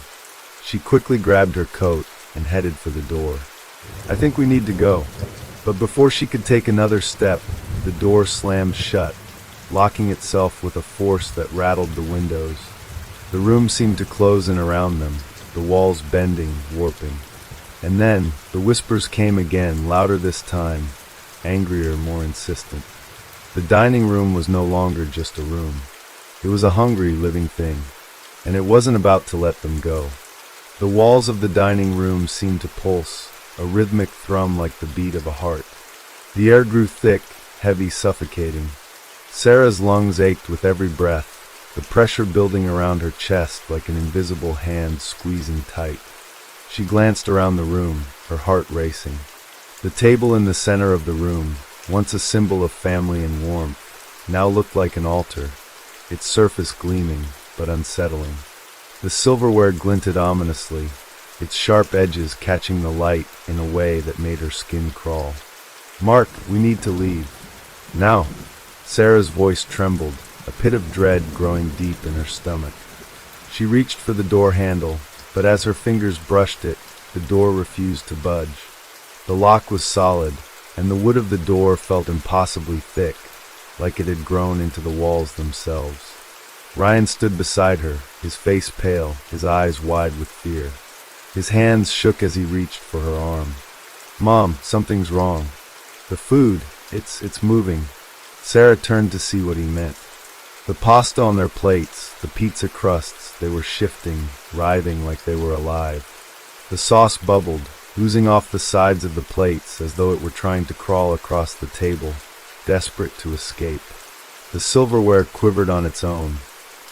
She quickly grabbed her coat and headed for the door. I think we need to go. But before she could take another step, the door slammed shut, locking itself with a force that rattled the windows. The room seemed to close in around them, the walls bending, warping. And then, the whispers came again, louder this time, angrier, more insistent. The dining room was no longer just a room. It was a hungry, living thing, and it wasn't about to let them go. The walls of the dining room seemed to pulse, a rhythmic thrum like the beat of a heart. The air grew thick, heavy, suffocating. Sarah's lungs ached with every breath, the pressure building around her chest like an invisible hand squeezing tight. She glanced around the room, her heart racing. The table in the center of the room, once a symbol of family and warmth, now looked like an altar, its surface gleaming, but unsettling. The silverware glinted ominously, its sharp edges catching the light in a way that made her skin crawl. Mark, we need to leave. Now. Sarah's voice trembled, a pit of dread growing deep in her stomach. She reached for the door handle, but as her fingers brushed it, the door refused to budge. The lock was solid, and the wood of the door felt impossibly thick, like it had grown into the walls themselves. Ryan stood beside her, his face pale, his eyes wide with fear. His hands shook as he reached for her arm. Mom, something's wrong. The food, it's moving. Sarah turned to see what he meant. The pasta on their plates, the pizza crusts, they were shifting, writhing like they were alive. The sauce bubbled, oozing off the sides of the plates as though it were trying to crawl across the table, desperate to escape. The silverware quivered on its own,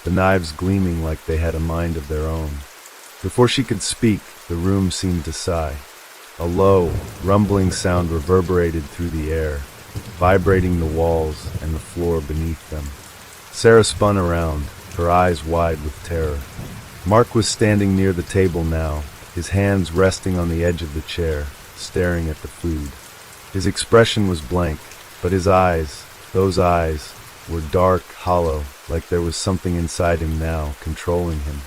the knives gleaming like they had a mind of their own. Before she could speak, the room seemed to sigh. A low, rumbling sound reverberated through the air, vibrating the walls and the floor beneath them. Sarah spun around, her eyes wide with terror. Mark was standing near the table now, his hands resting on the edge of the chair, staring at the food. His expression was blank, but his eyes, those eyes, were dark, hollow, like there was something inside him now, controlling him.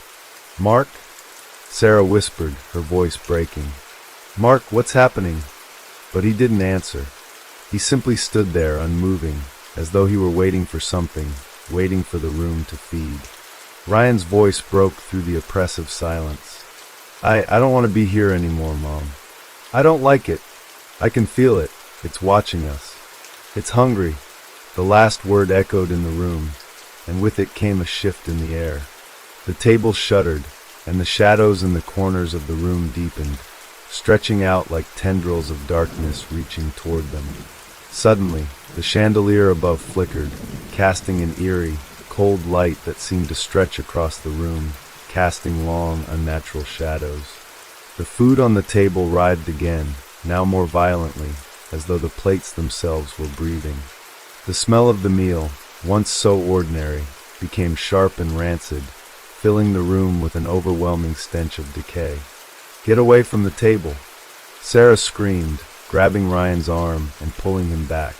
Mark? Sarah whispered, her voice breaking. Mark, what's happening? But he didn't answer. He simply stood there, unmoving, as though he were waiting for something, waiting for the room to feed. Ryan's voice broke through the oppressive silence. I don't want to be here anymore, Mom. I don't like it. I can feel it. It's watching us. It's hungry. The last word echoed in the room, and with it came a shift in the air. The table shuddered, and the shadows in the corners of the room deepened, stretching out like tendrils of darkness reaching toward them. Suddenly, the chandelier above flickered, casting an eerie, cold light that seemed to stretch across the room, casting long, unnatural shadows. The food on the table writhed again, now more violently, as though the plates themselves were breathing. The smell of the meal, once so ordinary, became sharp and rancid, filling the room with an overwhelming stench of decay. Get away from the table! Sarah screamed, grabbing Ryan's arm and pulling him back.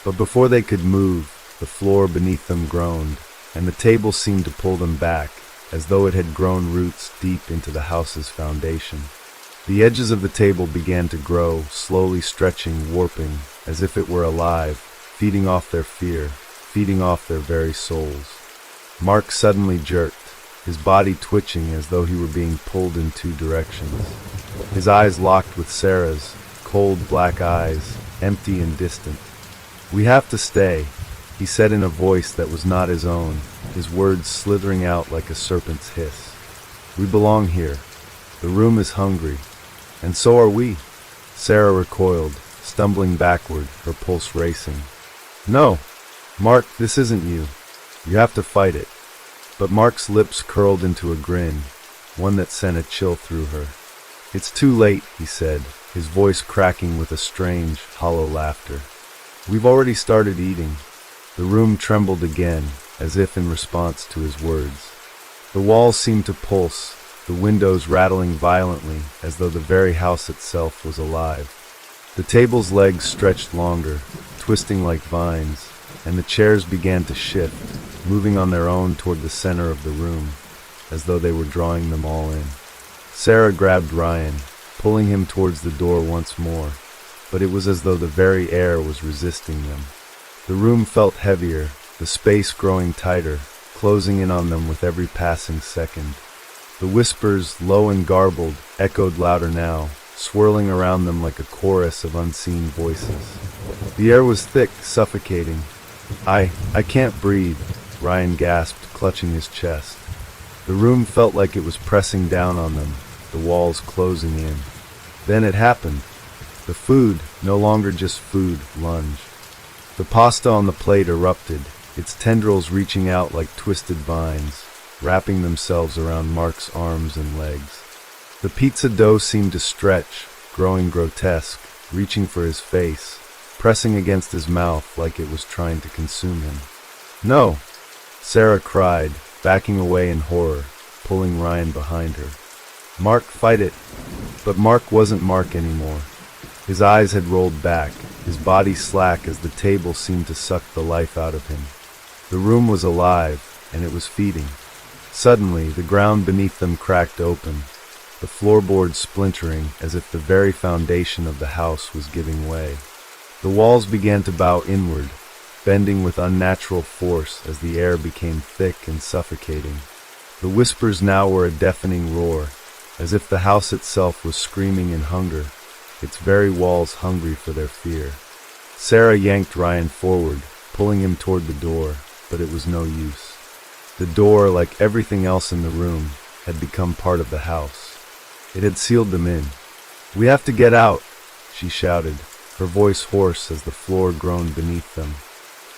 But before they could move, the floor beneath them groaned, and the table seemed to pull them back, as though it had grown roots deep into the house's foundation. The edges of the table began to grow, slowly stretching, warping, as if it were alive, feeding off their fear, feeding off their very souls. Mark suddenly jerked, his body twitching as though he were being pulled in two directions. His eyes locked with Sarah's, cold black eyes, empty and distant. We have to stay, he said in a voice that was not his own, his words slithering out like a serpent's hiss. We belong here. The room is hungry. And so are we. Sarah recoiled, stumbling backward, her pulse racing. No, Mark, this isn't you. You have to fight it. But Mark's lips curled into a grin, one that sent a chill through her. It's too late, he said, his voice cracking with a strange, hollow laughter. We've already started eating. The room trembled again, as if in response to his words. The walls seemed to pulse, the windows rattling violently as though the very house itself was alive. The table's legs stretched longer, twisting like vines, and the chairs began to shift, moving on their own toward the center of the room, as though they were drawing them all in. Sarah grabbed Ryan, pulling him towards the door once more, but it was as though the very air was resisting them. The room felt heavier, the space growing tighter, closing in on them with every passing second. The whispers, low and garbled, echoed louder now, swirling around them like a chorus of unseen voices. The air was thick, suffocating. I can't breathe," Ryan gasped, clutching his chest. The room felt like it was pressing down on them, the walls closing in. Then it happened. The food, no longer just food, lunged. The pasta on the plate erupted, its tendrils reaching out like twisted vines, wrapping themselves around Mark's arms and legs. The pizza dough seemed to stretch, growing grotesque, reaching for his face, pressing against his mouth like it was trying to consume him. "No!" Sarah cried, backing away in horror, pulling Ryan behind her. "Mark, fight it!" But Mark wasn't Mark anymore. His eyes had rolled back, his body slack as the table seemed to suck the life out of him. The room was alive, and it was feeding. Suddenly, the ground beneath them cracked open, the floorboards splintering as if the very foundation of the house was giving way. The walls began to bow inward, bending with unnatural force as the air became thick and suffocating. The whispers now were a deafening roar, as if the house itself was screaming in hunger, its very walls hungry for their fear. Sarah yanked Ryan forward, pulling him toward the door, but it was no use. The door, like everything else in the room, had become part of the house. It had sealed them in. "We have to get out," she shouted, her voice hoarse as the floor groaned beneath them.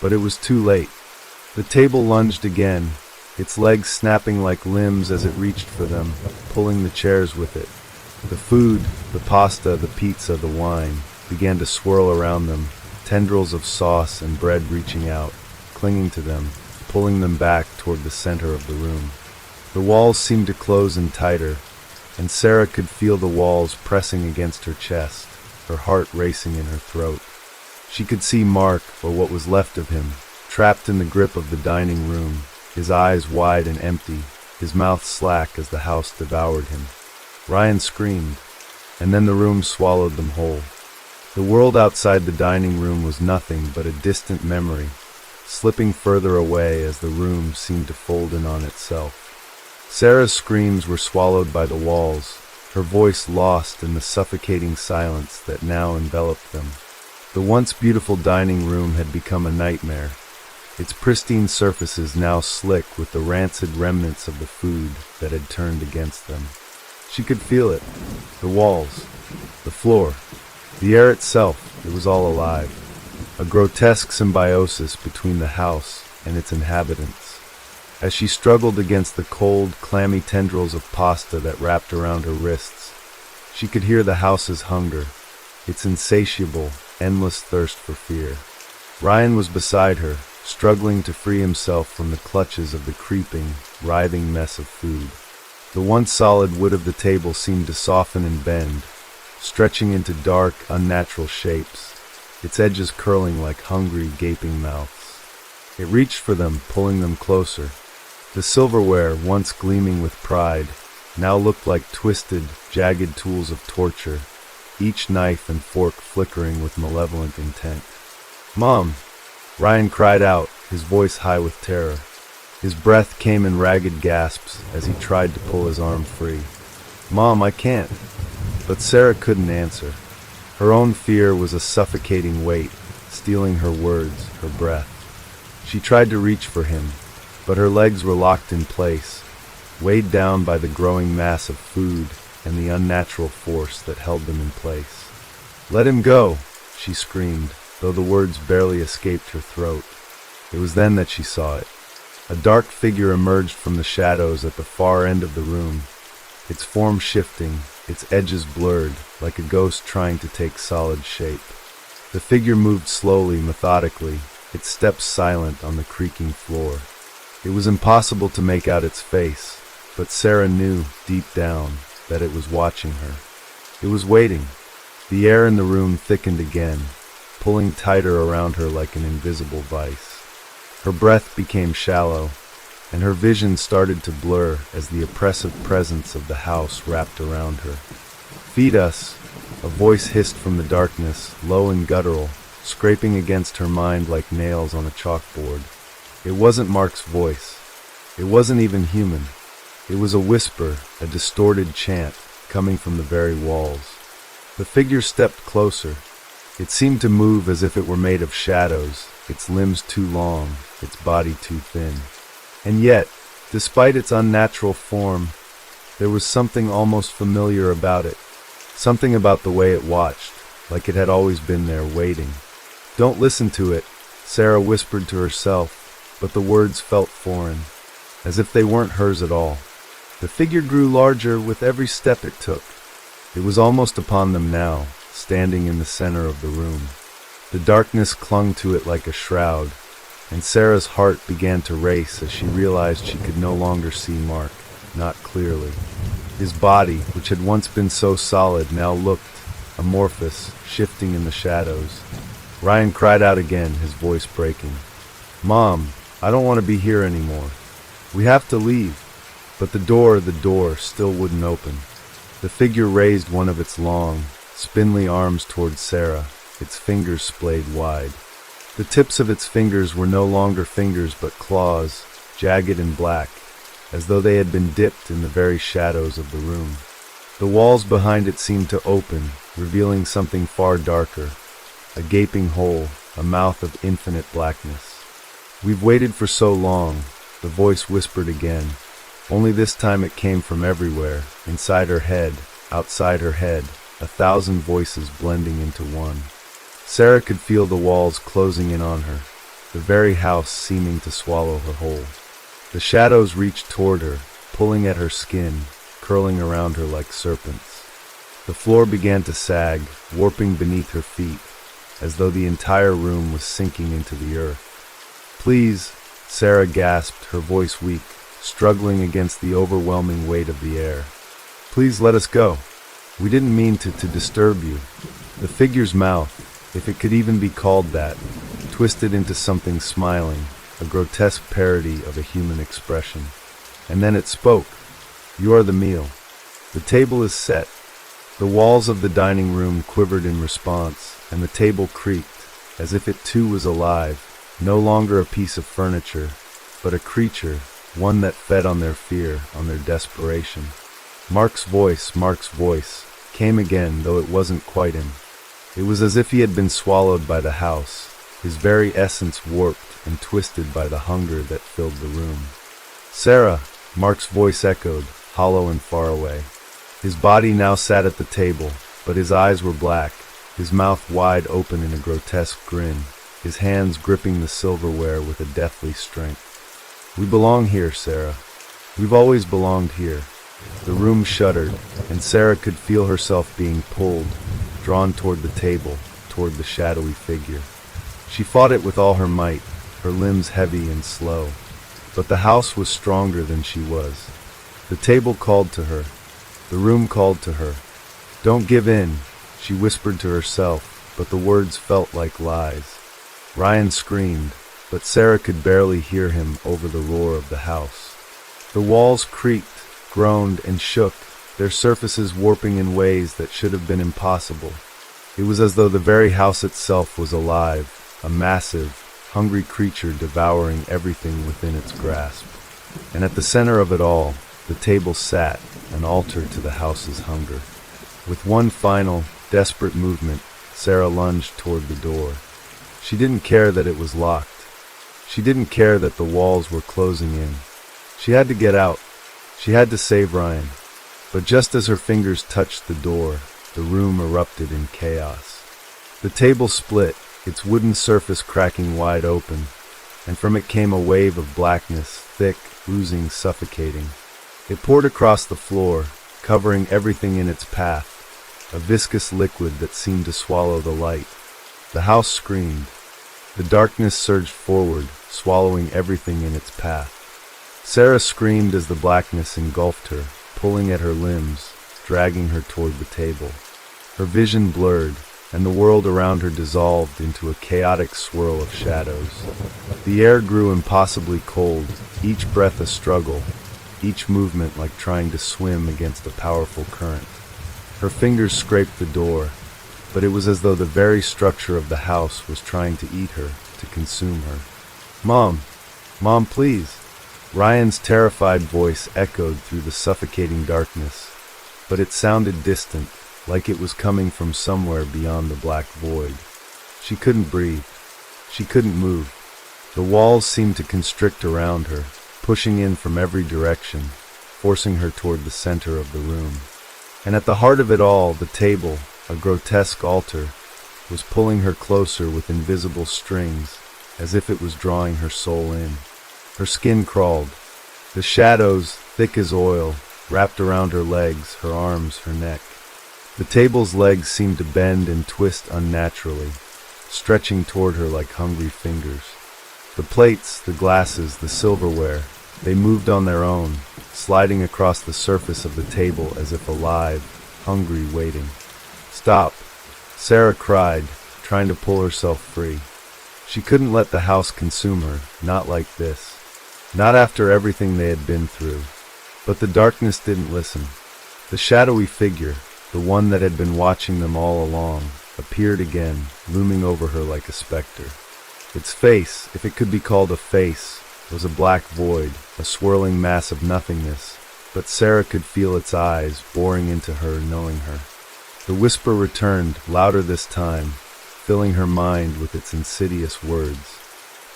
But it was too late. The table lunged again, its legs snapping like limbs as it reached for them, pulling the chairs with it. The food, the pasta, the pizza, the wine, began to swirl around them, tendrils of sauce and bread reaching out, clinging to them, pulling them back toward the center of the room. The walls seemed to close in tighter, and Sarah could feel the walls pressing against her chest, her heart racing in her throat. She could see Mark, or what was left of him, trapped in the grip of the dining room, his eyes wide and empty, his mouth slack as the house devoured him. Ryan screamed, and then the room swallowed them whole. The world outside the dining room was nothing but a distant memory, slipping further away as the room seemed to fold in on itself. Sarah's screams were swallowed by the walls, her voice lost in the suffocating silence that now enveloped them. The once beautiful dining room had become a nightmare, its pristine surfaces now slick with the rancid remnants of the food that had turned against them. She could feel it, the walls, the floor, the air itself. It was all alive, a grotesque symbiosis between the house and its inhabitants. As she struggled against the cold, clammy tendrils of pasta that wrapped around her wrists, she could hear the house's hunger, its insatiable, endless thirst for fear. Ryan was beside her, struggling to free himself from the clutches of the creeping, writhing mess of food. The once solid wood of the table seemed to soften and bend, stretching into dark, unnatural shapes, its edges curling like hungry, gaping mouths. It reached for them, pulling them closer. The silverware, once gleaming with pride, now looked like twisted, jagged tools of torture, each knife and fork flickering with malevolent intent. "Mom!" Ryan cried out, his voice high with terror. His breath came in ragged gasps as he tried to pull his arm free. "Mom, I can't." But Sarah couldn't answer. Her own fear was a suffocating weight, stealing her words, her breath. She tried to reach for him, but her legs were locked in place, weighed down by the growing mass of food and the unnatural force that held them in place. "Let him go," she screamed, though the words barely escaped her throat. It was then that she saw it. A dark figure emerged from the shadows at the far end of the room, its form shifting, its edges blurred, like a ghost trying to take solid shape. The figure moved slowly, methodically, its steps silent on the creaking floor. It was impossible to make out its face, but Sarah knew, deep down, that it was watching her. It was waiting. The air in the room thickened again, pulling tighter around her like an invisible vice. Her breath became shallow, and her vision started to blur as the oppressive presence of the house wrapped around her. "Feed us," a voice hissed from the darkness, low and guttural, scraping against her mind like nails on a chalkboard. It wasn't Mark's voice. It wasn't even human. It was a whisper, a distorted chant, coming from the very walls. The figure stepped closer. It seemed to move as if it were made of shadows, its limbs too long, its body too thin. And yet, despite its unnatural form, there was something almost familiar about it. Something about the way it watched, like it had always been there waiting. "Don't listen to it," Sarah whispered to herself, but the words felt foreign, as if they weren't hers at all. The figure grew larger with every step it took. It was almost upon them now, standing in the center of the room. The darkness clung to it like a shroud, and Sarah's heart began to race as she realized she could no longer see Mark, not clearly. His body, which had once been so solid, now looked amorphous, shifting in the shadows. Ryan cried out again, his voice breaking. "Mom, I don't want to be here anymore. We have to leave." But the door still wouldn't open. The figure raised one of its long, spindly arms towards Sarah, its fingers splayed wide. The tips of its fingers were no longer fingers but claws, jagged and black, as though they had been dipped in the very shadows of the room. The walls behind it seemed to open, revealing something far darker, a gaping hole, a mouth of infinite blackness. "We've waited for so long," the voice whispered again, only this time it came from everywhere, inside her head, outside her head, 1,000 voices blending into one. Sarah could feel the walls closing in on her, the very house seeming to swallow her whole. The shadows reached toward her, pulling at her skin, curling around her like serpents. The floor began to sag, warping beneath her feet, as though the entire room was sinking into the earth. "Please," Sarah gasped, her voice weak, struggling against the overwhelming weight of the air. "Please let us go. We didn't mean to disturb you." The figure's mouth, if it could even be called that, twisted into something smiling, a grotesque parody of a human expression. And then it spoke. "You are the meal. The table is set." The walls of the dining room quivered in response, and the table creaked, as if it too was alive, no longer a piece of furniture, but a creature, one that fed on their fear, on their desperation. Mark's voice, came again, though it wasn't quite him. It was as if he had been swallowed by the house, his very essence warped and twisted by the hunger that filled the room. "Sarah," Mark's voice echoed, hollow and far away. His body now sat at the table, but his eyes were black, his mouth wide open in a grotesque grin, his hands gripping the silverware with a deathly strength. "We belong here, Sarah. We've always belonged here." The room shuddered, and Sarah could feel herself being pulled, drawn toward the table, toward the shadowy figure. She fought it with all her might, her limbs heavy and slow. But the house was stronger than she was. The table called to her. The room called to her. "Don't give in," she whispered to herself, but the words felt like lies. Ryan screamed, but Sarah could barely hear him over the roar of the house. The walls creaked, groaned, and shook, their surfaces warping in ways that should have been impossible. It was as though the very house itself was alive, a massive, hungry creature devouring everything within its grasp. And at the center of it all, the table sat, an altar to the house's hunger. With one final, desperate movement, Sarah lunged toward the door. She didn't care that it was locked. She didn't care that the walls were closing in. She had to get out. She had to save Ryan. But just as her fingers touched the door, the room erupted in chaos. The table split, its wooden surface cracking wide open, and from it came a wave of blackness, thick, oozing, suffocating. It poured across the floor, covering everything in its path, a viscous liquid that seemed to swallow the light. The house screamed. The darkness surged forward, swallowing everything in its path. Sarah screamed as the blackness engulfed her, pulling at her limbs, dragging her toward the table. Her vision blurred, and the world around her dissolved into a chaotic swirl of shadows. The air grew impossibly cold, each breath a struggle, each movement like trying to swim against a powerful current. Her fingers scraped the door, but it was as though the very structure of the house was trying to eat her, to consume her. "Mom! Mom, please!" Ryan's terrified voice echoed through the suffocating darkness, but it sounded distant, like it was coming from somewhere beyond the black void. She couldn't breathe. She couldn't move. The walls seemed to constrict around her, pushing in from every direction, forcing her toward the center of the room. And at the heart of it all, the table, a grotesque altar, was pulling her closer with invisible strings, as if it was drawing her soul in. Her skin crawled. The shadows, thick as oil, wrapped around her legs, her arms, her neck. The table's legs seemed to bend and twist unnaturally, stretching toward her like hungry fingers. The plates, the glasses, the silverware, they moved on their own, sliding across the surface of the table as if alive, hungry, waiting. "Stop!" Sarah cried, trying to pull herself free. She couldn't let the house consume her, not like this. Not after everything they had been through. But the darkness didn't listen. The shadowy figure, the one that had been watching them all along, appeared again, looming over her like a specter. Its face, if it could be called a face, was a black void, a swirling mass of nothingness, but Sarah could feel its eyes boring into her, knowing her. The whisper returned, louder this time, filling her mind with its insidious words.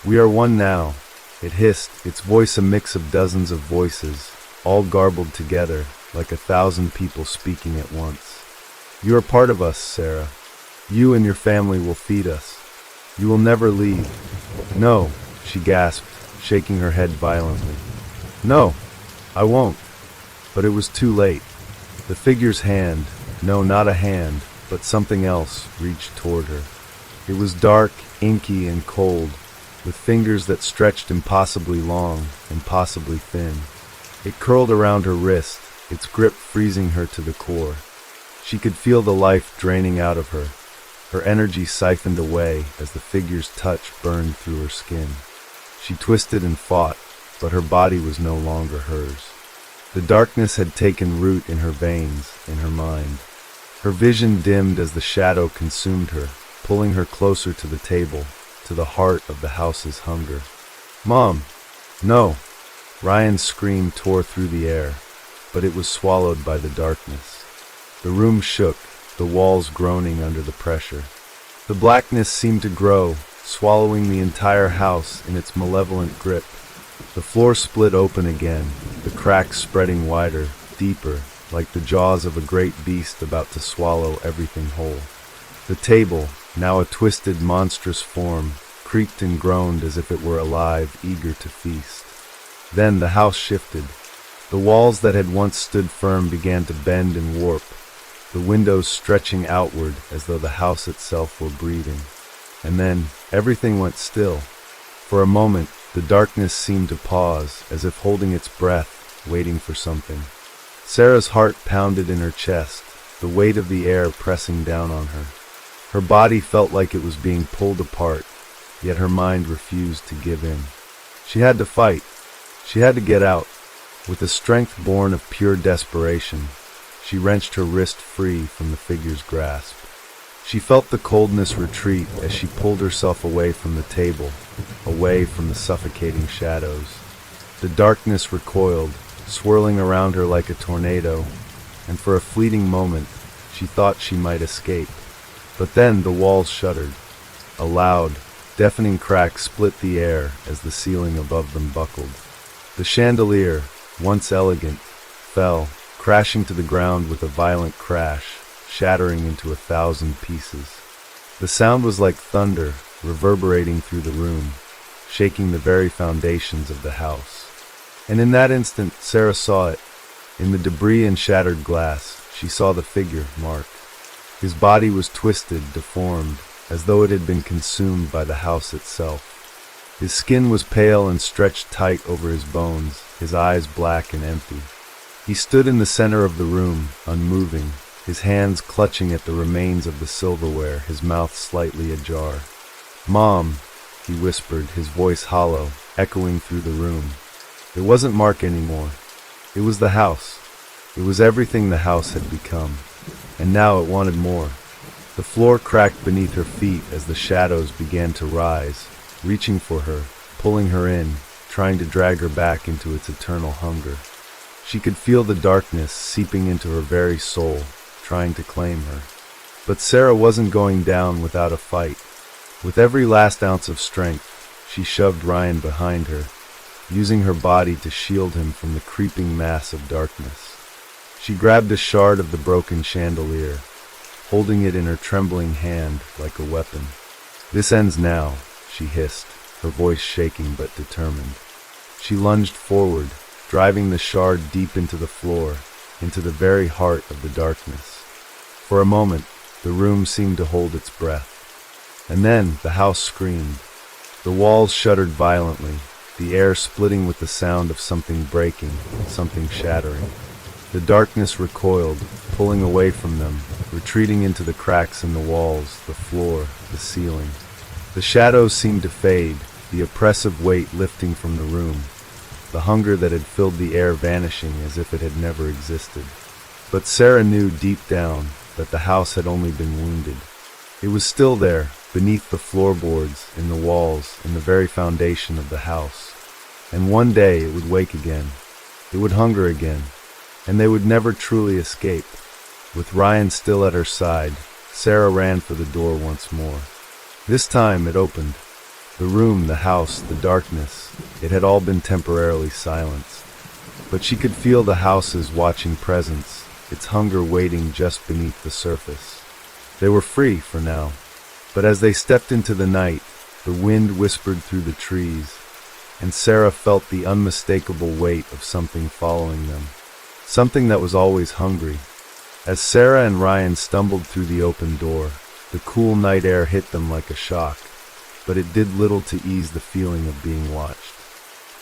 "We are one now," it hissed, its voice a mix of dozens of voices, all garbled together, like 1,000 people speaking at once. "You are part of us, Sarah. You and your family will feed us. You will never leave." "No," she gasped, shaking her head violently. "No, I won't." But it was too late. The figure's hand, no, not a hand, but something else, reached toward her. It was dark, inky, and cold, with fingers that stretched impossibly long, impossibly thin. It curled around her wrist, its grip freezing her to the core. She could feel the life draining out of her, her energy siphoned away as the figure's touch burned through her skin. She twisted and fought, but her body was no longer hers. The darkness had taken root in her veins, in her mind. Her vision dimmed as the shadow consumed her, pulling her closer to the table, to the heart of the house's hunger. "Mom! No!" Ryan's scream tore through the air, but it was swallowed by the darkness. The room shook, the walls groaning under the pressure. The blackness seemed to grow, swallowing the entire house in its malevolent grip. The floor split open again, the cracks spreading wider, deeper, like the jaws of a great beast about to swallow everything whole. The table, now a twisted, monstrous form, creaked and groaned as if it were alive, eager to feast. Then the house shifted. The walls that had once stood firm began to bend and warp, the windows stretching outward as though the house itself were breathing. And then everything went still. For a moment, the darkness seemed to pause, as if holding its breath, waiting for something. Sarah's heart pounded in her chest, the weight of the air pressing down on her. Her body felt like it was being pulled apart, yet her mind refused to give in. She had to fight. She had to get out. With a strength born of pure desperation, she wrenched her wrist free from the figure's grasp. She felt the coldness retreat as she pulled herself away from the table, away from the suffocating shadows. The darkness recoiled, swirling around her like a tornado, and for a fleeting moment, she thought she might escape. But then the walls shuddered. A loud, deafening crack split the air as the ceiling above them buckled. The chandelier, once elegant, fell, crashing to the ground with a violent crash, shattering into 1,000 pieces. The sound was like thunder, reverberating through the room, shaking the very foundations of the house. And in that instant, Sarah saw it. In the debris and shattered glass, she saw the figure, Mark. His body was twisted, deformed, as though it had been consumed by the house itself. His skin was pale and stretched tight over his bones, his eyes black and empty. He stood in the center of the room, unmoving, his hands clutching at the remains of the silverware, his mouth slightly ajar. "Mom," he whispered, his voice hollow, echoing through the room. It wasn't Mark anymore. It was the house. It was everything the house had become. And now it wanted more. The floor cracked beneath her feet as the shadows began to rise, reaching for her, pulling her in, trying to drag her back into its eternal hunger. She could feel the darkness seeping into her very soul, trying to claim her. But Sarah wasn't going down without a fight. With every last ounce of strength, she shoved Ryan behind her, using her body to shield him from the creeping mass of darkness. She grabbed a shard of the broken chandelier, holding it in her trembling hand like a weapon. "This ends now," she hissed, her voice shaking but determined. She lunged forward, driving the shard deep into the floor, into the very heart of the darkness. For a moment, the room seemed to hold its breath. And then the house screamed. The walls shuddered violently, the air splitting with the sound of something breaking, something shattering. The darkness recoiled, pulling away from them, retreating into the cracks in the walls, the floor, the ceiling. The shadows seemed to fade, the oppressive weight lifting from the room, the hunger that had filled the air vanishing as if it had never existed. But Sarah knew deep down that the house had only been wounded. It was still there, beneath the floorboards, in the walls, in the very foundation of the house. And one day it would wake again. It would hunger again, and they would never truly escape. With Ryan still at her side, Sarah ran for the door once more. This time it opened. The room, the house, the darkness, it had all been temporarily silenced. But she could feel the house's watching presence, its hunger waiting just beneath the surface. They were free for now. But as they stepped into the night, the wind whispered through the trees, and Sarah felt the unmistakable weight of something following them. Something that was always hungry. As Sarah and Ryan stumbled through the open door, the cool night air hit them like a shock, but it did little to ease the feeling of being watched.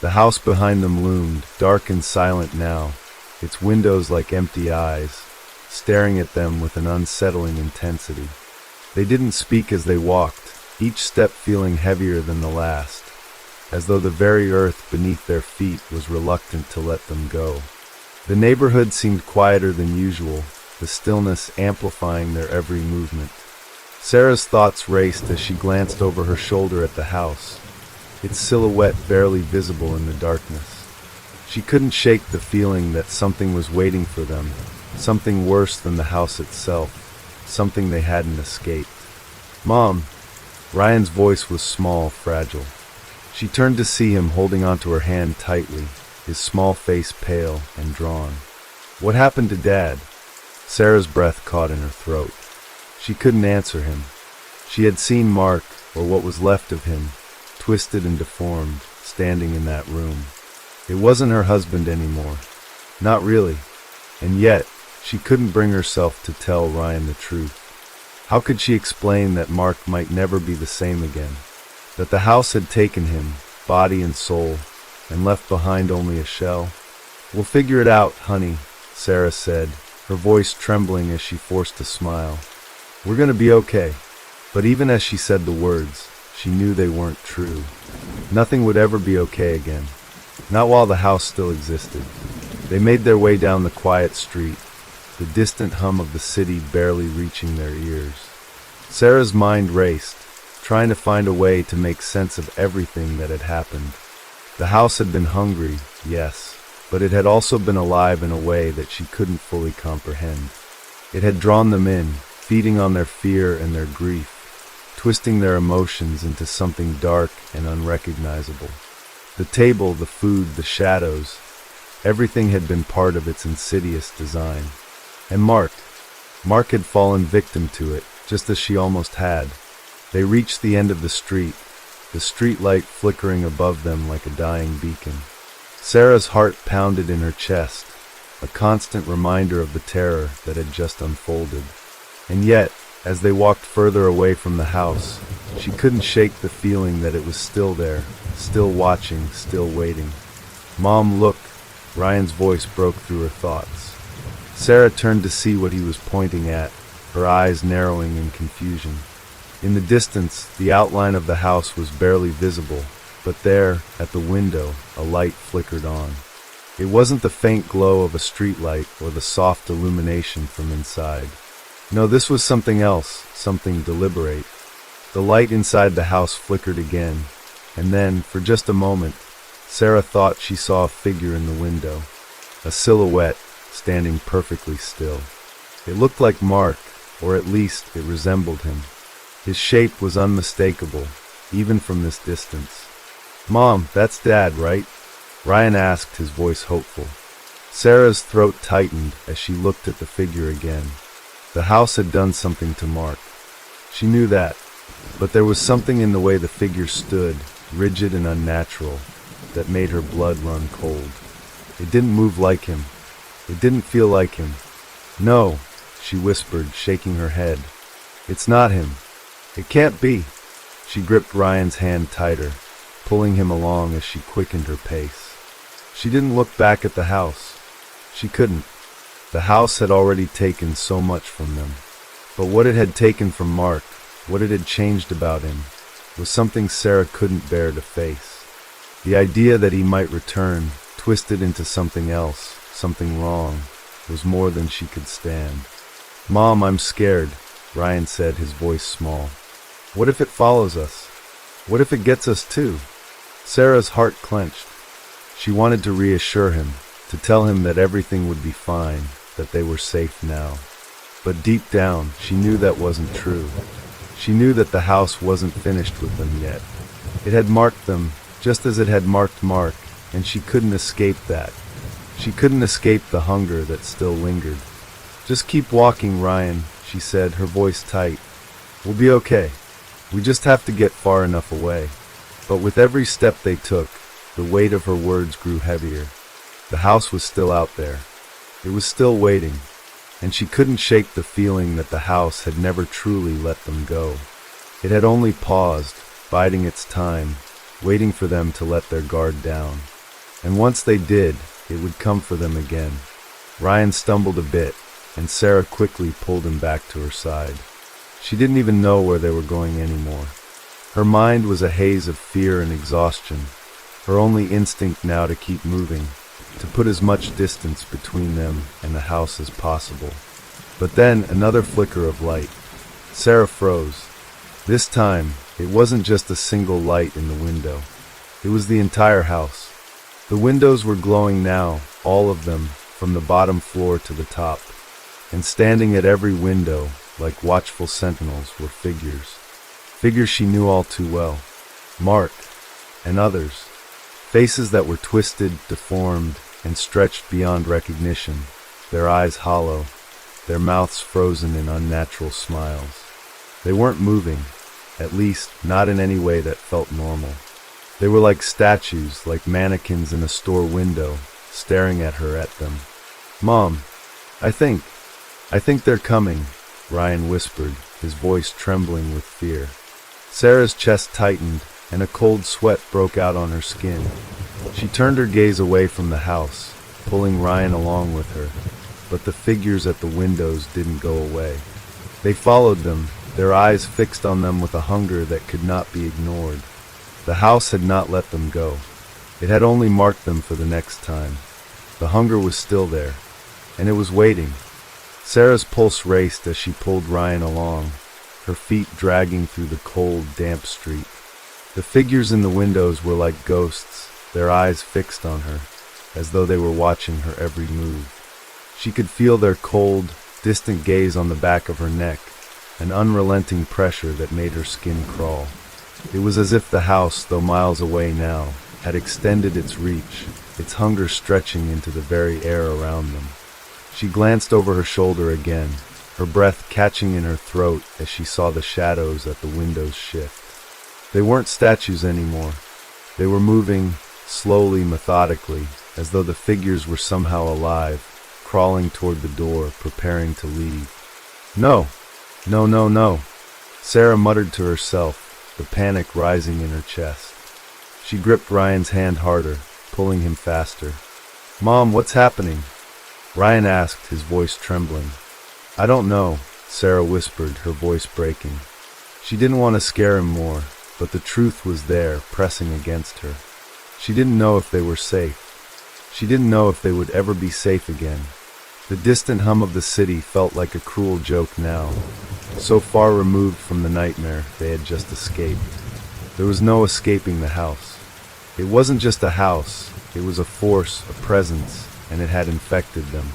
The house behind them loomed, dark and silent now, its windows like empty eyes, staring at them with an unsettling intensity. They didn't speak as they walked, each step feeling heavier than the last, as though the very earth beneath their feet was reluctant to let them go. The neighborhood seemed quieter than usual, the stillness amplifying their every movement. Sarah's thoughts raced as she glanced over her shoulder at the house, its silhouette barely visible in the darkness. She couldn't shake the feeling that something was waiting for them, something worse than the house itself, something they hadn't escaped. "Mom!" Ryan's voice was small, fragile. She turned to see him holding onto her hand tightly, his small face pale and drawn. "What happened to Dad?" Sarah's breath caught in her throat. She couldn't answer him. She had seen Mark, or what was left of him, twisted and deformed, standing in that room. It wasn't her husband anymore. Not really. And yet, she couldn't bring herself to tell Ryan the truth. How could she explain that Mark might never be the same again? That the house had taken him, body and soul, and left behind only a shell? "We'll figure it out, honey," Sarah said, her voice trembling as she forced a smile. "We're gonna be okay." But even as she said the words, she knew they weren't true. Nothing would ever be okay again. Not while the house still existed. They made their way down the quiet street, the distant hum of the city barely reaching their ears. Sarah's mind raced, trying to find a way to make sense of everything that had happened. The house had been hungry, yes, but it had also been alive in a way that she couldn't fully comprehend. It had drawn them in, feeding on their fear and their grief, twisting their emotions into something dark and unrecognizable. The table, the food, the shadows, everything had been part of its insidious design. And Mark had fallen victim to it, just as she almost had. They reached the end of the street light flickering above them like a dying beacon. Sarah's heart pounded in her chest, a constant reminder of the terror that had just unfolded. And yet, As they walked further away from the house, she couldn't shake the feeling that it was still there, still watching, still waiting. "Mom, look!" Ryan's voice broke through her thoughts. Sarah turned to see what he was pointing at, her eyes narrowing in confusion. In the distance, the outline of the house was barely visible, but there, at the window, a light flickered on. It wasn't the faint glow of a streetlight or the soft illumination from inside. No, this was something else, something deliberate. The light inside the house flickered again, and then, for just a moment, Sarah thought she saw a figure in the window, a silhouette standing perfectly still. It looked like Mark, or at least it resembled him. His shape was unmistakable, even from this distance. "Mom, that's Dad, right?" Ryan asked, his voice hopeful. Sarah's throat tightened as she looked at the figure again. The house had done something to Mark. She knew that, but there was something in the way the figure stood, rigid and unnatural, that made her blood run cold. It didn't move like him. It didn't feel like him. "No," she whispered, shaking her head. "It's not him. It can't be." She gripped Ryan's hand tighter, pulling him along as she quickened her pace. She didn't look back at the house. She couldn't. The house had already taken so much from them. But what it had taken from Mark, what it had changed about him, was something Sarah couldn't bear to face. The idea that he might return, twisted into something else, something wrong, was more than she could stand. "Mom, I'm scared," Ryan said, his voice small. "What if it follows us? What if it gets us too?" Sarah's heart clenched. She wanted to reassure him, to tell him that everything would be fine, that they were safe now. But deep down, she knew that wasn't true. She knew that the house wasn't finished with them yet. It had marked them, just as it had marked Mark, and she couldn't escape that. She couldn't escape the hunger that still lingered. "Just keep walking, Ryan," she said, her voice tight. "We'll be okay. We just have to get far enough away." But with every step they took, the weight of her words grew heavier. The house was still out there. It was still waiting, and she couldn't shake the feeling that the house had never truly let them go. It had only paused, biding its time, waiting for them to let their guard down. And once they did, it would come for them again. Ryan stumbled a bit, and Sarah quickly pulled him back to her side. She didn't even know where they were going anymore. Her mind was a haze of fear and exhaustion, her only instinct now to keep moving, to put as much distance between them and the house as possible. But then another flicker of light. Sarah froze. This time, it wasn't just a single light in the window. It was the entire house. The windows were glowing now, all of them, from the bottom floor to the top. And standing at every window, like watchful sentinels, were figures. Figures she knew all too well. Mark, and others. Faces that were twisted, deformed, and stretched beyond recognition, their eyes hollow, their mouths frozen in unnatural smiles. They weren't moving, at least not in any way that felt normal. They were like statues, like mannequins in a store window, staring at her at them. "Mom, I think they're coming," Ryan whispered, his voice trembling with fear. Sarah's chest tightened, and a cold sweat broke out on her skin. She turned her gaze away from the house, pulling Ryan along with her, but the figures at the windows didn't go away. They followed them, their eyes fixed on them with a hunger that could not be ignored. The house had not let them go. It had only marked them for the next time. The hunger was still there, and it was waiting. Sarah's pulse raced as she pulled Ryan along, her feet dragging through the cold, damp street. The figures in the windows were like ghosts, their eyes fixed on her, as though they were watching her every move. She could feel their cold, distant gaze on the back of her neck, an unrelenting pressure that made her skin crawl. It was as if the house, though miles away now, had extended its reach, its hunger stretching into the very air around them. She glanced over her shoulder again, her breath catching in her throat as she saw the shadows at the windows shift. They weren't statues anymore. They were moving, slowly, methodically, as though the figures were somehow alive, crawling toward the door, preparing to leave. "No!" No, no, no. Sarah muttered to herself, the panic rising in her chest. She gripped Ryan's hand harder, pulling him faster. Mom, what's happening? Ryan asked, his voice trembling. I don't know, Sarah whispered, her voice breaking. She didn't want to scare him more, but the truth was there, pressing against her. She didn't know if they were safe. She didn't know if they would ever be safe again. The distant hum of the city felt like a cruel joke now, so far removed from the nightmare they had just escaped. There was no escaping the house. It wasn't just a house, it was a force, a presence, and it had infected them.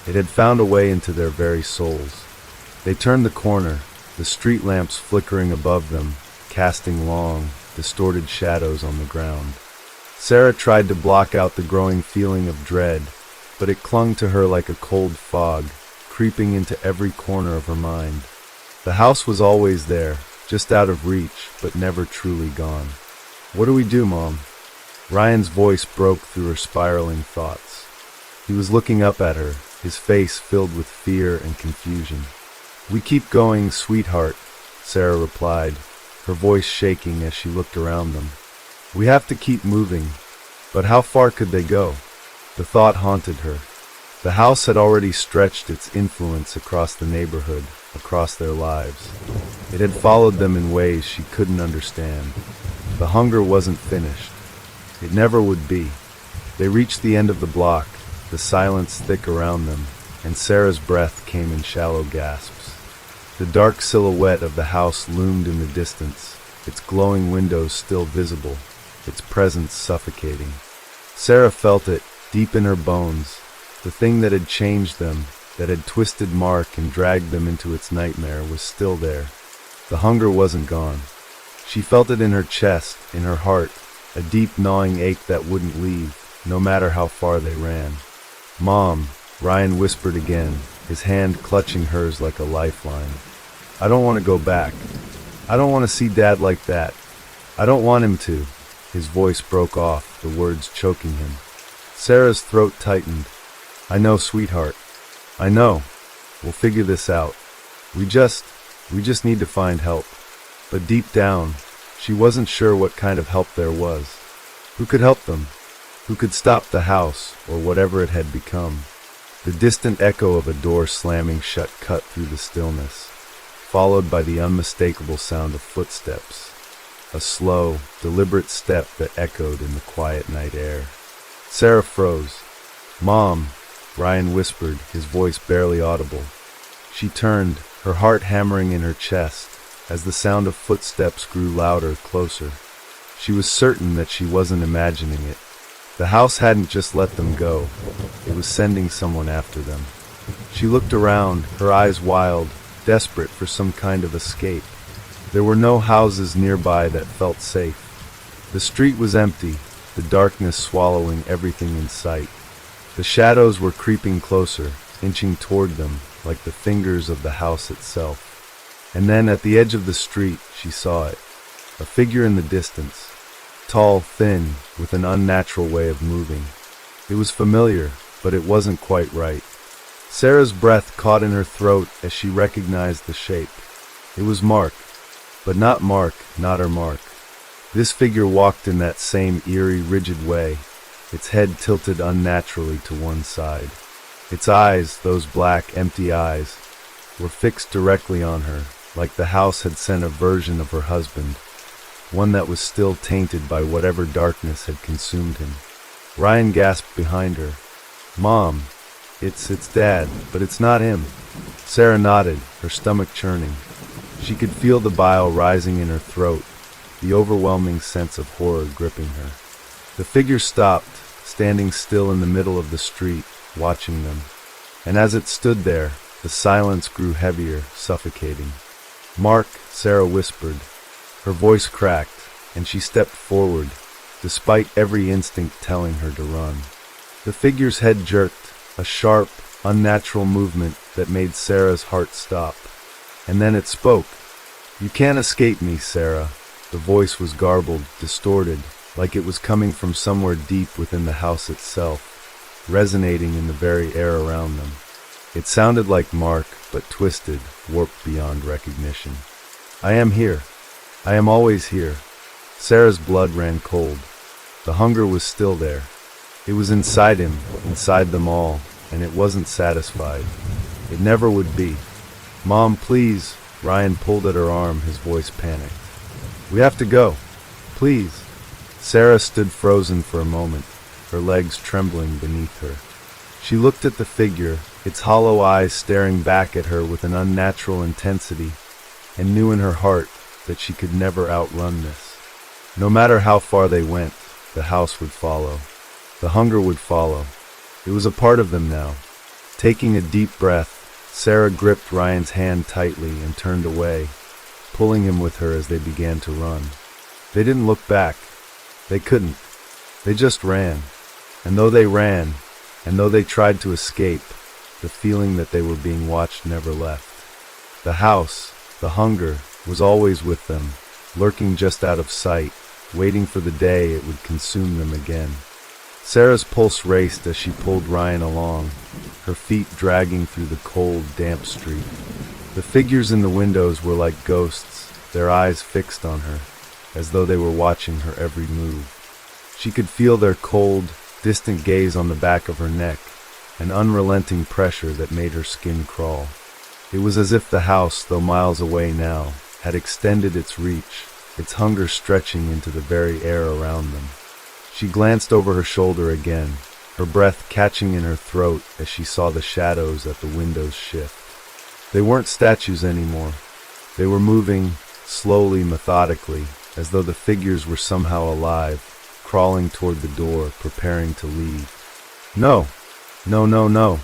It had found a way into their very souls. They turned the corner, the street lamps flickering above them, casting long, distorted shadows on the ground. Sarah tried to block out the growing feeling of dread, but it clung to her like a cold fog, creeping into every corner of her mind. The house was always there, just out of reach, but never truly gone. What do we do, Mom? Ryan's voice broke through her spiraling thoughts. He was looking up at her, his face filled with fear and confusion. We keep going, sweetheart, Sarah replied, her voice shaking as she looked around them. We have to keep moving, but how far could they go? The thought haunted her. The house had already stretched its influence across the neighborhood, across their lives. It had followed them in ways she couldn't understand. The hunger wasn't finished. It never would be. They reached the end of the block, the silence thick around them, and Sarah's breath came in shallow gasps. The dark silhouette of the house loomed in the distance, its glowing windows still visible, its presence suffocating. Sarah felt it, deep in her bones, the thing that had changed them, that had twisted Mark and dragged them into its nightmare, was still there. The hunger wasn't gone. She felt it in her chest, in her heart, a deep gnawing ache that wouldn't leave, no matter how far they ran. Mom, Ryan whispered again, his hand clutching hers like a lifeline. I don't want to go back. I don't want to see Dad like that. I don't want him to. His voice broke off, the words choking him. Sarah's throat tightened. I know, sweetheart. I know. We'll figure this out. We just need to find help. But deep down, she wasn't sure what kind of help there was. Who could help them? Who could stop the house, or whatever it had become? The distant echo of a door slamming shut cut through the stillness, followed by the unmistakable sound of footsteps. A slow, deliberate step that echoed in the quiet night air. Sarah froze. Mom, Ryan whispered, his voice barely audible. She turned, her heart hammering in her chest, as the sound of footsteps grew louder, closer. She was certain that she wasn't imagining it. The house hadn't just let them go. It was sending someone after them. She looked around, her eyes wild, desperate for some kind of escape. There were no houses nearby that felt safe. The street was empty, the darkness swallowing everything in sight. The shadows were creeping closer, inching toward them, like the fingers of the house itself. And then at the edge of the street, she saw it. A figure in the distance. Tall, thin, with an unnatural way of moving. It was familiar, but it wasn't quite right. Sarah's breath caught in her throat as she recognized the shape. It was Mark. But not Mark, not her Mark. This figure walked in that same eerie, rigid way, its head tilted unnaturally to one side. Its eyes, those black, empty eyes, were fixed directly on her, like the house had sent a version of her husband, one that was still tainted by whatever darkness had consumed him. Ryan gasped behind her. Mom, it's Dad, but it's not him. Sarah nodded, her stomach churning. She could feel the bile rising in her throat, the overwhelming sense of horror gripping her. The figure stopped, standing still in the middle of the street, watching them. And as it stood there, the silence grew heavier, suffocating. Mark, Sarah whispered. Her voice cracked, and she stepped forward, despite every instinct telling her to run. The figure's head jerked, a sharp, unnatural movement that made Sarah's heart stop. And then it spoke. You can't escape me, Sarah. The voice was garbled, distorted, like it was coming from somewhere deep within the house itself, resonating in the very air around them. It sounded like Mark, but twisted, warped beyond recognition. I am here. I am always here. Sarah's blood ran cold. The hunger was still there. It was inside him, inside them all, and it wasn't satisfied. It never would be. Mom, please. Ryan pulled at her arm, his voice panicked. We have to go. Please. Sarah stood frozen for a moment, her legs trembling beneath her. She looked at the figure, its hollow eyes staring back at her with an unnatural intensity, and knew in her heart that she could never outrun this. No matter how far they went, the house would follow. The hunger would follow. It was a part of them now. Taking a deep breath, Sarah gripped Ryan's hand tightly and turned away, pulling him with her as they began to run. They didn't look back. They couldn't. They just ran. And though they ran, and though they tried to escape, the feeling that they were being watched never left. The house, the hunger, was always with them, lurking just out of sight, waiting for the day it would consume them again. Sarah's pulse raced as she pulled Ryan along, her feet dragging through the cold, damp street. The figures in the windows were like ghosts, their eyes fixed on her, as though they were watching her every move. She could feel their cold, distant gaze on the back of her neck, an unrelenting pressure that made her skin crawl. It was as if the house, though miles away now, had extended its reach, its hunger stretching into the very air around them. She glanced over her shoulder again, her breath catching in her throat as she saw the shadows at the windows shift. They weren't statues anymore. They were moving, slowly, methodically, as though the figures were somehow alive, crawling toward the door, preparing to leave. No! No, no, no!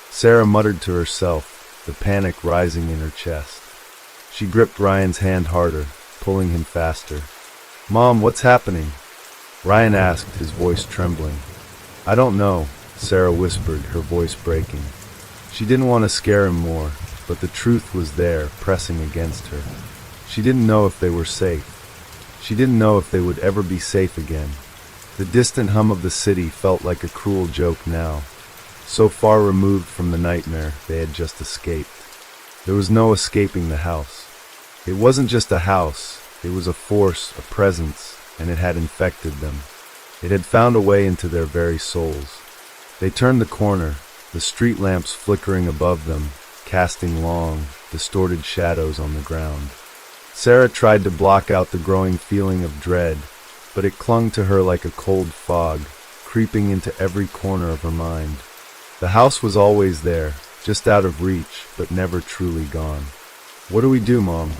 Sarah muttered to herself, the panic rising in her chest. She gripped Ryan's hand harder, pulling him faster. Mom, what's happening? Ryan asked, his voice trembling. I don't know, Sarah whispered, her voice breaking. She didn't want to scare him more, but the truth was there, pressing against her. She didn't know if they were safe. She didn't know if they would ever be safe again. The distant hum of the city felt like a cruel joke now, so far removed from the nightmare they had just escaped. There was no escaping the house. It wasn't just a house, it was a force, a presence, and it had infected them. It had found a way into their very souls. They turned the corner, the street lamps flickering above them, casting long, distorted shadows on the ground. Sarah tried to block out the growing feeling of dread, but it clung to her like a cold fog, creeping into every corner of her mind. The house was always there, just out of reach, but never truly gone. What do we do, Mom?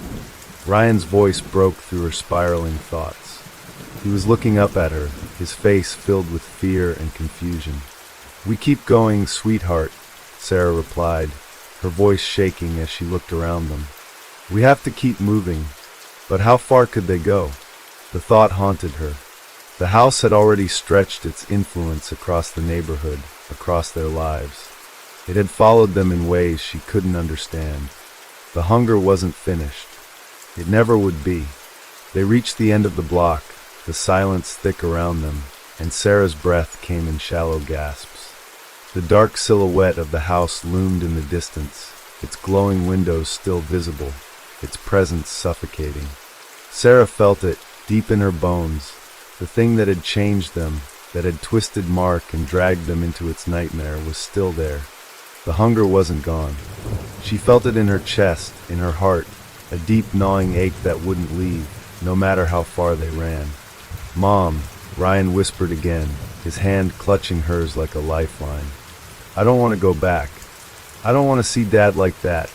Ryan's voice broke through her spiraling thoughts. He was looking up at her, his face filled with fear and confusion. We keep going, sweetheart, Sarah replied, her voice shaking as she looked around them. We have to keep moving, but how far could they go? The thought haunted her. The house had already stretched its influence across the neighborhood, across their lives. It had followed them in ways she couldn't understand. The hunger wasn't finished. It never would be. They reached the end of the block, the silence thick around them, and Sarah's breath came in shallow gasps. The dark silhouette of the house loomed in the distance, its glowing windows still visible, its presence suffocating. Sarah felt it, deep in her bones, the thing that had changed them, that had twisted Mark and dragged them into its nightmare, was still there. The hunger wasn't gone. She felt it in her chest, in her heart, a deep gnawing ache that wouldn't leave, no matter how far they ran. Mom, Ryan whispered again, his hand clutching hers like a lifeline. I don't want to go back. I don't want to see Dad like that.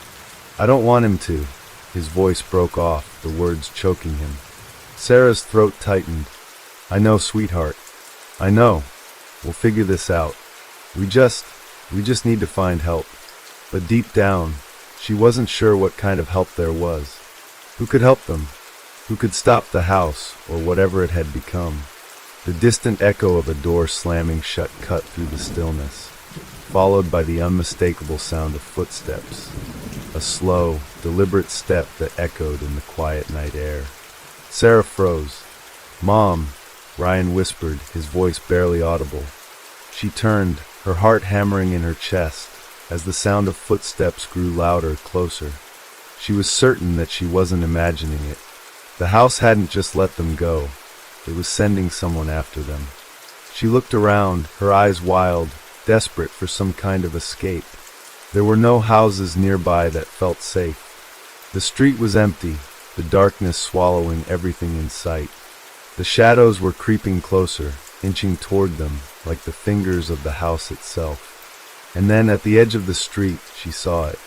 I don't want him to. His voice broke off, the words choking him. Sarah's throat tightened. I know, sweetheart. I know. We'll figure this out. We just need to find help. But deep down, she wasn't sure what kind of help there was. Who could help them? Who could stop the house, or whatever it had become? The distant echo of a door slamming shut cut through the stillness, followed by the unmistakable sound of footsteps, a slow, deliberate step that echoed in the quiet night air. Sarah froze. Mom, Ryan whispered, his voice barely audible. She turned, her heart hammering in her chest, as the sound of footsteps grew louder, closer. She was certain that she wasn't imagining it. The house hadn't just let them go. It was sending someone after them. She looked around, her eyes wild, desperate for some kind of escape. There were no houses nearby that felt safe. The street was empty, the darkness swallowing everything in sight. The shadows were creeping closer, inching toward them, like the fingers of the house itself. And then, at the edge of the street, she saw it.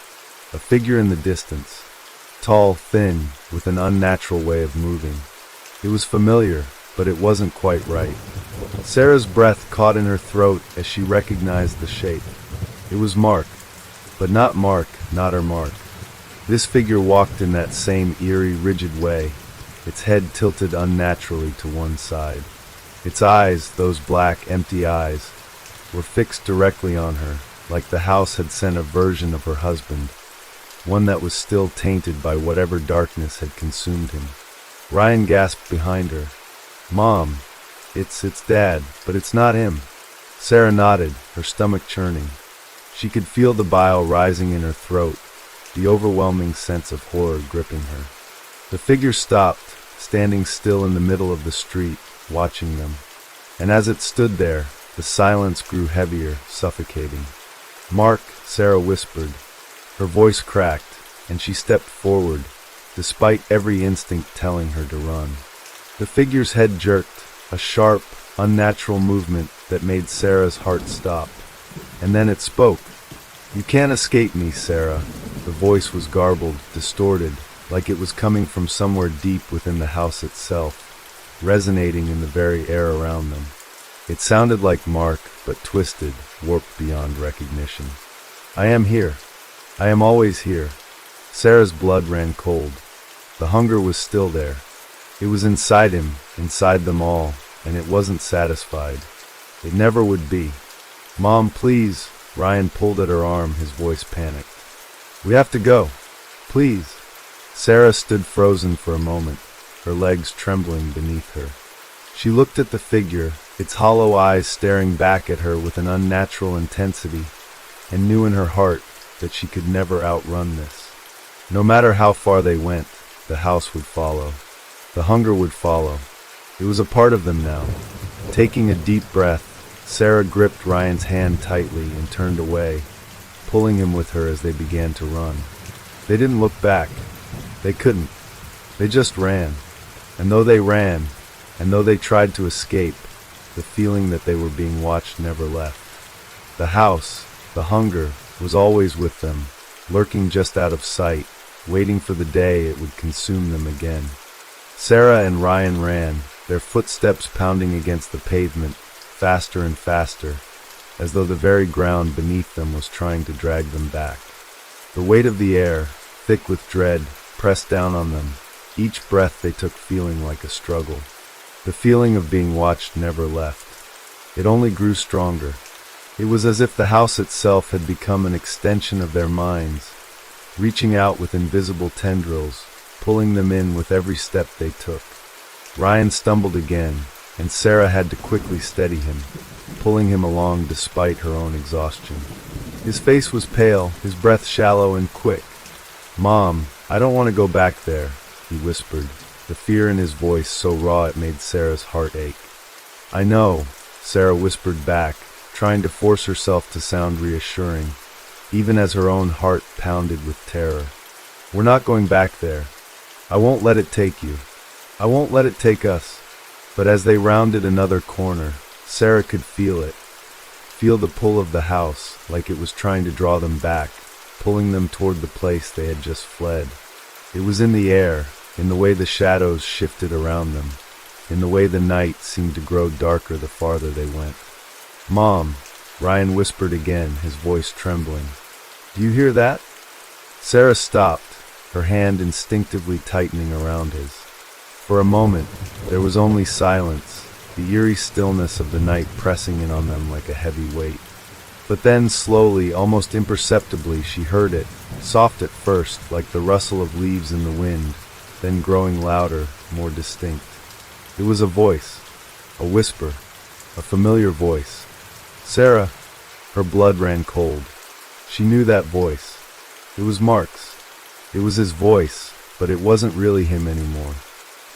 A figure in the distance. Tall, thin, with an unnatural way of moving. It was familiar, but it wasn't quite right. Sarah's breath caught in her throat as she recognized the shape. It was Mark, but not her Mark. This figure walked in that same eerie, rigid way, its head tilted unnaturally to one side. Its eyes, those black, empty eyes, were fixed directly on her, like the house had sent a version of her husband, one that was still tainted by whatever darkness had consumed him. Ryan gasped behind her. "Mom, it's Dad, but it's not him." Sarah nodded, her stomach churning. She could feel the bile rising in her throat, the overwhelming sense of horror gripping her. The figure stopped, standing still in the middle of the street, watching them. And as it stood there, the silence grew heavier, suffocating. "Mark," Sarah whispered. Her voice cracked, and she stepped forward, despite every instinct telling her to run. The figure's head jerked, a sharp, unnatural movement that made Sarah's heart stop. And then it spoke. "You can't escape me, Sarah." The voice was garbled, distorted, like it was coming from somewhere deep within the house itself, resonating in the very air around them. It sounded like Mark, but twisted, warped beyond recognition. "I am here. I am always here." Sarah's blood ran cold. The hunger was still there. It was inside him, inside them all, and it wasn't satisfied. It never would be. "Mom, please." Ryan pulled at her arm, his voice panicked. "We have to go. Please." Sarah stood frozen for a moment, her legs trembling beneath her. She looked at the figure, its hollow eyes staring back at her with an unnatural intensity, and knew in her heart that she could never outrun this. No matter how far they went, the house would follow. The hunger would follow. It was a part of them now. Taking a deep breath, Sarah gripped Ryan's hand tightly and turned away, pulling him with her as they began to run. They didn't look back. They couldn't. They just ran. And though they ran, and though they tried to escape, the feeling that they were being watched never left. The house, the hunger, was always with them, lurking just out of sight, waiting for the day it would consume them again. Sarah and Ryan ran, their footsteps pounding against the pavement, faster and faster, as though the very ground beneath them was trying to drag them back. The weight of the air, thick with dread, pressed down on them, each breath they took feeling like a struggle. The feeling of being watched never left. It only grew stronger. It was as if the house itself had become an extension of their minds, reaching out with invisible tendrils, pulling them in with every step they took. Ryan stumbled again, and Sarah had to quickly steady him, pulling him along despite her own exhaustion. His face was pale, his breath shallow and quick. "Mom, I don't want to go back there," he whispered, the fear in his voice so raw it made Sarah's heart ache. "I know," Sarah whispered back, trying to force herself to sound reassuring, even as her own heart pounded with terror. "We're not going back there. I won't let it take you. I won't let it take us." But as they rounded another corner, Sarah could feel it. Feel the pull of the house, like it was trying to draw them back, pulling them toward the place they had just fled. It was in the air, in the way the shadows shifted around them, in the way the night seemed to grow darker the farther they went. "Mom," Ryan whispered again, his voice trembling. "Do you hear that?" Sarah stopped, her hand instinctively tightening around his. For a moment, there was only silence, the eerie stillness of the night pressing in on them like a heavy weight. But then, slowly, almost imperceptibly, she heard it, soft at first, like the rustle of leaves in the wind, then growing louder, more distinct. It was a voice, a whisper, a familiar voice. "Sarah." Her blood ran cold. She knew that voice. It was Mark's. It was his voice, but it wasn't really him anymore.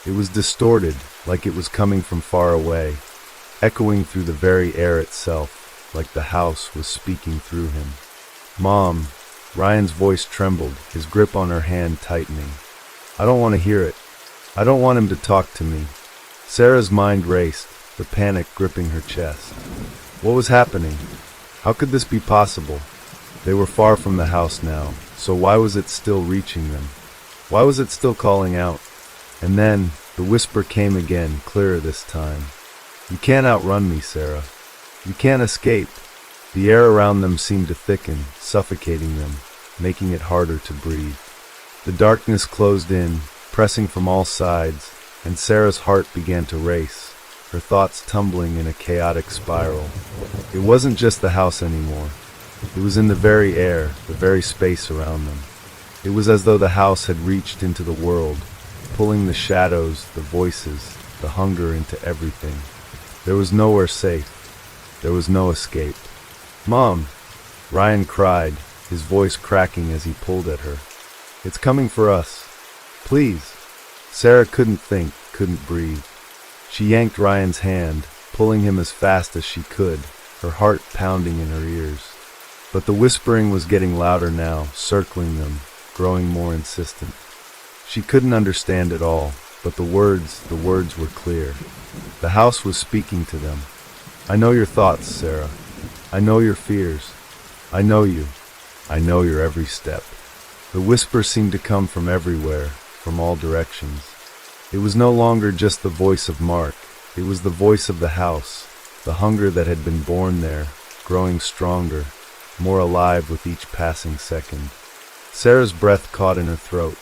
It was distorted, like it was coming from far away, echoing through the very air itself, like the house was speaking through him. "Mom," Ryan's voice trembled, his grip on her hand tightening. "I don't want to hear it. I don't want him to talk to me." Sarah's mind raced, the panic gripping her chest. What was happening? How could this be possible? They were far from the house now, so why was it still reaching them? Why was it still calling out? And then, the whisper came again, clearer this time. "You can't outrun me, Sarah. You can't escape." The air around them seemed to thicken, suffocating them, making it harder to breathe. The darkness closed in, pressing from all sides, and Sarah's heart began to race, her thoughts tumbling in a chaotic spiral. It wasn't just the house anymore. It was in the very air, the very space around them. It was as though the house had reached into the world, pulling the shadows, the voices, the hunger into everything. There was nowhere safe. There was no escape. "Mom!" Ryan cried, his voice cracking as he pulled at her. "It's coming for us. Please." Sarah couldn't think, couldn't breathe. She yanked Ryan's hand, pulling him as fast as she could, her heart pounding in her ears. But the whispering was getting louder now, circling them, growing more insistent. She couldn't understand it all, but the words were clear. The house was speaking to them. "I know your thoughts, Sarah. I know your fears. I know you. I know your every step." The whisper seemed to come from everywhere, from all directions. It was no longer just the voice of Mark. It was the voice of the house, the hunger that had been born there, growing stronger, more alive with each passing second. Sarah's breath caught in her throat.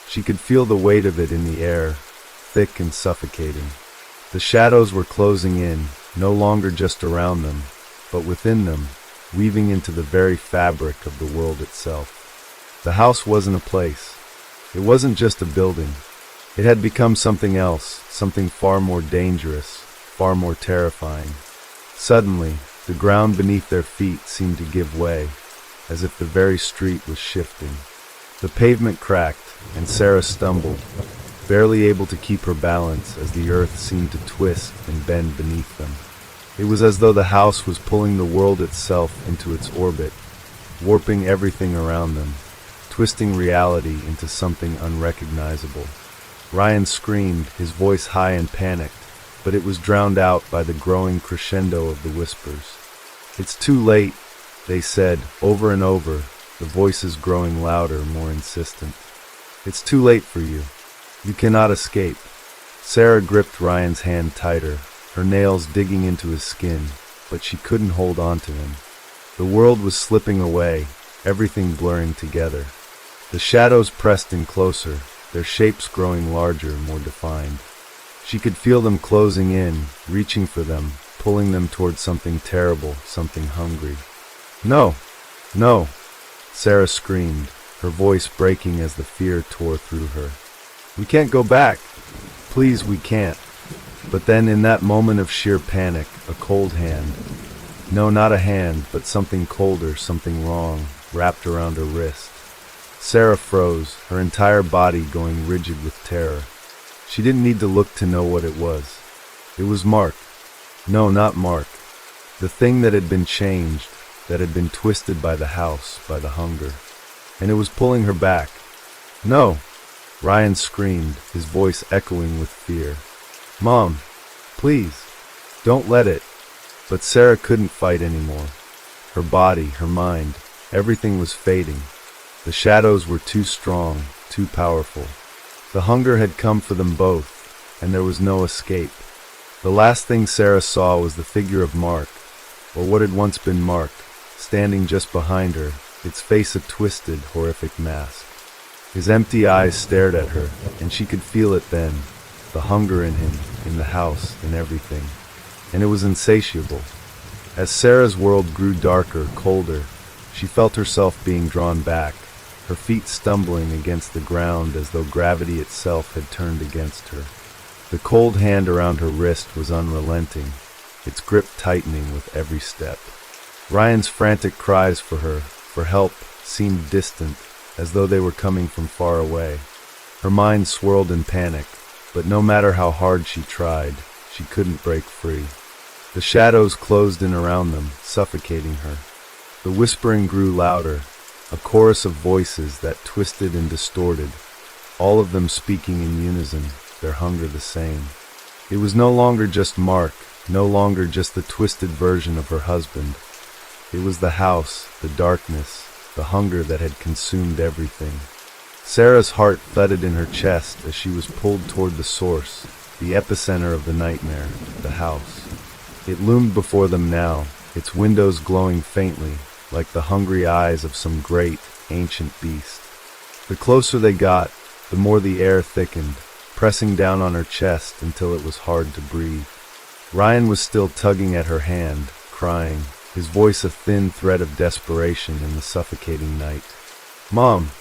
She could feel the weight of it in the air, thick and suffocating. The shadows were closing in, no longer just around them, but within them, weaving into the very fabric of the world itself. The house wasn't a place. It wasn't just a building. It had become something else, something far more dangerous, far more terrifying. Suddenly, the ground beneath their feet seemed to give way, as if the very street was shifting. The pavement cracked, and Sarah stumbled, barely able to keep her balance as the earth seemed to twist and bend beneath them. It was as though the house was pulling the world itself into its orbit, warping everything around them, twisting reality into something unrecognizable. Ryan screamed, his voice high and panicked, but it was drowned out by the growing crescendo of the whispers. "It's too late," they said, over and over, the voices growing louder, more insistent. "It's too late for you. You cannot escape." Sarah gripped Ryan's hand tighter, her nails digging into his skin, but she couldn't hold on to him. The world was slipping away, everything blurring together. The shadows pressed in closer, their shapes growing larger, more defined. She could feel them closing in, reaching for them, pulling them towards something terrible, something hungry. "No! No!" Sarah screamed, her voice breaking as the fear tore through her. "We can't go back! Please, we can't!" But then in that moment of sheer panic, a cold hand, no, not a hand, but something colder, something wrong, wrapped around her wrist. Sarah froze, her entire body going rigid with terror. She didn't need to look to know what it was. It was Mark. No, not Mark. The thing that had been changed, that had been twisted by the house, by the hunger. And it was pulling her back. "No!" Ryan screamed, his voice echoing with fear. "Mom, please, don't let it." But Sarah couldn't fight anymore. Her body, her mind, everything was fading. The shadows were too strong, too powerful. The hunger had come for them both, and there was no escape. The last thing Sarah saw was the figure of Mark, or what had once been Mark, standing just behind her, its face a twisted, horrific mask. His empty eyes stared at her, and she could feel it then, the hunger in him, in the house, in everything. And it was insatiable. As Sarah's world grew darker, colder, she felt herself being drawn back, her feet stumbling against the ground as though gravity itself had turned against her. The cold hand around her wrist was unrelenting, its grip tightening with every step. Ryan's frantic cries for her, for help seemed distant, as though they were coming from far away. Her mind swirled in panic, but no matter how hard she tried, she couldn't break free. The shadows closed in around them, suffocating her. The whispering grew louder, a chorus of voices that twisted and distorted, all of them speaking in unison, their hunger the same. It was no longer just Mark, no longer just the twisted version of her husband. It was the house, the darkness, the hunger that had consumed everything. Sarah's heart thudded in her chest as she was pulled toward the source, the epicenter of the nightmare, the house. It loomed before them now, its windows glowing faintly, like the hungry eyes of some great, ancient beast. The closer they got, the more the air thickened, pressing down on her chest until it was hard to breathe. Ryan was still tugging at her hand, crying, his voice a thin thread of desperation in the suffocating night. "Mom,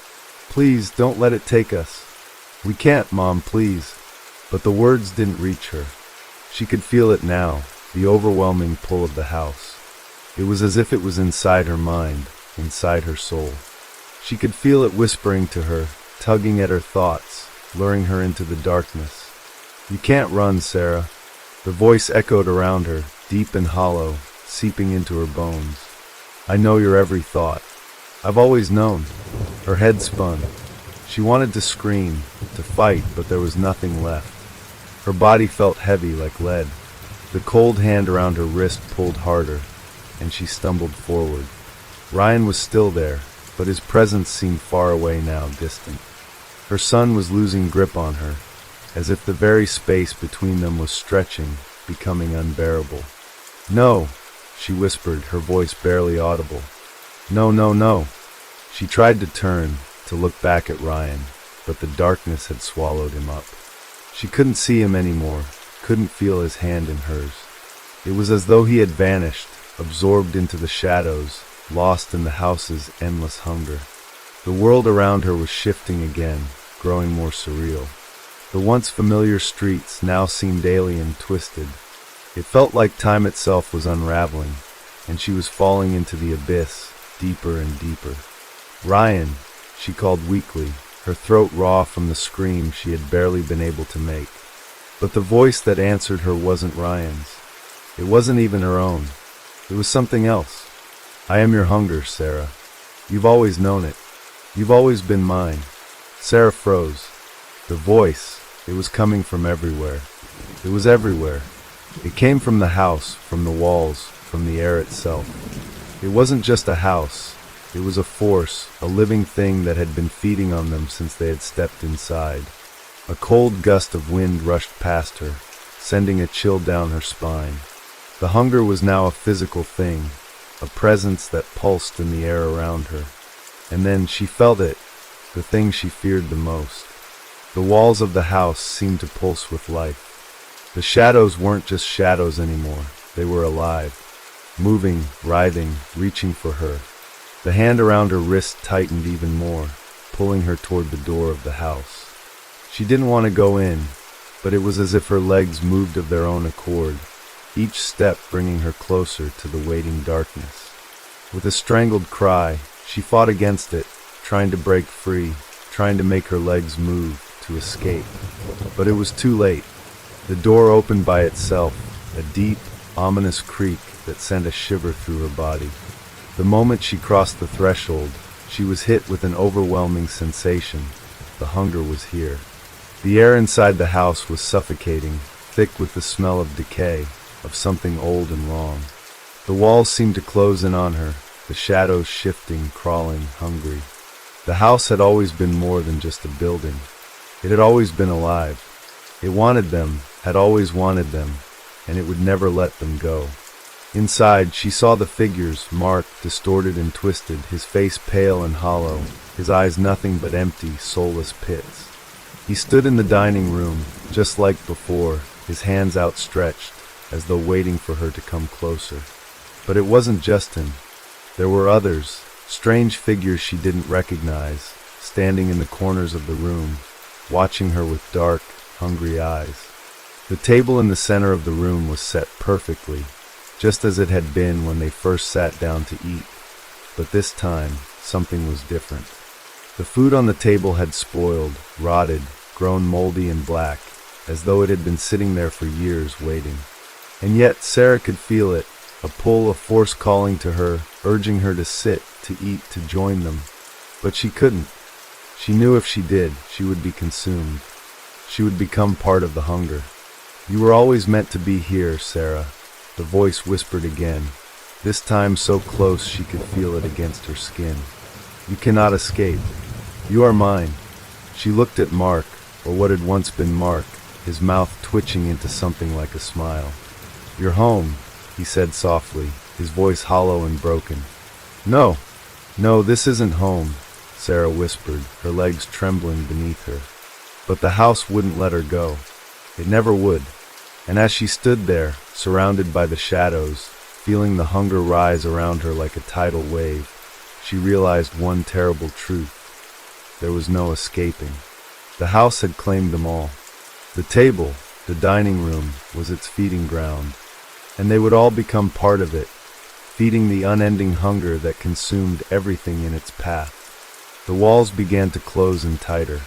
please don't let it take us. We can't, Mom, please." But the words didn't reach her. She could feel it now, the overwhelming pull of the house. It was as if it was inside her mind, inside her soul. She could feel it whispering to her, tugging at her thoughts, luring her into the darkness. "You can't run, Sarah." The voice echoed around her, deep and hollow, seeping into her bones. "I know your every thought. I've always known." Her head spun. She wanted to scream, to fight, but there was nothing left. Her body felt heavy like lead. The cold hand around her wrist pulled harder, and she stumbled forward. Ryan was still there, but his presence seemed far away now, distant. Her son was losing grip on her, as if the very space between them was stretching, becoming unbearable. "No," she whispered, her voice barely audible. "No, no, no." She tried to turn, to look back at Ryan, but the darkness had swallowed him up. She couldn't see him anymore, couldn't feel his hand in hers. It was as though he had vanished, absorbed into the shadows, lost in the house's endless hunger. The world around her was shifting again, growing more surreal. The once familiar streets now seemed alien, twisted. It felt like time itself was unraveling, and she was falling into the abyss, deeper and deeper. "Ryan," she called weakly, her throat raw from the scream she had barely been able to make. But the voice that answered her wasn't Ryan's. It wasn't even her own. It was something else. "I am your hunger, Sarah. You've always known it. You've always been mine." Sarah froze. The voice, it was coming from everywhere. It was everywhere. It came from the house, from the walls, from the air itself. It wasn't just a house. It was a force, a living thing that had been feeding on them since they had stepped inside. A cold gust of wind rushed past her, sending a chill down her spine. The hunger was now a physical thing, a presence that pulsed in the air around her. And then she felt it, the thing she feared the most. The walls of the house seemed to pulse with life. The shadows weren't just shadows anymore. They were alive, moving, writhing, reaching for her. The hand around her wrist tightened even more, pulling her toward the door of the house. She didn't want to go in, but it was as if her legs moved of their own accord, each step bringing her closer to the waiting darkness. With a strangled cry, she fought against it, trying to break free, trying to make her legs move, to escape. But it was too late. The door opened by itself, a deep, ominous creak that sent a shiver through her body. The moment she crossed the threshold, she was hit with an overwhelming sensation. The hunger was here. The air inside the house was suffocating, thick with the smell of decay, of something old and wrong. The walls seemed to close in on her, the shadows shifting, crawling, hungry. The house had always been more than just a building. It had always been alive. It wanted them, had always wanted them, and it would never let them go. Inside, she saw the figures, Mark, distorted and twisted, his face pale and hollow, his eyes nothing but empty, soulless pits. He stood in the dining room, just like before, his hands outstretched, as though waiting for her to come closer. But it wasn't just him. There were others, strange figures she didn't recognize, standing in the corners of the room, watching her with dark, hungry eyes. The table in the center of the room was set perfectly, just as it had been when they first sat down to eat. but this time, something was different. The food on the table had spoiled, rotted, grown moldy and black, as though it had been sitting there for years waiting. And yet Sarah could feel it, a pull, a force calling to her, urging her to sit, to eat, to join them. But she couldn't. She knew if she did, she would be consumed. She would become part of the hunger. "You were always meant to be here, Sarah," the voice whispered again, this time so close she could feel it against her skin. "You cannot escape. You are mine." She looked at Mark, or what had once been Mark, his mouth twitching into something like a smile. "You're home," he said softly, his voice hollow and broken. No, this isn't home," Sarah whispered, her legs trembling beneath her. But the house wouldn't let her go. It never would. And as she stood there, surrounded by the shadows, feeling the hunger rise around her like a tidal wave, she realized one terrible truth. There was no escaping. The house had claimed them all. The table, the dining room, was its feeding ground, and they would all become part of it, feeding the unending hunger that consumed everything in its path. The walls began to close in tighter.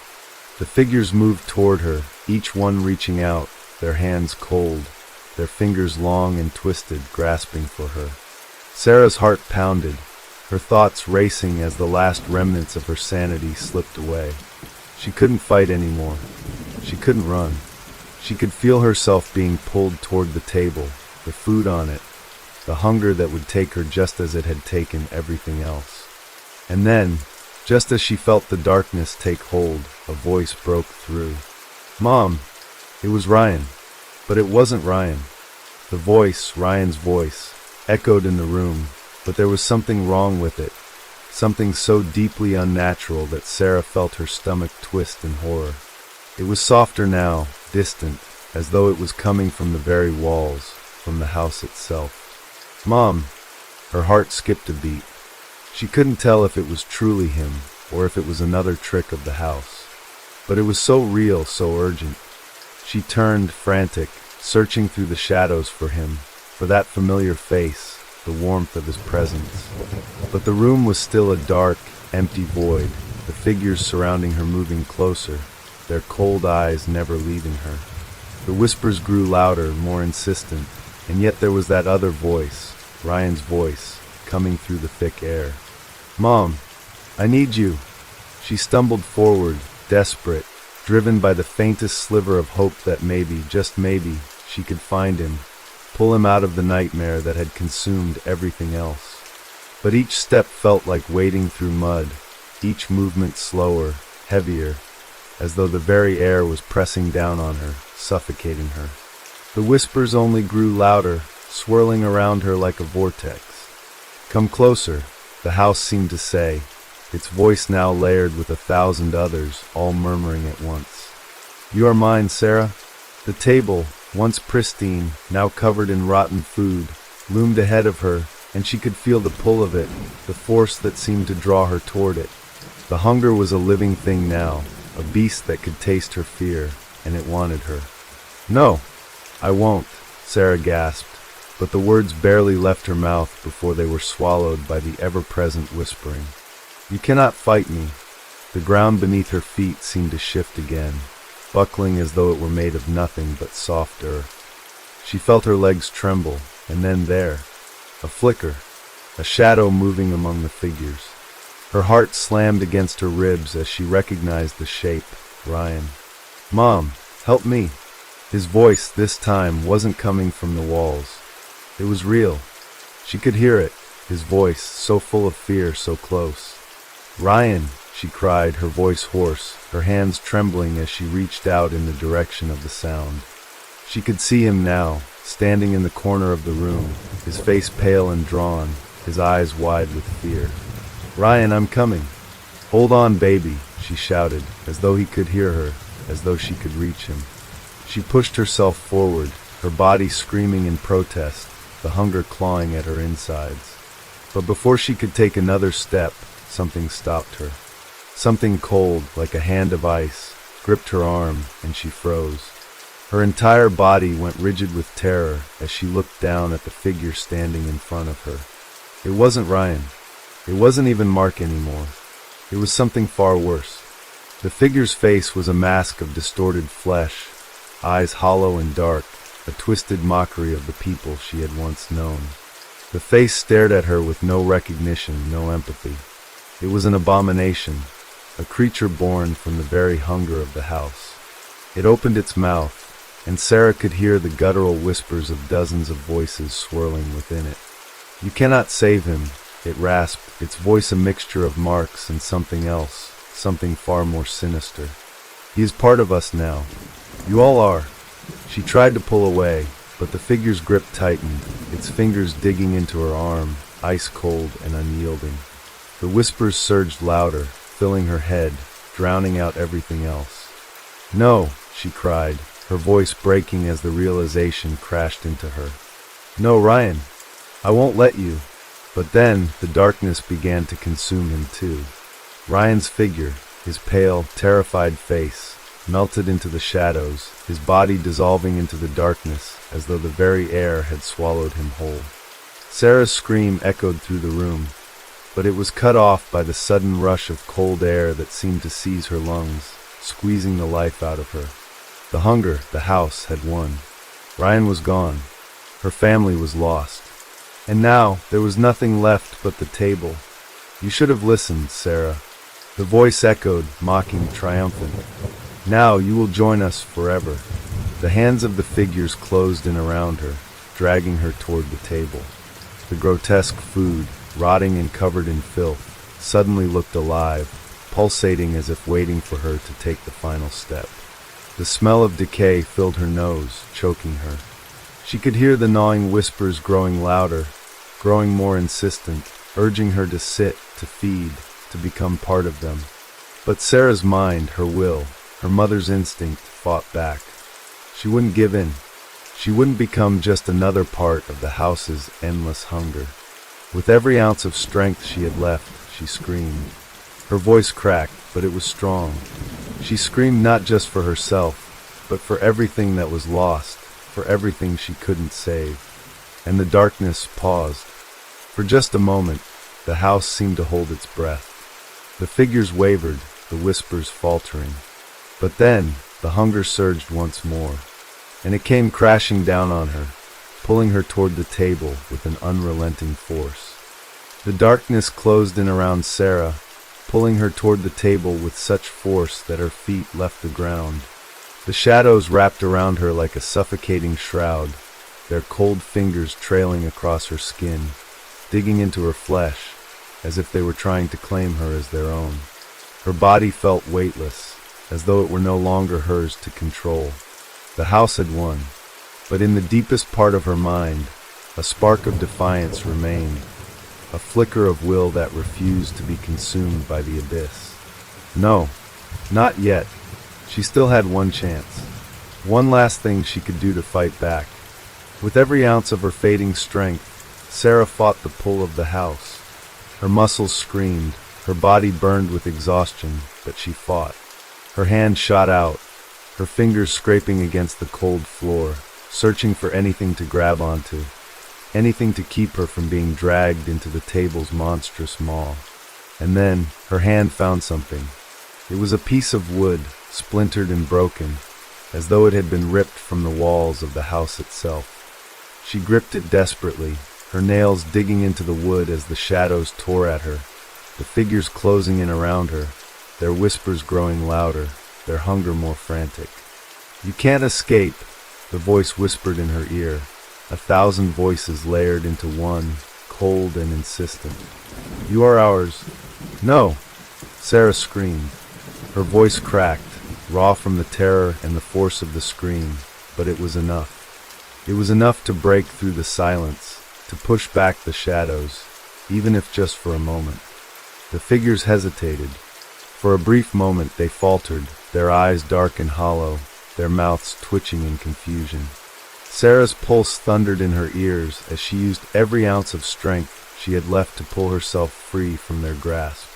The figures moved toward her, each one reaching out, their hands cold, their fingers long and twisted, grasping for her. Sarah's heart pounded, her thoughts racing as the last remnants of her sanity slipped away. She couldn't fight anymore. She couldn't run. She could feel herself being pulled toward the table, the food on it, the hunger that would take her just as it had taken everything else. And then, just as she felt the darkness take hold, a voice broke through. "Mom!" It was Ryan. But it wasn't Ryan. The voice, Ryan's voice, echoed in the room, but there was something wrong with it, something so deeply unnatural that Sarah felt her stomach twist in horror. It was softer now, distant, as though it was coming from the very walls, from the house itself. "Mom!" Her heart skipped a beat. She couldn't tell if it was truly him, or if it was another trick of the house. But it was so real, so urgent. She turned, frantic, searching through the shadows for him, for that familiar face, the warmth of his presence. But the room was still a dark, empty void, the figures surrounding her moving closer, their cold eyes never leaving her. The whispers grew louder, more insistent, and yet there was that other voice, Ryan's voice, coming through the thick air. "Mom, I need you." She stumbled forward, desperate, driven by the faintest sliver of hope that maybe, just maybe, she could find him, pull him out of the nightmare that had consumed everything else. But each step felt like wading through mud, each movement slower, heavier, as though the very air was pressing down on her, suffocating her. The whispers only grew louder, swirling around her like a vortex. "Come closer," the house seemed to say, its voice now layered with 1,000 others, all murmuring at once. "You are mine, Sarah." The table, once pristine, now covered in rotten food, loomed ahead of her, and she could feel the pull of it, the force that seemed to draw her toward it. The hunger was a living thing now, a beast that could taste her fear, and it wanted her. "No, I won't," Sarah gasped, but the words barely left her mouth before they were swallowed by the ever-present whispering. "You cannot fight me." The ground beneath her feet seemed to shift again, buckling as though it were made of nothing but soft earth. She felt her legs tremble, and then there, a flicker, a shadow moving among the figures. Her heart slammed against her ribs as she recognized the shape, Ryan. "Mom, help me." His voice, this time, wasn't coming from the walls. It was real. She could hear it, his voice, so full of fear, so close. "Ryan," she cried, her voice hoarse, her hands trembling as she reached out in the direction of the sound. She could see him now, standing in the corner of the room, his face pale and drawn, his eyes wide with fear. "Ryan, I'm coming." "Hold on, baby," she shouted, as though he could hear her, as though she could reach him. She pushed herself forward, her body screaming in protest, the hunger clawing at her insides. But before she could take another step, something stopped her. Something cold, like a hand of ice, gripped her arm, and she froze. Her entire body went rigid with terror as she looked down at the figure standing in front of her. It wasn't Ryan. It wasn't even Mark anymore. It was something far worse. The figure's face was a mask of distorted flesh, eyes hollow and dark, a twisted mockery of the people she had once known. The face stared at her with no recognition, no empathy. It was an abomination, a creature born from the very hunger of the house. It opened its mouth, and Sarah could hear the guttural whispers of dozens of voices swirling within it. "You cannot save him," it rasped, its voice a mixture of Mark's and something else, something far more sinister. "He is part of us now. You all are." She tried to pull away, but the figure's grip tightened, its fingers digging into her arm, ice cold and unyielding. The whispers surged louder, filling her head, drowning out everything else. "No," she cried, her voice breaking as the realization crashed into her. "No, Ryan, I won't let you." But then the darkness began to consume him too. Ryan's figure, his pale, terrified face, melted into the shadows, his body dissolving into the darkness as though the very air had swallowed him whole. Sarah's scream echoed through the room, but it was cut off by the sudden rush of cold air that seemed to seize her lungs, squeezing the life out of her. The hunger, the house, had won. Ryan was gone. Her family was lost. And now there was nothing left but the table. "You should have listened, Sarah." The voice echoed, mocking, triumphant. "Now you will join us forever." The hands of the figures closed in around her, dragging her toward the table. The grotesque food, rotting and covered in filth, suddenly looked alive, pulsating as if waiting for her to take the final step. The smell of decay filled her nose, choking her. She could hear the gnawing whispers growing louder, growing more insistent, urging her to sit, to feed, to become part of them. But Sarah's mind, her will, her mother's instinct fought back. She wouldn't give in. She wouldn't become just another part of the house's endless hunger. With every ounce of strength she had left, she screamed. Her voice cracked, but it was strong. She screamed not just for herself, but for everything that was lost, for everything she couldn't save. And the darkness paused. For just a moment, the house seemed to hold its breath. The figures wavered, the whispers faltering. But then, the hunger surged once more, and it came crashing down on her, pulling her toward the table with an unrelenting force. The darkness closed in around Sarah, pulling her toward the table with such force that her feet left the ground. The shadows wrapped around her like a suffocating shroud, their cold fingers trailing across her skin, digging into her flesh, as if they were trying to claim her as their own. Her body felt weightless, as though it were no longer hers to control. The house had won, but in the deepest part of her mind, a spark of defiance remained, a flicker of will that refused to be consumed by the abyss. No, not yet. She still had one chance, one last thing she could do to fight back. With every ounce of her fading strength, Sarah fought the pull of the house. Her muscles screamed, her body burned with exhaustion, but she fought. Her hand shot out, her fingers scraping against the cold floor, searching for anything to grab onto, anything to keep her from being dragged into the table's monstrous maw. And then, her hand found something. It was a piece of wood, splintered and broken, as though it had been ripped from the walls of the house itself. She gripped it desperately, her nails digging into the wood as the shadows tore at her, the figures closing in around her, their whispers growing louder, their hunger more frantic. "You can't escape," the voice whispered in her ear, 1,000 voices layered into one, cold and insistent. "You are ours." "No!" Sarah screamed. Her voice cracked, raw from the terror and the force of the scream, but it was enough. It was enough to break through the silence, to push back the shadows, even if just for a moment. The figures hesitated. For a brief moment they faltered, their eyes dark and hollow, their mouths twitching in confusion. Sarah's pulse thundered in her ears as she used every ounce of strength she had left to pull herself free from their grasp.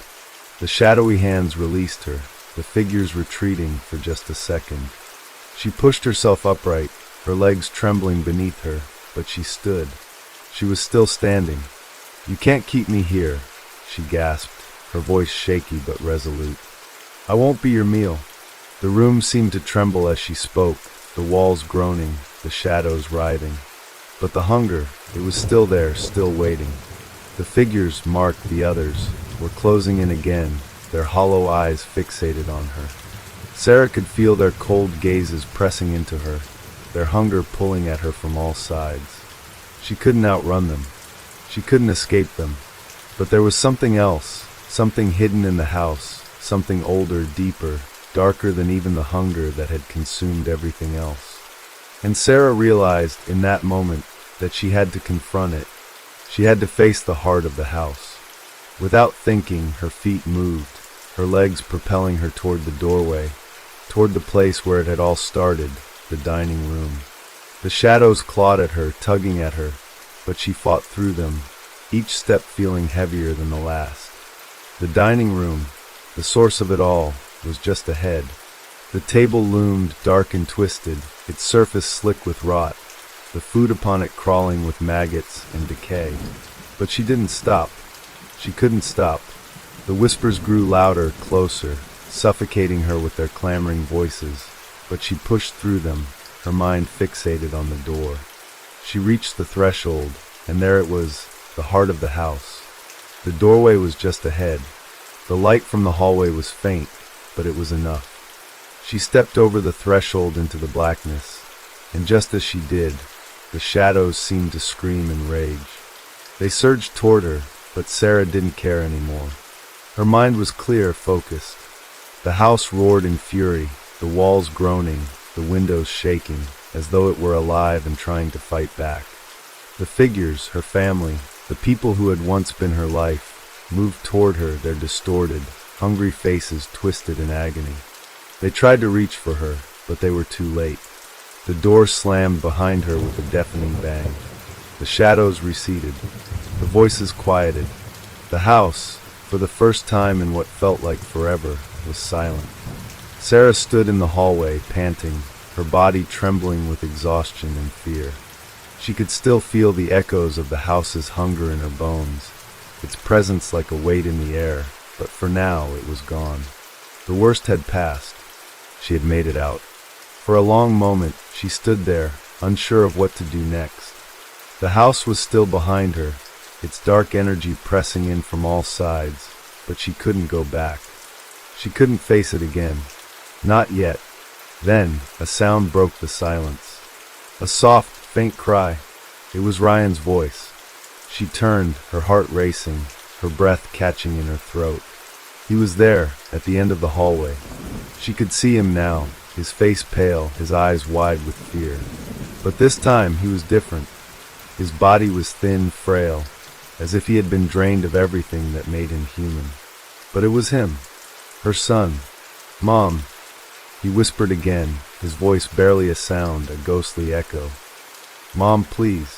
The shadowy hands released her, the figures retreating for just a second. She pushed herself upright, her legs trembling beneath her, but she stood. She was still standing. "You can't keep me here," she gasped, her voice shaky but resolute. "I won't be your meal." The room seemed to tremble as she spoke, the walls groaning, the shadows writhing. But the hunger, it was still there, still waiting. The figures, marked the others, were closing in again, their hollow eyes fixated on her. Sarah could feel their cold gazes pressing into her, their hunger pulling at her from all sides. She couldn't outrun them. She couldn't escape them. But there was something else, something hidden in the house, something older, deeper, darker than even the hunger that had consumed everything else. And Sarah realized in that moment that she had to confront it. She had to face the heart of the house. Without thinking, her feet moved, her legs propelling her toward the doorway, toward the place where it had all started, the dining room. The shadows clawed at her, tugging at her, but she fought through them, each step feeling heavier than the last. The dining room, the source of it all, was just ahead. The table loomed, dark and twisted, its surface slick with rot, the food upon it crawling with maggots and decay. But she didn't stop. She couldn't stop. The whispers grew louder, closer, suffocating her with their clamoring voices, but she pushed through them, her mind fixated on the door. She reached the threshold, and there it was, the heart of the house. The doorway was just ahead. The light from the hallway was faint, but it was enough. She stepped over the threshold into the blackness, and just as she did, the shadows seemed to scream in rage. They surged toward her, but Sarah didn't care anymore. Her mind was clear, focused. The house roared in fury, the walls groaning, the windows shaking, as though it were alive and trying to fight back. The figures, her family, the people who had once been her life, moved toward her, their distorted, hungry faces twisted in agony. They tried to reach for her, but they were too late. The door slammed behind her with a deafening bang. The shadows receded. The voices quieted. The house, for the first time in what felt like forever, was silent. Sarah stood in the hallway, panting, her body trembling with exhaustion and fear. She could still feel the echoes of the house's hunger in her bones, its presence like a weight in the air, but for now it was gone. The worst had passed. She had made it out. For a long moment, she stood there, unsure of what to do next. The house was still behind her, its dark energy pressing in from all sides, but she couldn't go back. She couldn't face it again. Not yet. Then, a sound broke the silence. A soft, faint cry. It was Ryan's voice. She turned, her heart racing, her breath catching in her throat. He was there, at the end of the hallway. She could see him now, his face pale, his eyes wide with fear. But this time he was different. His body was thin, frail, as if he had been drained of everything that made him human. But it was him, her son. "Mom," he whispered again, his voice barely a sound, a ghostly echo. "Mom, please,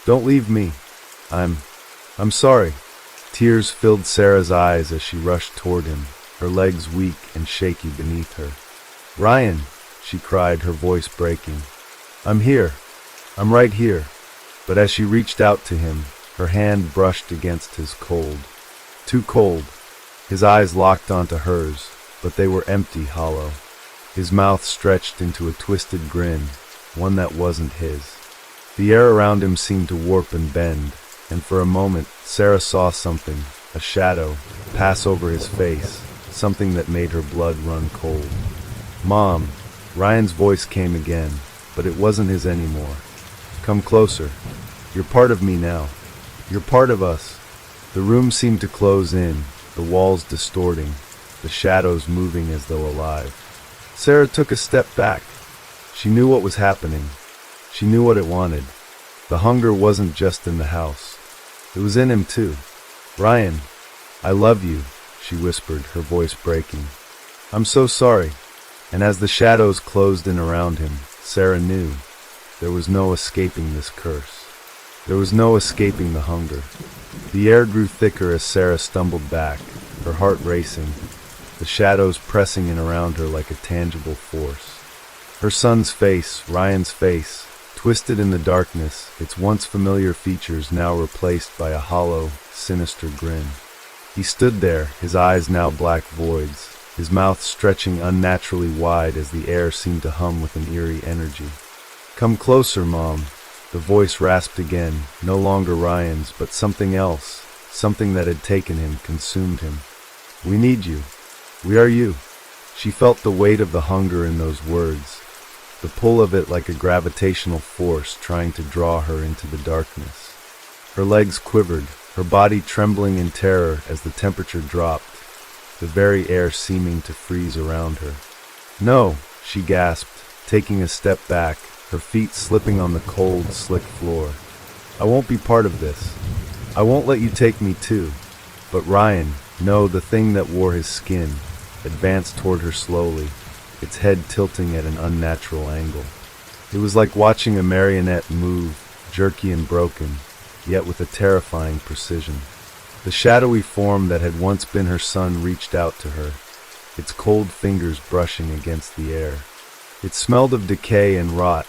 don't leave me. I'm sorry." Tears filled Sarah's eyes as she rushed toward him, her legs weak and shaky beneath her. "Ryan," she cried, her voice breaking. "I'm here. I'm right here." But as she reached out to him, her hand brushed against his cold. Too cold. His eyes locked onto hers, but they were empty, hollow. His mouth stretched into a twisted grin, one that wasn't his. The air around him seemed to warp and bend, and for a moment, Sarah saw something, a shadow, pass over his face, something that made her blood run cold. "Mom," Ryan's voice came again, but it wasn't his anymore. "Come closer. You're part of me now. You're part of us." The room seemed to close in, the walls distorting, the shadows moving as though alive. Sarah took a step back. She knew what was happening. She knew what it wanted. The hunger wasn't just in the house. It was in him too. "Ryan, I love you," she whispered, her voice breaking. "I'm so sorry." And as the shadows closed in around him, Sarah knew there was no escaping this curse. There was no escaping the hunger. The air grew thicker as Sarah stumbled back, her heart racing, the shadows pressing in around her like a tangible force. Her son's face, Ryan's face, twisted in the darkness, its once familiar features now replaced by a hollow, sinister grin. He stood there, his eyes now black voids, his mouth stretching unnaturally wide as the air seemed to hum with an eerie energy. "Come closer, Mom." The voice rasped again, no longer Ryan's, but something else, something that had taken him, consumed him. "We need you. We are you." She felt the weight of the hunger in those words, the pull of it like a gravitational force trying to draw her into the darkness. Her legs quivered, her body trembling in terror as the temperature dropped, the very air seeming to freeze around her. "No," she gasped, taking a step back, her feet slipping on the cold, slick floor. "I won't be part of this. I won't let you take me too." But Ryan, no, the thing that wore his skin, advanced toward her slowly, its head tilting at an unnatural angle. It was like watching a marionette move, jerky and broken, yet with a terrifying precision. The shadowy form that had once been her son reached out to her, its cold fingers brushing against the air. It smelled of decay and rot,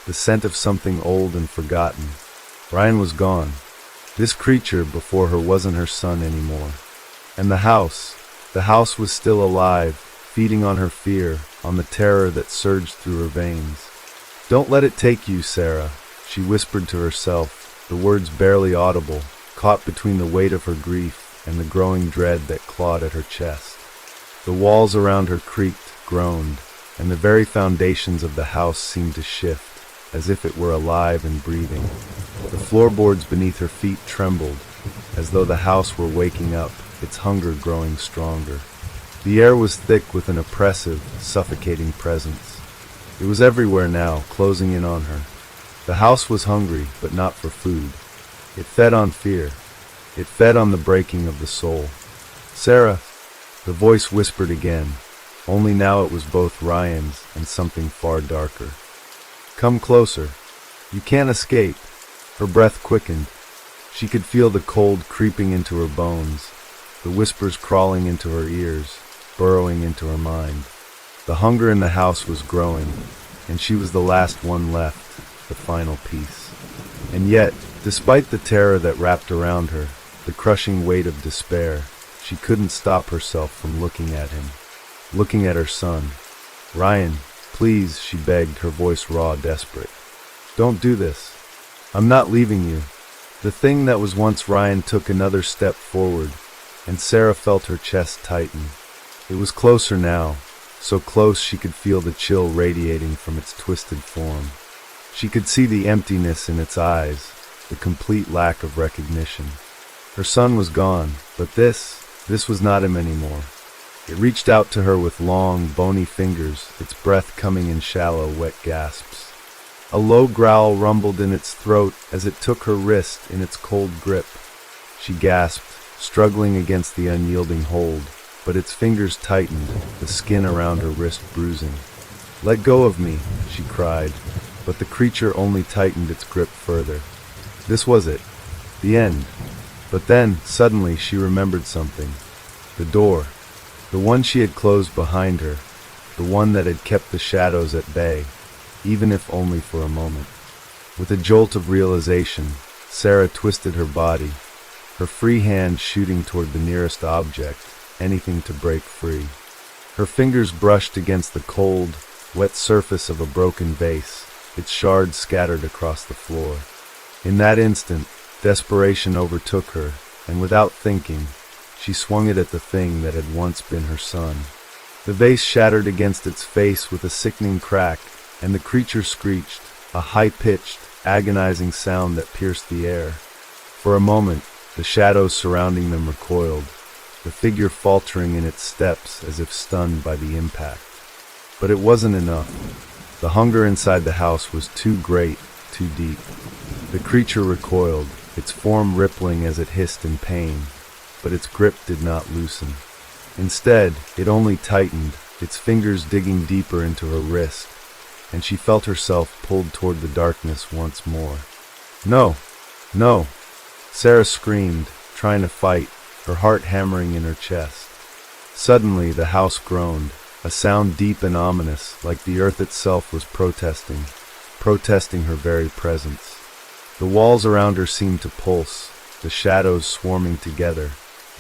the scent of something old and forgotten. Ryan was gone. This creature before her wasn't her son anymore. And the house was still alive, feeding on her fear, on the terror that surged through her veins. "Don't let it take you, Sarah," she whispered to herself, the words barely audible, caught between the weight of her grief and the growing dread that clawed at her chest. The walls around her creaked, groaned, and the very foundations of the house seemed to shift, as if it were alive and breathing. The floorboards beneath her feet trembled, as though the house were waking up, its hunger growing stronger. The air was thick with an oppressive, suffocating presence. It was everywhere now, closing in on her. The house was hungry, but not for food. It fed on fear. It fed on the breaking of the soul. "Sarah," the voice whispered again, only now it was both Ryan's and something far darker. "Come closer. You can't escape." Her breath quickened. She could feel the cold creeping into her bones, the whispers crawling into her ears, burrowing into her mind. The hunger in the house was growing, and she was the last one left, the final piece. And yet, despite the terror that wrapped around her, the crushing weight of despair, she couldn't stop herself from looking at him, looking at her son. "Ryan, please," she begged, her voice raw, desperate. "Don't do this. I'm not leaving you." The thing that was once Ryan took another step forward, and Sarah felt her chest tighten. It was closer now, so close she could feel the chill radiating from its twisted form. She could see the emptiness in its eyes, the complete lack of recognition. Her son was gone, but this was not him anymore. It reached out to her with long, bony fingers, its breath coming in shallow, wet gasps. A low growl rumbled in its throat as it took her wrist in its cold grip. She gasped, struggling against the unyielding hold, but its fingers tightened, the skin around her wrist bruising. "Let go of me," she cried, but the creature only tightened its grip further. This was it, the end. But then, suddenly, she remembered something. The door, the one she had closed behind her, the one that had kept the shadows at bay, even if only for a moment. With a jolt of realization, Sarah twisted her body, her free hand shooting toward the nearest object, anything to break free. Her fingers brushed against the cold, wet surface of a broken vase, its shards scattered across the floor. In that instant, desperation overtook her, and without thinking, she swung it at the thing that had once been her son. The vase shattered against its face with a sickening crack, and the creature screeched, a high-pitched, agonizing sound that pierced the air. For a moment, the shadows surrounding them recoiled, the figure faltering in its steps as if stunned by the impact. But it wasn't enough. The hunger inside the house was too great, too deep. The creature recoiled, its form rippling as it hissed in pain, but its grip did not loosen. Instead, it only tightened, its fingers digging deeper into her wrist, and she felt herself pulled toward the darkness once more. "No! No!" Sarah screamed, trying to fight, her heart hammering in her chest. Suddenly, the house groaned, a sound deep and ominous, like the earth itself was protesting her very presence. The walls around her seemed to pulse, the shadows swarming together,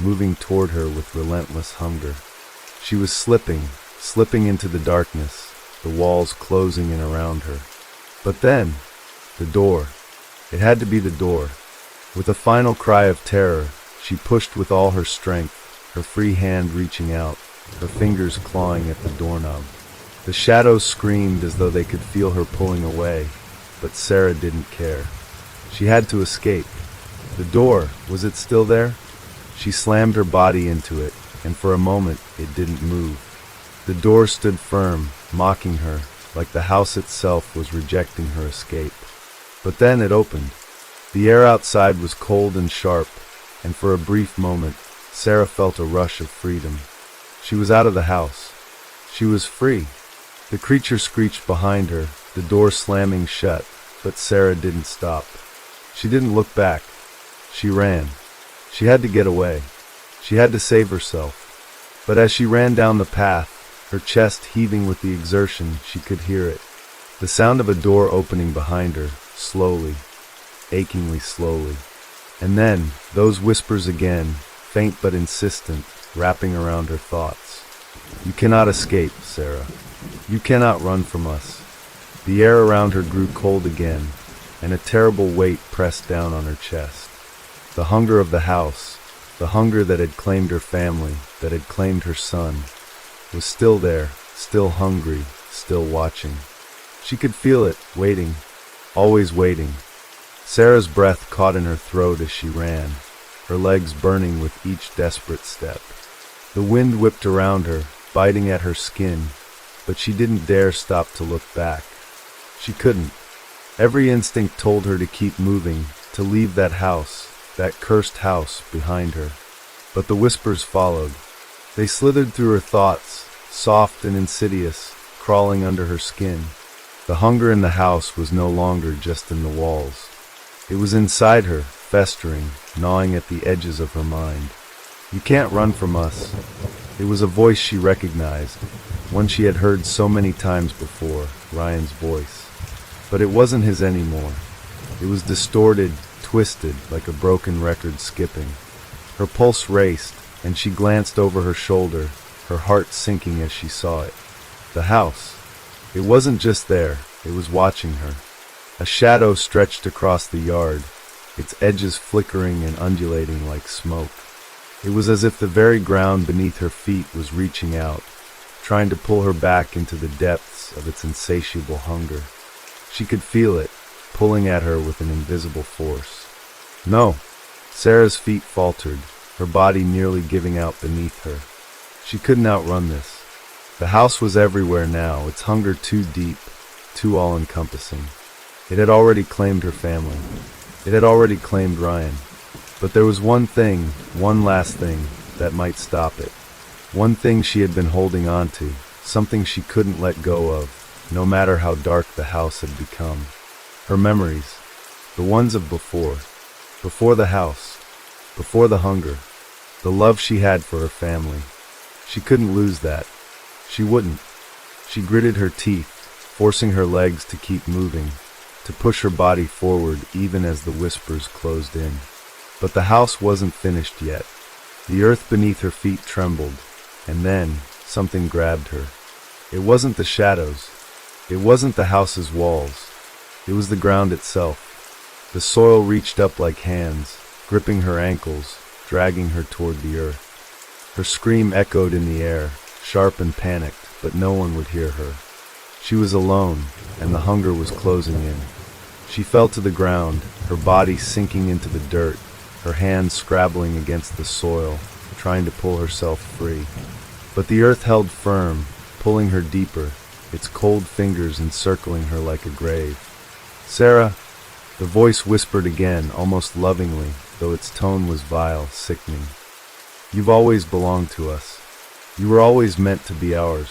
moving toward her with relentless hunger. She was slipping into the darkness, the walls closing in around her. But then, the door. It had to be the door. With a final cry of terror, she pushed with all her strength, her free hand reaching out, her fingers clawing at the doorknob. The shadows screamed as though they could feel her pulling away, but Sarah didn't care. She had to escape. The door, was it still there? She slammed her body into it, and for a moment it didn't move. The door stood firm, mocking her, like the house itself was rejecting her escape. But then it opened. The air outside was cold and sharp, and for a brief moment, Sarah felt a rush of freedom. She was out of the house. She was free. The creature screeched behind her, the door slamming shut, but Sarah didn't stop. She didn't look back. She ran. She had to get away. She had to save herself. But as she ran down the path, her chest heaving with the exertion, she could hear it. The sound of a door opening behind her, slowly, achingly slowly. And then, those whispers again, faint but insistent, wrapping around her thoughts. You cannot escape, Sarah. You cannot run from us. The air around her grew cold again, and a terrible weight pressed down on her chest. The hunger of the house, the hunger that had claimed her family, that had claimed her son, was still there, still hungry, still watching. She could feel it, waiting, always waiting. Sarah's breath caught in her throat as she ran, her legs burning with each desperate step. The wind whipped around her, biting at her skin, but she didn't dare stop to look back. She couldn't. Every instinct told her to keep moving, to leave that house, that cursed house, behind her. But the whispers followed. They slithered through her thoughts, soft and insidious, crawling under her skin. The hunger in the house was no longer just in the walls. It was inside her, festering, gnawing at the edges of her mind. You can't run from us. It was a voice she recognized, one she had heard so many times before, Ryan's voice. But it wasn't his anymore. It was distorted, twisted, like a broken record skipping. Her pulse raced, and she glanced over her shoulder, her heart sinking as she saw it. The house. It wasn't just there, it was watching her. A shadow stretched across the yard, its edges flickering and undulating like smoke. It was as if the very ground beneath her feet was reaching out, trying to pull her back into the depths of its insatiable hunger. She could feel it, pulling at her with an invisible force. No! Sarah's feet faltered, her body nearly giving out beneath her. She couldn't outrun this. The house was everywhere now, its hunger too deep, too all-encompassing. It had already claimed her family. It had already claimed Ryan. But there was one thing, one last thing, that might stop it. One thing she had been holding on to, something she couldn't let go of, no matter how dark the house had become. Her memories, the ones of before. Before the house. Before the hunger. The love she had for her family. She couldn't lose that. She wouldn't. She gritted her teeth, forcing her legs to keep moving, to push her body forward even as the whispers closed in. But the house wasn't finished yet. The earth beneath her feet trembled, and then something grabbed her. It wasn't the shadows. It wasn't the house's walls. It was the ground itself. The soil reached up like hands, gripping her ankles, dragging her toward the earth. Her scream echoed in the air, sharp and panicked, but no one would hear her. She was alone, and the hunger was closing in. She fell to the ground, her body sinking into the dirt, her hands scrabbling against the soil, trying to pull herself free. But the earth held firm, pulling her deeper, its cold fingers encircling her like a grave. "Sarah," the voice whispered again, almost lovingly, though its tone was vile, sickening. "You've always belonged to us. You were always meant to be ours."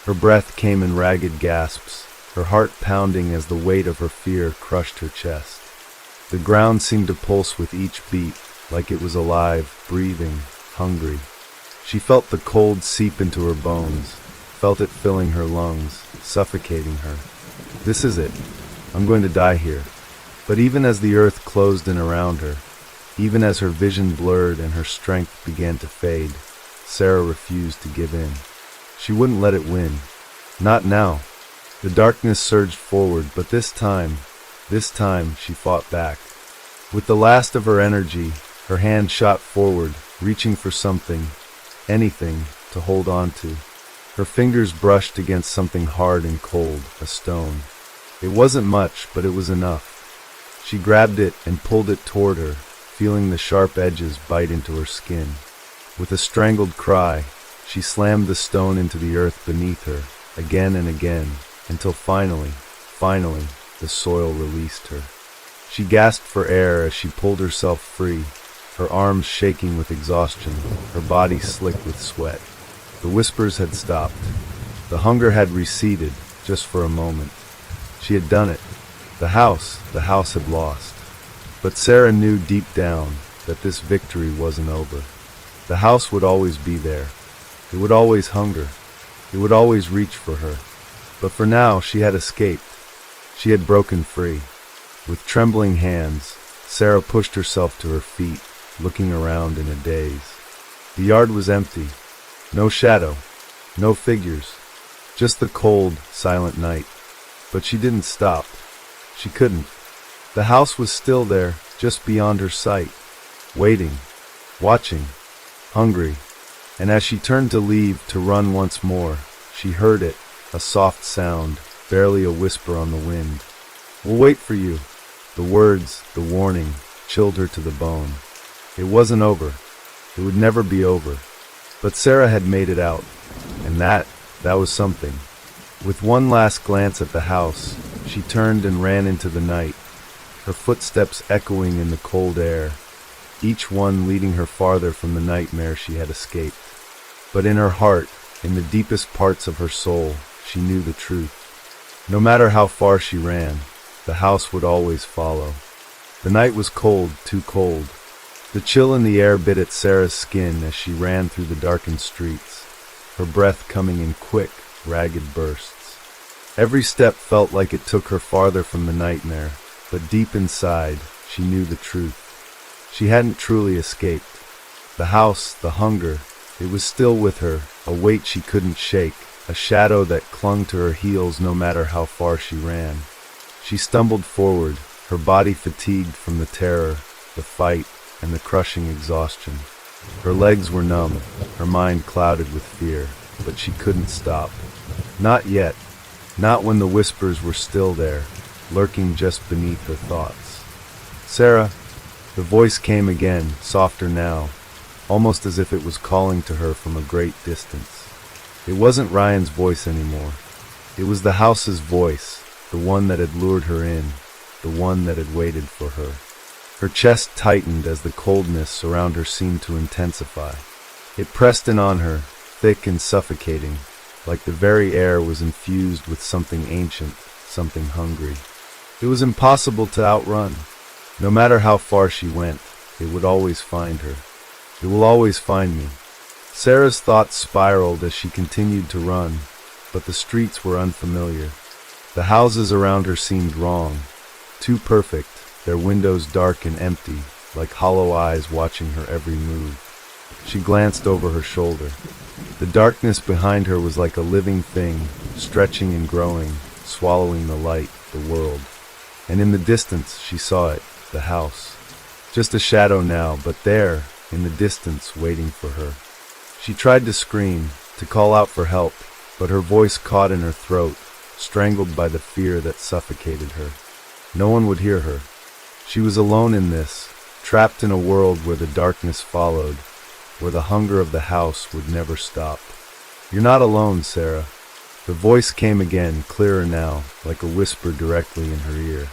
Her breath came in ragged gasps, her heart pounding as the weight of her fear crushed her chest. The ground seemed to pulse with each beat, like it was alive, breathing, hungry. She felt the cold seep into her bones, felt it filling her lungs, suffocating her. This is it. I'm going to die here. But even as the earth closed in around her, Even as her vision blurred and her strength began to fade, Sarah refused to give in. She wouldn't let it win. Not now. The darkness surged forward, but this time she fought back. With the last of her energy, her hand shot forward, reaching for something, anything, to hold on to. Her fingers brushed against something hard and cold, a stone. It wasn't much, but it was enough. She grabbed it and pulled it toward her, feeling the sharp edges bite into her skin. With a strangled cry, she slammed the stone into the earth beneath her, again and again, until finally, the soil released her. She gasped for air as she pulled herself free, her arms shaking with exhaustion, her body slick with sweat. The whispers had stopped. The hunger had receded, just for a moment. She had done it. The house had lost. But Sarah knew deep down that this victory wasn't over. The house would always be there. It would always hunger. It would always reach for her. But for now, she had escaped. She had broken free. With trembling hands, Sarah pushed herself to her feet, looking around in a daze. The yard was empty. No shadow. No figures. Just the cold, silent night. But she didn't stop. She couldn't. The house was still there, just beyond her sight. Waiting. Watching. Hungry. And as she turned to leave, to run once more, she heard it, a soft sound, barely a whisper on the wind. "We'll wait for you." The words, the warning, chilled her to the bone. It wasn't over. It would never be over. But Sarah had made it out, and that was something. With one last glance at the house, she turned and ran into the night, her footsteps echoing in the cold air, each one leading her farther from the nightmare she had escaped. But in her heart, in the deepest parts of her soul, she knew the truth. No matter how far she ran, the house would always follow. The night was cold, too cold. The chill in the air bit at Sarah's skin as she ran through the darkened streets, her breath coming in quick, ragged bursts. Every step felt like it took her farther from the nightmare, but deep inside, she knew the truth. She hadn't truly escaped. The house, the hunger, it was still with her, a weight she couldn't shake, a shadow that clung to her heels no matter how far she ran. She stumbled forward, her body fatigued from the terror, the fight, and the crushing exhaustion. Her legs were numb, her mind clouded with fear, but she couldn't stop. Not yet. Not when the whispers were still there, lurking just beneath her thoughts. "Sarah," the voice came again, softer now, almost as if it was calling to her from a great distance. It wasn't Ryan's voice anymore. It was the house's voice, the one that had lured her in, the one that had waited for her. Her chest tightened as the coldness around her seemed to intensify. It pressed in on her, thick and suffocating, like the very air was infused with something ancient, something hungry. It was impossible to outrun. No matter how far she went, it would always find her. "It will always find me." Sarah's thoughts spiraled as she continued to run, but the streets were unfamiliar. The houses around her seemed wrong, too perfect, their windows dark and empty, like hollow eyes watching her every move. She glanced over her shoulder. The darkness behind her was like a living thing, stretching and growing, swallowing the light, the world. And in the distance she saw it, the house. Just a shadow now, but there, in the distance, waiting for her. She tried to scream, to call out for help, but her voice caught in her throat, strangled by the fear that suffocated her. No one would hear her. She was alone in this, trapped in a world where the darkness followed, where the hunger of the house would never stop. "You're not alone, Sarah." The voice came again, clearer now, like a whisper directly in her ear.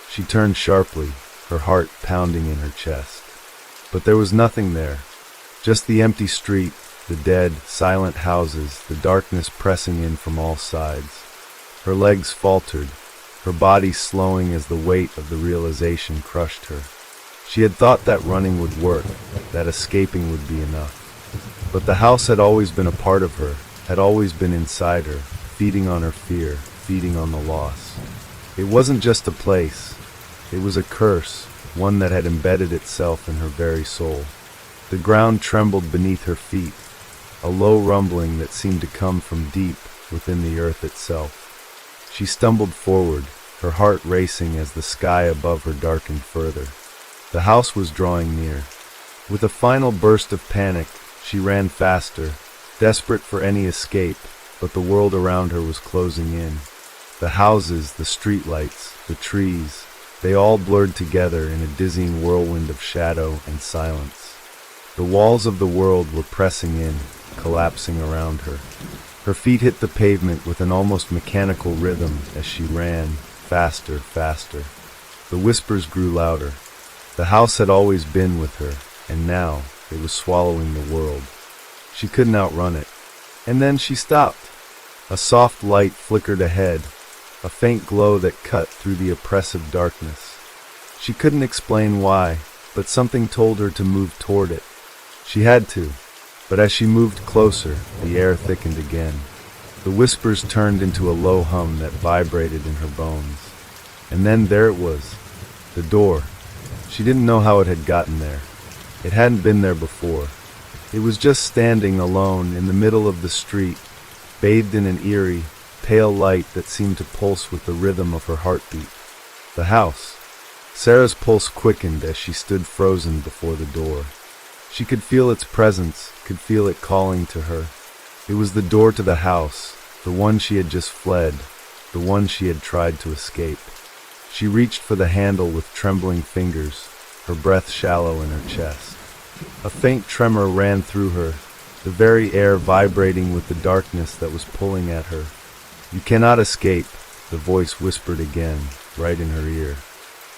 She turned sharply, her heart pounding in her chest. But there was nothing there. Just the empty street, the dead, silent houses, the darkness pressing in from all sides. Her legs faltered, her body slowing as the weight of the realization crushed her. She had thought that running would work, that escaping would be enough. But the house had always been a part of her, had always been inside her, feeding on her fear, feeding on the loss. It wasn't just a place. It was a curse, one that had embedded itself in her very soul. The ground trembled beneath her feet, a low rumbling that seemed to come from deep within the earth itself. She stumbled forward, her heart racing as the sky above her darkened further. The house was drawing near. With a final burst of panic, she ran faster, desperate for any escape, but the world around her was closing in. The houses, the streetlights, the trees, they all blurred together in a dizzying whirlwind of shadow and silence. The walls of the world were pressing in, collapsing around her. Her feet hit the pavement with an almost mechanical rhythm as she ran, faster, faster. The whispers grew louder. The house had always been with her, and now it was swallowing the world. She couldn't outrun it. And then she stopped. A soft light flickered ahead, a faint glow that cut through the oppressive darkness. She couldn't explain why, but something told her to move toward it. She had to, but as she moved closer, the air thickened again. The whispers turned into a low hum that vibrated in her bones. And then there it was, the door. She didn't know how it had gotten there. It hadn't been there before. It was just standing alone in the middle of the street, bathed in an eerie, pale light that seemed to pulse with the rhythm of her heartbeat. The house. Sarah's pulse quickened as she stood frozen before the door. She could feel its presence, could feel it calling to her. It was the door to the house, the one she had just fled, the one she had tried to escape. She reached for the handle with trembling fingers, her breath shallow in her chest. A faint tremor ran through her, the very air vibrating with the darkness that was pulling at her. "You cannot escape," the voice whispered again, right in her ear.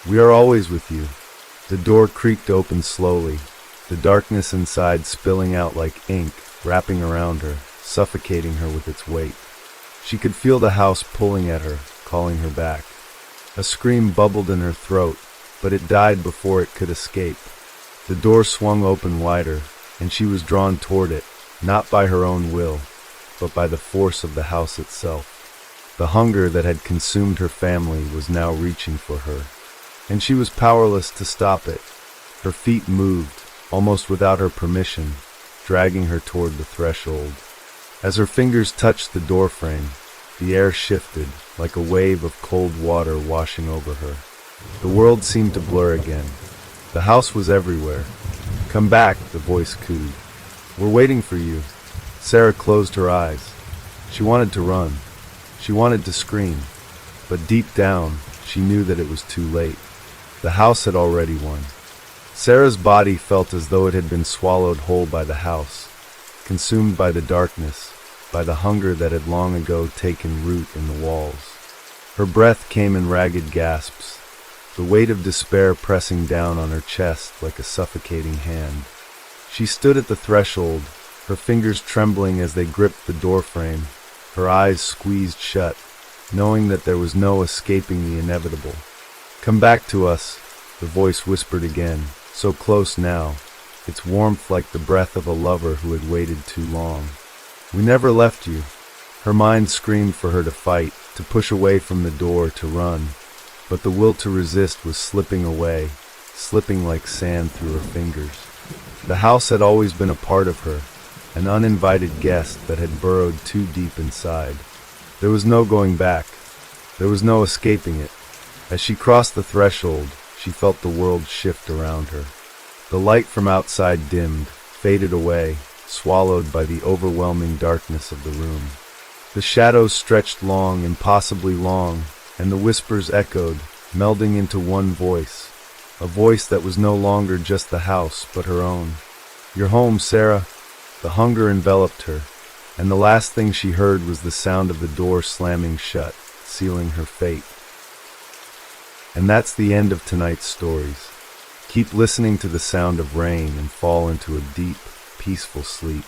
"We are always with you." The door creaked open slowly, the darkness inside spilling out like ink, wrapping around her, suffocating her with its weight. She could feel the house pulling at her, calling her back. A scream bubbled in her throat, but it died before it could escape. The door swung open wider, and she was drawn toward it, not by her own will, but by the force of the house itself. The hunger that had consumed her family was now reaching for her, and she was powerless to stop it. Her feet moved, almost without her permission, dragging her toward the threshold. As her fingers touched the doorframe, the air shifted, like a wave of cold water washing over her. The world seemed to blur again. The house was everywhere. "Come back," the voice cooed. "We're waiting for you." Sarah closed her eyes. She wanted to run. She wanted to scream. But deep down, she knew that it was too late. The house had already won. Sarah's body felt as though it had been swallowed whole by the house, consumed by the darkness, by the hunger that had long ago taken root in the walls. Her breath came in ragged gasps, the weight of despair pressing down on her chest like a suffocating hand. She stood at the threshold, her fingers trembling as they gripped the doorframe, her eyes squeezed shut, knowing that there was no escaping the inevitable. "Come back to us," the voice whispered again, so close now, its warmth like the breath of a lover who had waited too long. "We never left you." Her mind screamed for her to fight, to push away from the door, to run, but the will to resist was slipping away, slipping like sand through her fingers. The house had always been a part of her, an uninvited guest that had burrowed too deep inside. There was no going back. There was no escaping it. As she crossed the threshold, she felt the world shift around her. The light from outside dimmed, faded away, swallowed by the overwhelming darkness of the room. The shadows stretched long, impossibly long, and the whispers echoed, melding into one voice, a voice that was no longer just the house, but her own. "You're home, Sarah." The hunger enveloped her, and the last thing she heard was the sound of the door slamming shut, sealing her fate. And that's the end of tonight's stories. Keep listening to the sound of rain and fall into a deep, peaceful sleep.